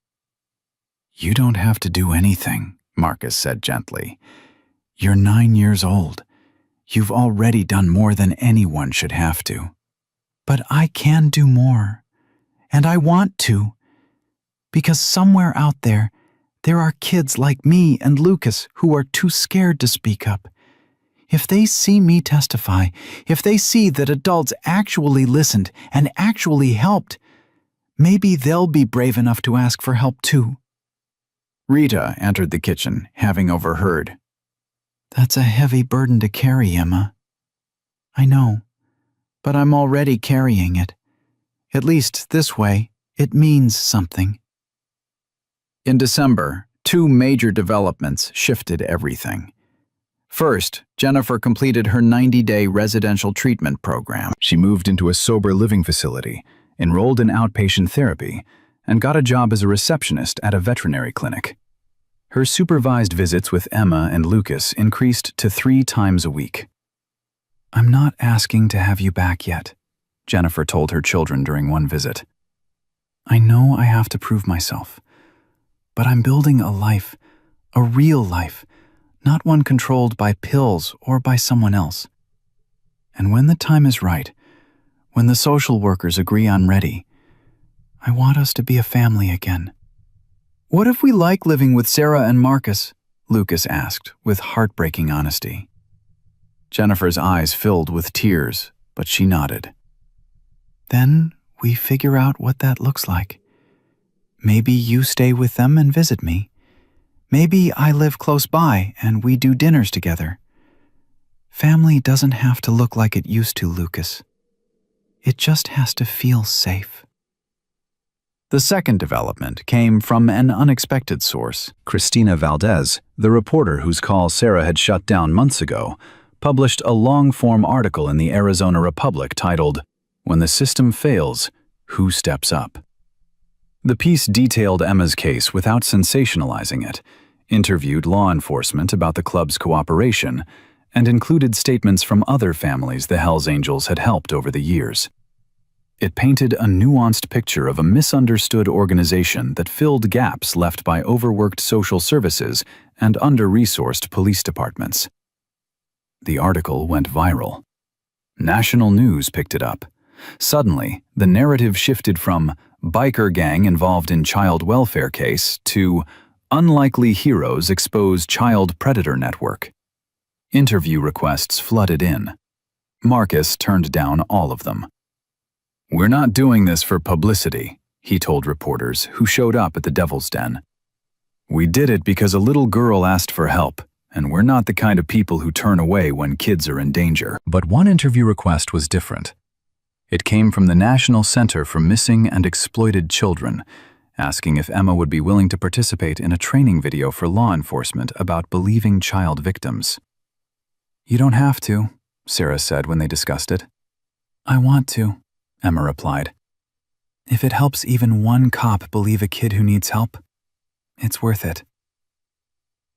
"You don't have to do anything," Marcus said gently. "You're 9 years old. You've already done more than anyone should have to." "But I can do more. And I want to. Because somewhere out there are kids like me and Lucas who are too scared to speak up. If they see me testify, if they see that adults actually listened and actually helped, maybe they'll be brave enough to ask for help too." Rita entered the kitchen, having overheard. "That's a heavy burden to carry, Emma." "I know, but I'm already carrying it. At least this way, it means something." In December, 2 major developments shifted everything. First, Jennifer completed her 90-day residential treatment program. She moved into a sober living facility, enrolled in outpatient therapy, and got a job as a receptionist at a veterinary clinic. Her supervised visits with Emma and Lucas increased to 3 times a week. "I'm not asking to have you back yet," Jennifer told her children during one visit. "I know I have to prove myself, but I'm building a life, a real life, not one controlled by pills or by someone else. And when the time is right, when the social workers agree I'm ready, I want us to be a family again." "What if we like living with Sarah and Marcus?" Lucas asked, with heartbreaking honesty. Jennifer's eyes filled with tears, but she nodded. "Then we figure out what that looks like. Maybe you stay with them and visit me. Maybe I live close by and we do dinners together. Family doesn't have to look like it used to, Lucas. It just has to feel safe." The second development came from an unexpected source. Christina Valdez, the reporter whose call Sarah had shut down months ago, published a long-form article in the Arizona Republic titled, "When the System Fails, Who Steps Up?" The piece detailed Emma's case without sensationalizing it, interviewed law enforcement about the club's cooperation, and included statements from other families the Hells Angels had helped over the years. It painted a nuanced picture of a misunderstood organization that filled gaps left by overworked social services and under-resourced police departments. The article went viral. National news picked it up. Suddenly, the narrative shifted from biker gang involved in child welfare case to unlikely heroes expose child predator network. Interview requests flooded in. Marcus turned down all of them. "We're not doing this for publicity," he told reporters who showed up at the Devil's Den. "We did it because a little girl asked for help, and we're not the kind of people who turn away when kids are in danger." But one interview request was different. It came from the National Center for Missing and Exploited Children, asking if Emma would be willing to participate in a training video for law enforcement about believing child victims. "You don't have to," Sarah said when they discussed it. "I want to," Emma replied. "If it helps even one cop believe a kid who needs help, it's worth it."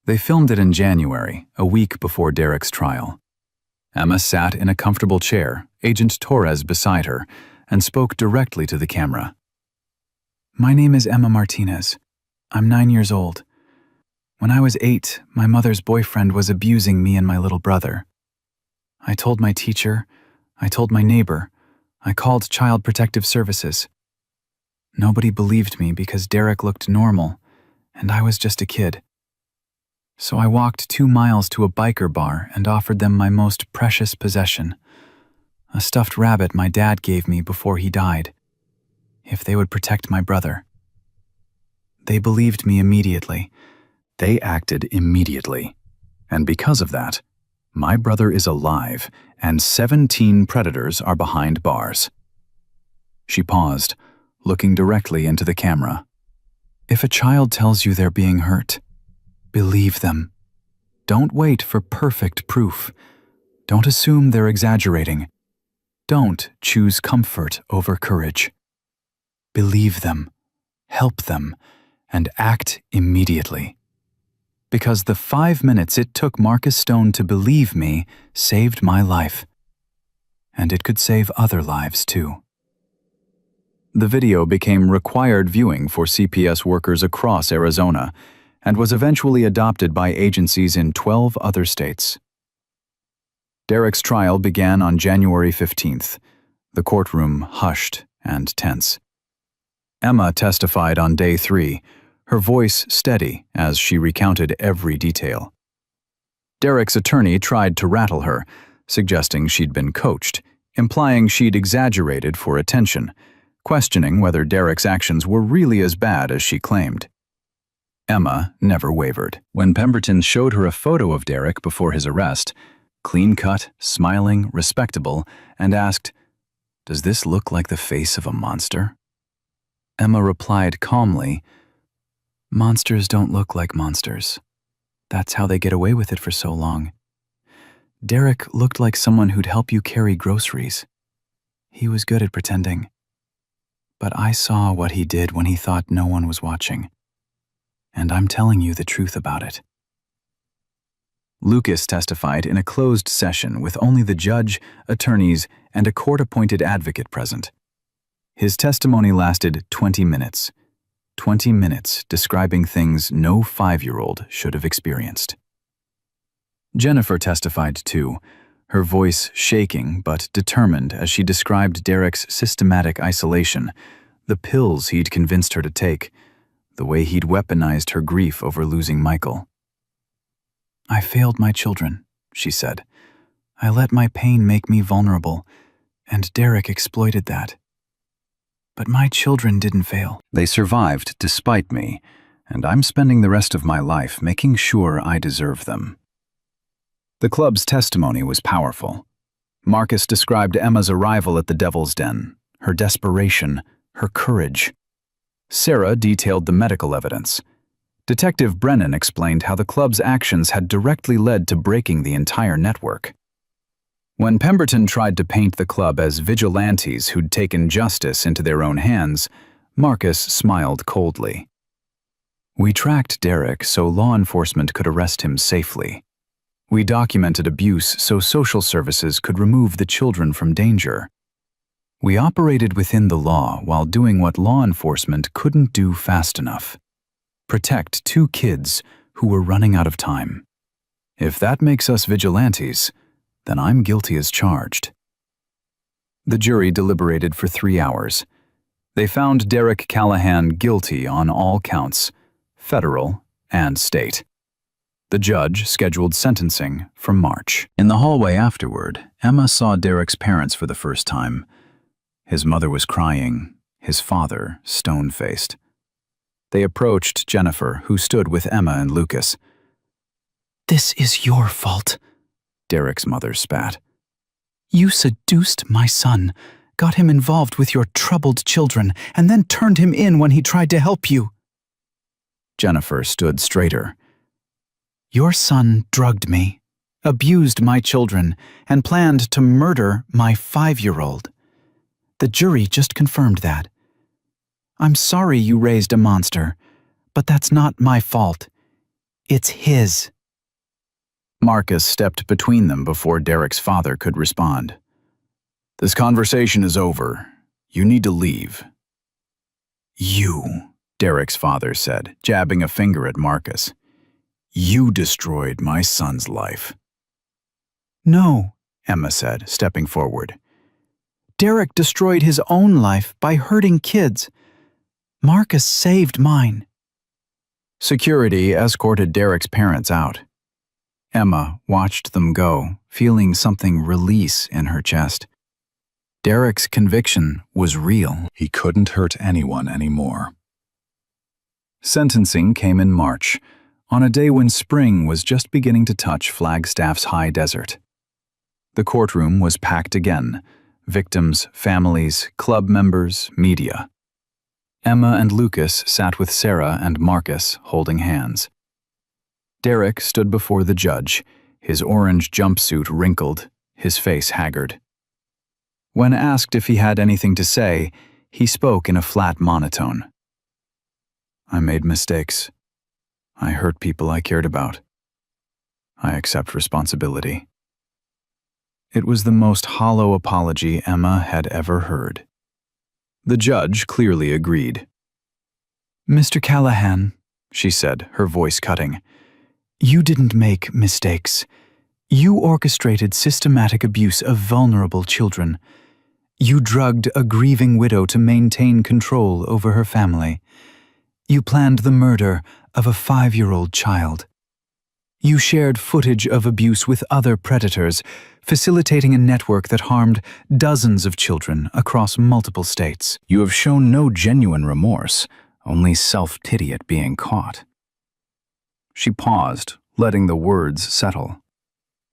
They filmed it in January, a week before Derek's trial. Emma sat in a comfortable chair, Agent Torres beside her, and spoke directly to the camera. "My name is Emma Martinez. I'm 9 years old. When I was 8, my mother's boyfriend was abusing me and my little brother. I told my teacher, I told my neighbor, I called Child Protective Services. Nobody believed me because Derek looked normal, and I was just a kid. So I walked 2 miles to a biker bar and offered them my most precious possession, a stuffed rabbit my dad gave me before he died, if they would protect my brother. They believed me immediately. They acted immediately. And because of that, my brother is alive, and 17 predators are behind bars." She paused, looking directly into the camera. "If a child tells you they're being hurt, believe them. Don't wait for perfect proof. Don't assume they're exaggerating. Don't choose comfort over courage. Believe them, help them, and act immediately. Because the 5 minutes it took Marcus Stone to believe me saved my life. And it could save other lives too." The video became required viewing for CPS workers across Arizona and was eventually adopted by agencies in 12 other states. Derek's trial began on January 15th, the courtroom hushed and tense. Emma testified on day 3, her voice steady as she recounted every detail. Derek's attorney tried to rattle her, suggesting she'd been coached, implying she'd exaggerated for attention, questioning whether Derek's actions were really as bad as she claimed. Emma never wavered. When Pemberton showed her a photo of Derek before his arrest, clean-cut, smiling, respectable, and asked, "Does this look like the face of a monster?" Emma replied calmly, "Monsters don't look like monsters. That's how they get away with it for so long. Derek looked like someone who'd help you carry groceries. He was good at pretending. But I saw what he did when he thought no one was watching. And I'm telling you the truth about it." Lucas testified in a closed session with only the judge, attorneys, and a court-appointed advocate present. His testimony lasted 20 minutes. 20 minutes describing things no 5-year-old should have experienced. Jennifer testified too, her voice shaking but determined as she described Derek's systematic isolation, the pills he'd convinced her to take, the way he'd weaponized her grief over losing Michael. "I failed my children," she said. "I let my pain make me vulnerable, and Derek exploited that. But my children didn't fail. They survived despite me, and I'm spending the rest of my life making sure I deserve them." The club's testimony was powerful. Marcus described Emma's arrival at the Devil's Den, her desperation, her courage. Sarah detailed the medical evidence. Detective Brennan explained how the club's actions had directly led to breaking the entire network. When Pemberton tried to paint the club as vigilantes who'd taken justice into their own hands, Marcus smiled coldly. We tracked Derek so law enforcement could arrest him safely. We documented abuse so social services could remove the children from danger. We operated within the law while doing what law enforcement couldn't do fast enough: protect 2 kids who were running out of time. If that makes us vigilantes, then I'm guilty as charged. The jury deliberated for 3 hours. They found Derek Callahan guilty on all counts, federal and state. The judge scheduled sentencing for March. In the hallway afterward, Emma saw Derek's parents for the first time. His mother was crying, his father stone-faced. They approached Jennifer, who stood with Emma and Lucas. This is your fault, Derek's mother spat. You seduced my son, got him involved with your troubled children, and then turned him in when he tried to help you. Jennifer stood straighter. Your son drugged me, abused my children, and planned to murder my 5-year-old. The jury just confirmed that. I'm sorry you raised a monster, but that's not my fault. It's his. Marcus stepped between them before Derek's father could respond. This conversation is over. You need to leave. You, Derek's father said, jabbing a finger at Marcus. You destroyed my son's life. No, Emma said, stepping forward. Derek destroyed his own life by hurting kids. Marcus saved mine. Security escorted Derek's parents out. Emma watched them go, feeling something release in her chest. Derek's conviction was real. He couldn't hurt anyone anymore. Sentencing came in March, on a day when spring was just beginning to touch Flagstaff's high desert. The courtroom was packed again: victims, families, club members, media. Emma and Lucas sat with Sarah and Marcus holding hands. Derek stood before the judge, his orange jumpsuit wrinkled, his face haggard. When asked if he had anything to say, he spoke in a flat monotone. I made mistakes. I hurt people I cared about. I accept responsibility. It was the most hollow apology Emma had ever heard. The judge clearly agreed. Mr. Callahan, she said, her voice cutting, you didn't make mistakes. You orchestrated systematic abuse of vulnerable children. You drugged a grieving widow to maintain control over her family. You planned the murder of a 5-year-old child. You shared footage of abuse with other predators, facilitating a network that harmed dozens of children across multiple states. You have shown no genuine remorse, only self-pity at being caught. She paused, letting the words settle.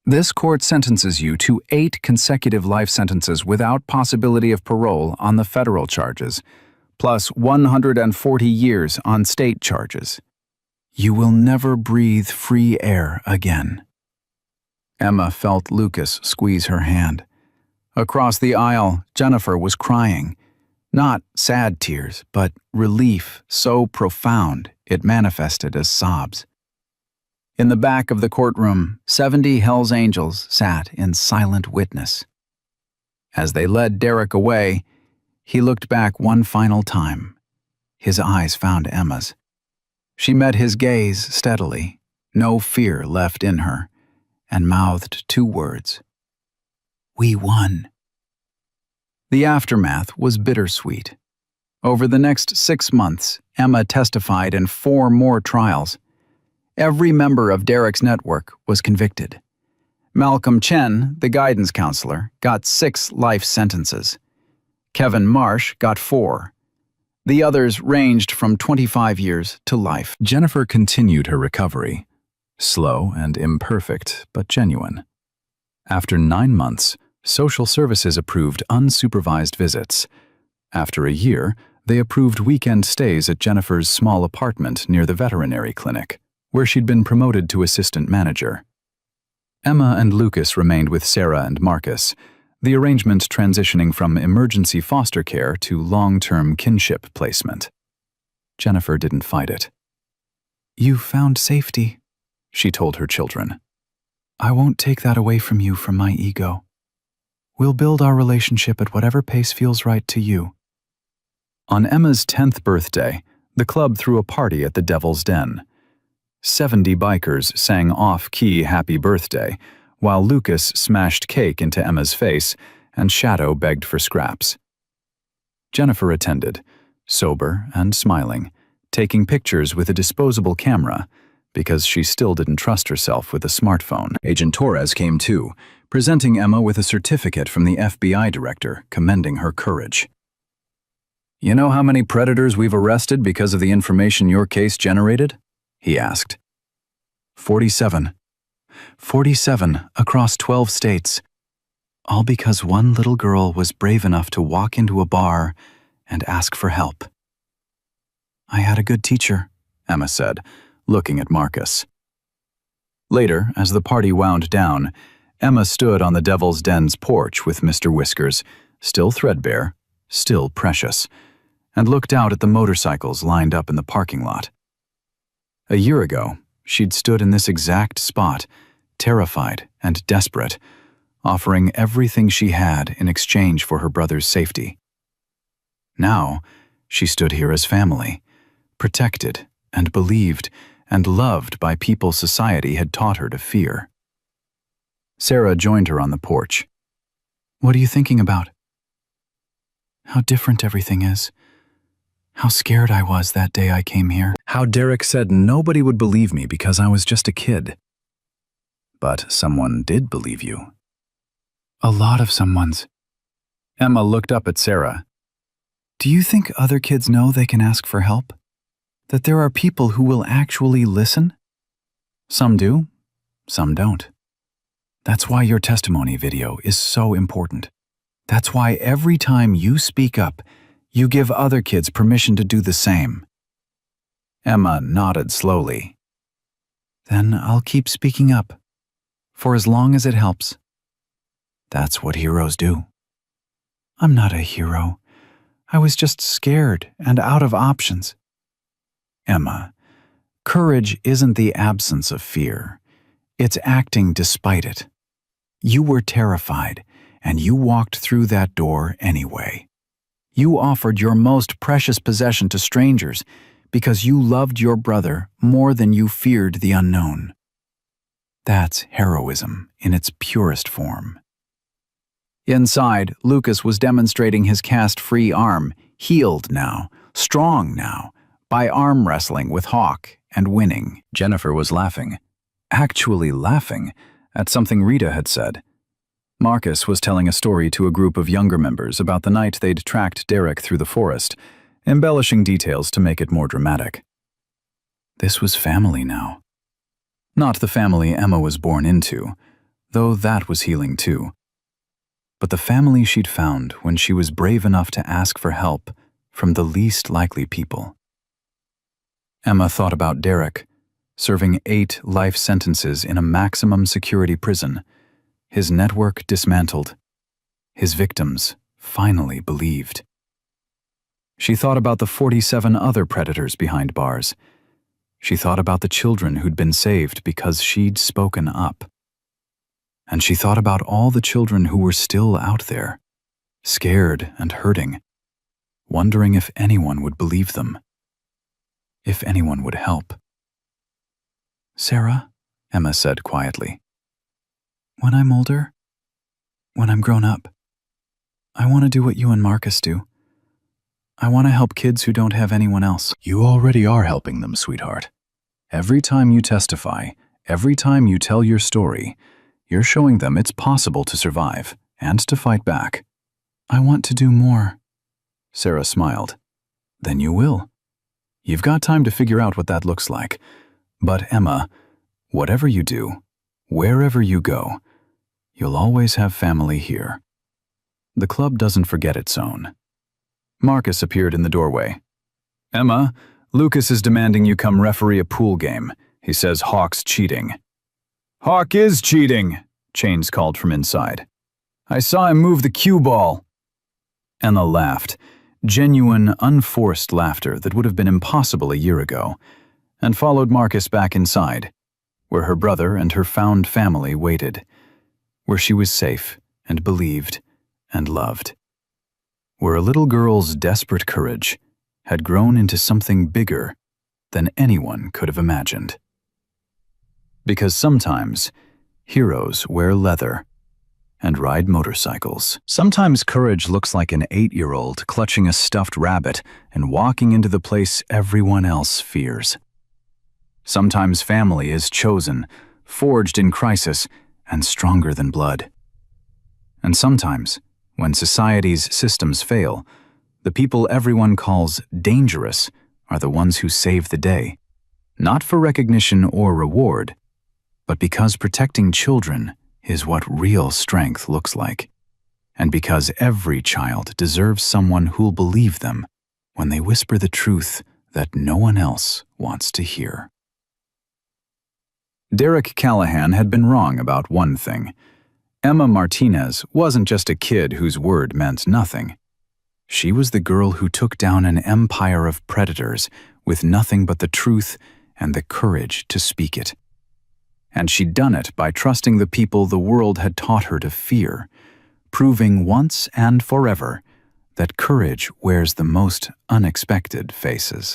This court sentences you to 8 consecutive life sentences without possibility of parole on the federal charges, plus 140 years on state charges. You will never breathe free air again. Emma felt Lucas squeeze her hand. Across the aisle, Jennifer was crying. Not sad tears, but relief so profound it manifested as sobs. In the back of the courtroom, 70 Hells Angels sat in silent witness. As they led Derek away, he looked back one final time. His eyes found Emma's. She met his gaze steadily, no fear left in her, and mouthed 2 words. We won. The aftermath was bittersweet. Over the next 6 months, Emma testified in 4 more trials. Every member of Derek's network was convicted. Malcolm Chen, the guidance counselor, got 6 life sentences. Kevin Marsh got 4. The others ranged from 25 years to life. Jennifer continued her recovery. Slow and imperfect, but genuine. After 9 months, social services approved unsupervised visits. After a year, they approved weekend stays at Jennifer's small apartment near the veterinary clinic, where she'd been promoted to assistant manager. Emma and Lucas remained with Sarah and Marcus. the arrangement transitioning from emergency foster care to long-term kinship placement. Jennifer didn't fight it. "You found safety," she told her children. "I won't take that away from you from my ego. We'll build our relationship at whatever pace feels right to you." On Emma's 10th birthday, the club threw a party at the Devil's Den. 70 bikers sang off-key happy birthday, while Lucas smashed cake into Emma's face and Shadow begged for scraps. Jennifer attended, sober and smiling, taking pictures with a disposable camera because she still didn't trust herself with a smartphone. Agent Torres came too, presenting Emma with a certificate from the FBI director commending her courage. "You know how many predators we've arrested because of the information your case generated?" he asked. 47. 47 across 12 states. All because one little girl was brave enough to walk into a bar and ask for help. "I had a good teacher," Emma said, looking at Marcus. Later, as the party wound down, Emma stood on the Devil's Den's porch with Mr. Whiskers, still threadbare, still precious, and looked out at the motorcycles lined up in the parking lot. A year ago, she'd stood in this exact spot, terrified and desperate, offering everything she had in exchange for her brother's safety. Now, she stood here as family, protected and believed and loved by people society had taught her to fear. Sarah joined her on the porch. "What are you thinking about?" "How different everything is. How scared I was that day I came here. How Derek said nobody would believe me because I was just a kid. But someone did believe you." A lot of someone's." Emma looked up at Sarah. "Do you think other kids know they can ask for help? That there are people who will actually listen?" "Some do, some don't." "That's why your testimony video is so important. That's why every time you speak up, you give other kids permission to do the same." Emma nodded slowly. "Then I'll keep speaking up, for as long as it helps. That's what heroes do." "I'm not a hero. I was just scared and out of options." "Emma, courage isn't the absence of fear. It's acting despite it. You were terrified, and you walked through that door anyway. You offered your most precious possession to strangers because you loved your brother more than you feared the unknown. That's heroism in its purest form." Inside, Lucas was demonstrating his cast-free arm, healed now, strong now, by arm wrestling with Hawk and winning. Jennifer was laughing, actually laughing, at something Rita had said. Marcus was telling a story to a group of younger members about the night they'd tracked Derek through the forest, embellishing details to make it more dramatic. This was family now. Not the family Emma was born into, though that was healing too. But the family she'd found when she was brave enough to ask for help from the least likely people. Emma thought about Derek, serving 8 life sentences in a maximum security prison, his network dismantled, his victims finally believed. She thought about the 47 other predators behind bars. She thought about the children who'd been saved because she'd spoken up. And she thought about all the children who were still out there, scared and hurting, wondering if anyone would believe them, if anyone would help. "Sarah," Emma said quietly, "when I'm older, when I'm grown up, I want to do what you and Marcus do. I want to help kids who don't have anyone else." "You already are helping them, sweetheart. Every time you testify, every time you tell your story, you're showing them it's possible to survive and to fight back." "I want to do more." Sarah smiled. "Then you will. You've got time to figure out what that looks like. But Emma, whatever you do, wherever you go, you'll always have family here. The club doesn't forget its own." Marcus appeared in the doorway. "Emma, Lucas is demanding you come referee a pool game. He says Hawk's cheating." "Hawk is cheating," Chains called from inside. I saw him move the cue ball. Emma laughed, genuine, unforced laughter that would have been impossible a year ago, and followed Marcus back inside, where her brother and her found family waited, where she was safe and believed and loved, where a little girl's desperate courage had grown into something bigger than anyone could have imagined. Because sometimes heroes wear leather and ride motorcycles. Sometimes courage looks like an 8-year-old clutching a stuffed rabbit and walking into the place everyone else fears. Sometimes family is chosen, forged in crisis, and stronger than blood. And sometimes, when society's systems fail, the people everyone calls dangerous are the ones who save the day, not for recognition or reward, but because protecting children is what real strength looks like, and because every child deserves someone who'll believe them when they whisper the truth that no one else wants to hear. Derek Callahan had been wrong about one thing. Emma Martinez wasn't just a kid whose word meant nothing. She was the girl who took down an empire of predators with nothing but the truth and the courage to speak it. And she'd done it by trusting the people the world had taught her to fear, proving once and forever that courage wears the most unexpected faces.